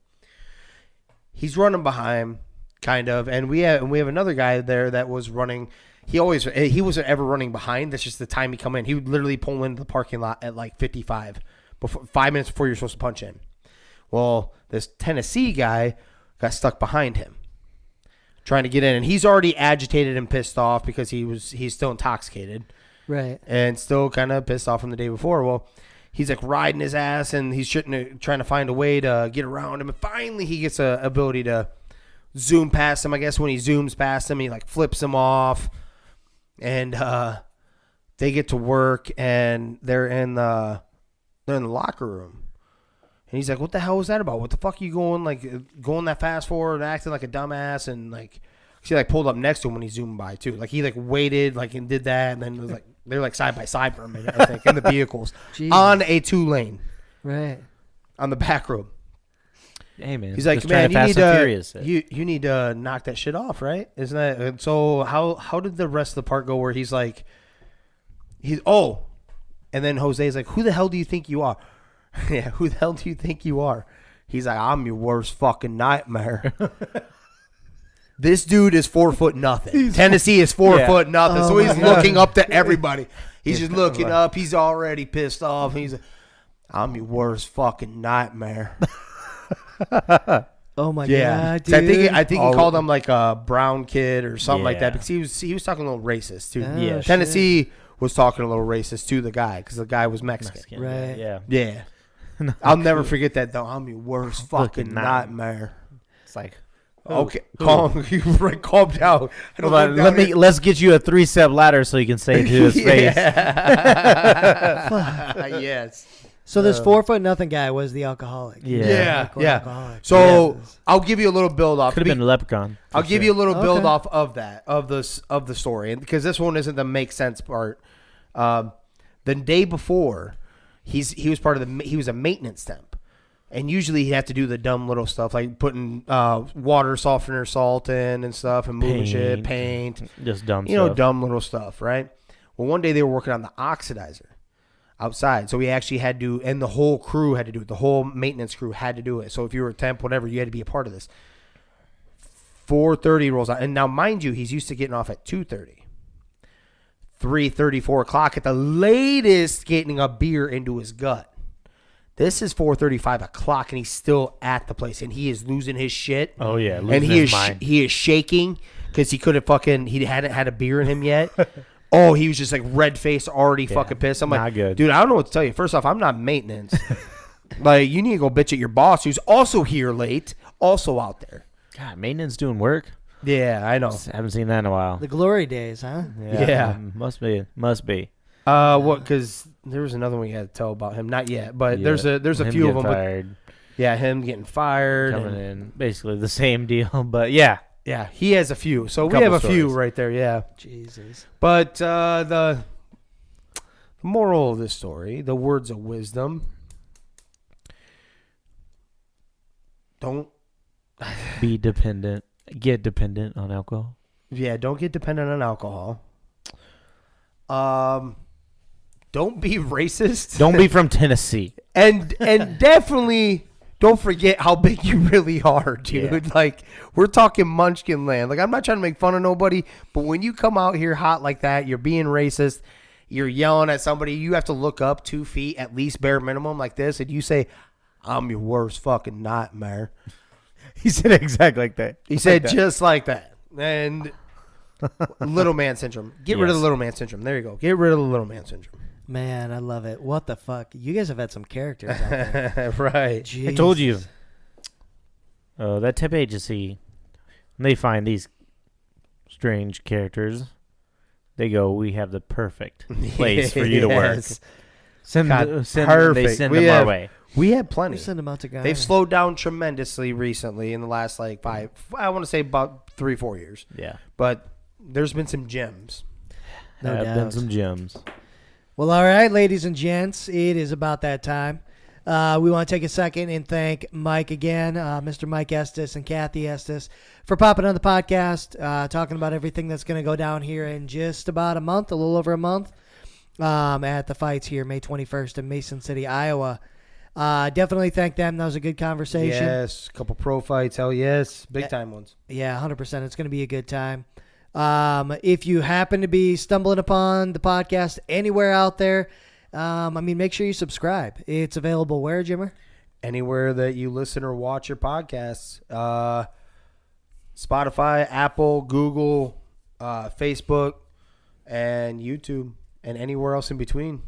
He's running behind. kind of. And we have another guy there that was running. He wasn't ever running behind. That's just the time he come in. He would literally pull into the parking lot at like 55, 5 minutes before you're supposed to punch in. Well, this Tennessee guy got stuck behind him, trying to get in, and he's already agitated and pissed off because he's still intoxicated, right, and still kind of pissed off from the day before. Well, he's like riding his ass, and he's trying to find a way to get around him, and finally he gets a ability to zoom past him. I guess when he zooms past him, he like flips him off, and they get to work, and they're in the locker room. And he's like, what the hell was that about? What the fuck are you going that fast for and acting like a dumbass? And like, she like pulled up next to him when he zoomed by too. Like he like waited like and did that. And then it was like, they're like side by side for a minute, I think, in the vehicles on a 2-lane. Right. On the back road. Hey man. He's like, man, you need to knock that shit off, right? Isn't that, so how did the rest of the part go where he's like, and then Jose's like, who the hell do you think you are? Yeah, who the hell do you think you are? He's like, I'm your worst fucking nightmare. This dude is 4 foot nothing. Tennessee is 4 foot nothing. So he's looking up to everybody. He's just looking up. He's already pissed off. He's like, I'm your worst fucking nightmare. Oh my god, dude. So I think he called him like a brown kid or something like that because he was talking a little racist too. Oh, yeah, Tennessee was talking a little racist to the guy because the guy was Mexican. Right. Yeah. I'll never forget that though. I'm your worst fucking nightmare. It's like, okay, calm down. Let's get you a 3-step ladder so you can say it to his face. Yes. So this 4 foot nothing guy was the alcoholic. Yeah. So I'll give you a little build off. Could have been a leprechaun. I'll give you a little build off of that of the story, and because this one isn't the make sense part. The day before, he was a maintenance temp, and usually he'd have to do the dumb little stuff like putting water softener salt in and stuff and moving paint, just dumb stuff. Dumb little stuff, right? Well, one day they were working on the oxidizer outside, so we actually had to, and the whole crew had to do it. The whole maintenance crew had to do it. So if you were a temp, whatever, you had to be a part of this. 4:30 rolls out, and now mind you, he's used to getting off at 2:30. 3:30, 4 o'clock at the latest, getting a beer into his gut. This is 4:30, 5 o'clock, and he's still at the place, and he is losing his shit. Oh yeah, and he is shaking because he hadn't had a beer in him yet. Oh, he was just like red faced, already fucking pissed. I'm like, good. Dude, I don't know what to tell you. First off, I'm not maintenance. Like, you need to go bitch at your boss, who's also here late, also out there. God, maintenance doing work. Yeah, I know. Haven't seen that in a while. The glory days, huh? Yeah. Must be. What? Because there was another one we had to tell about him. Not yet, but there's a few of them. Fired. Yeah, him getting fired. Coming in. Basically the same deal, but yeah. Yeah, he has a few. So we have a few right there, yeah. Jesus. But the moral of this story, the words of wisdom, don't be dependent. Get dependent on alcohol. Yeah, don't get dependent on alcohol. Don't be racist. Don't be from Tennessee. And definitely don't forget how big you really are, dude. Yeah. Like, we're talking Munchkin land. Like, I'm not trying to make fun of nobody, but when you come out here hot like that, you're being racist, you're yelling at somebody, you have to look up 2 feet, at least bare minimum like this, and you say, I'm your worst fucking nightmare. He said exactly like that. He said just like that. And little man syndrome. Get rid of the little man syndrome. There you go. Get rid of the little man syndrome. Man, I love it. What the fuck? You guys have had some characters out there. Right. Jesus. I told you. That temp agency, when they find these strange characters, they go, we have the perfect place for you to work. Send them our way. We had plenty. We send them out to Ghana. They've slowed down tremendously recently in the last I want to say about 3-4 years. Yeah. But there's been some gems. No doubt. Been some gems. Well, all right, ladies and gents, it is about that time. We want to take a second and thank Mike again, Mr. Mike Estus and Cathy Estus, for popping on the podcast, talking about everything that's going to go down here in just about a month, a little over a month, at the fights here, May 21st in Mason City, Iowa. Definitely thank them. That was a good conversation. Yes, a couple pro fights. Hell yes. Big time ones. Yeah, 100%. It's going to be a good time. If you happen to be stumbling upon the podcast anywhere out there, make sure you subscribe. It's available where, Jimmer? Anywhere that you listen or watch your podcasts. Spotify, Apple, Google, Facebook, and YouTube, and anywhere else in between.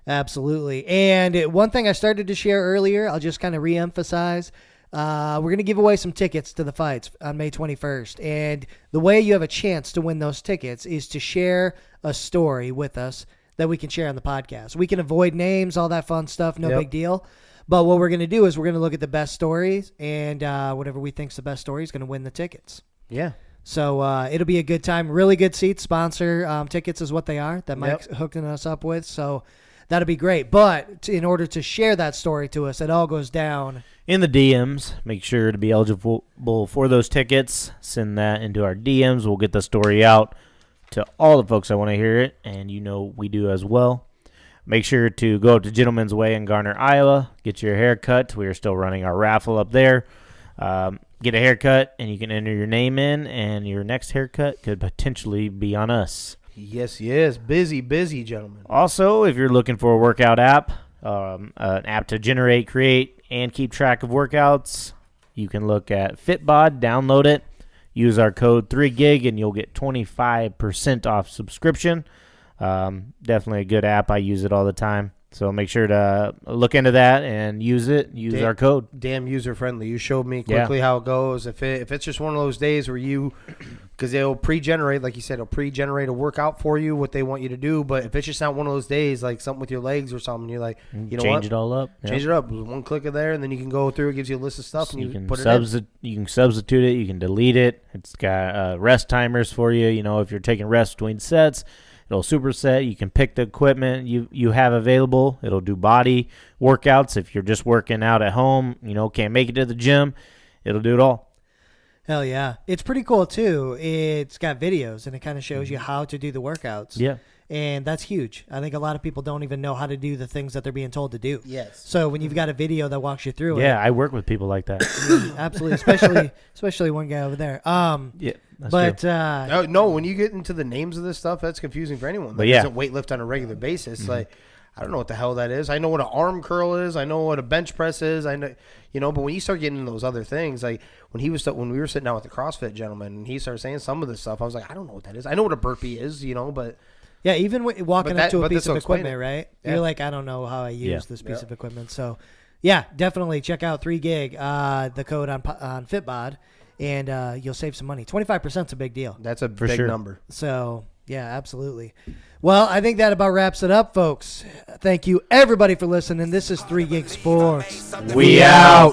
Absolutely. And one thing I started to share earlier, I'll just kind of reemphasize. We're going to give away some tickets to the fights on May 21st. And the way you have a chance to win those tickets is to share a story with us that we can share on the podcast. We can avoid names, all that fun stuff, no big deal. But what we're going to do is we're going to look at the best stories, and whatever we think's the best story is going to win the tickets. Yeah. So it'll be a good time. Really good seats. Sponsor tickets is what they are that Mike's hooking us up with. So that'll be great. But in order to share that story to us, it all goes down in the DMs. Make sure to be eligible for those tickets. Send that into our DMs. We'll get the story out to all the folks that want to hear it, and we do as well. Make sure to go up to Gentleman's Way in Garner, Iowa. Get your hair cut. We are still running our raffle up there. Get a haircut, and you can enter your name in, and your next haircut could potentially be on us. Yes, yes. Busy, gentlemen. Also, if you're looking for a workout app, an app to generate, create, and keep track of workouts, you can look at Fitbod, download it, use our code 3GIG, and you'll get 25% off subscription. Definitely a good app. I use it all the time. So make sure to look into that and use it. Use our code. Damn user-friendly. You showed me quickly how it goes. If it's just one of those days where because they'll pre-generate, like you said, it'll pre-generate a workout for you, what they want you to do. But if it's just not one of those days, like something with your legs or something, you're like, you know what? Change it all up. Change it up. One click of there, and then you can go through. It gives you a list of stuff, and you can put it in. You can substitute it. You can delete it. It's got rest timers for you. If you're taking rest between sets, it'll superset. You can pick the equipment you have available. It'll do body workouts. If you're just working out at home, can't make it to the gym, it'll do it all. Hell yeah. It's pretty cool, too. It's got videos, and it kind of shows you how to do the workouts. Yeah. And that's huge. I think a lot of people don't even know how to do the things that they're being told to do. Yes. So when you've got a video that walks you through it. Yeah, I work with people like that. Absolutely. Especially one guy over there. Yeah. That's true. No, when you get into the names of this stuff, that's confusing for anyone that doesn't weightlift on a regular basis. Mm-hmm. Like, I don't know what the hell that is. I know what an arm curl is. I know what a bench press is. I know, but when you start getting into those other things, like when we were sitting down with the CrossFit gentleman and he started saying some of this stuff, I was like, I don't know what that is. I know what a burpee is, but yeah, even walking up to a piece of equipment, right? Yeah. You're like, I don't know how I use this piece of equipment. So, yeah, definitely check out 3GIG, the code on Fitbod, and you'll save some money. 25% is a big deal. That's a big number. So, yeah, absolutely. Well, I think that about wraps it up, folks. Thank you, everybody, for listening. This is 3GIG Sports. We out.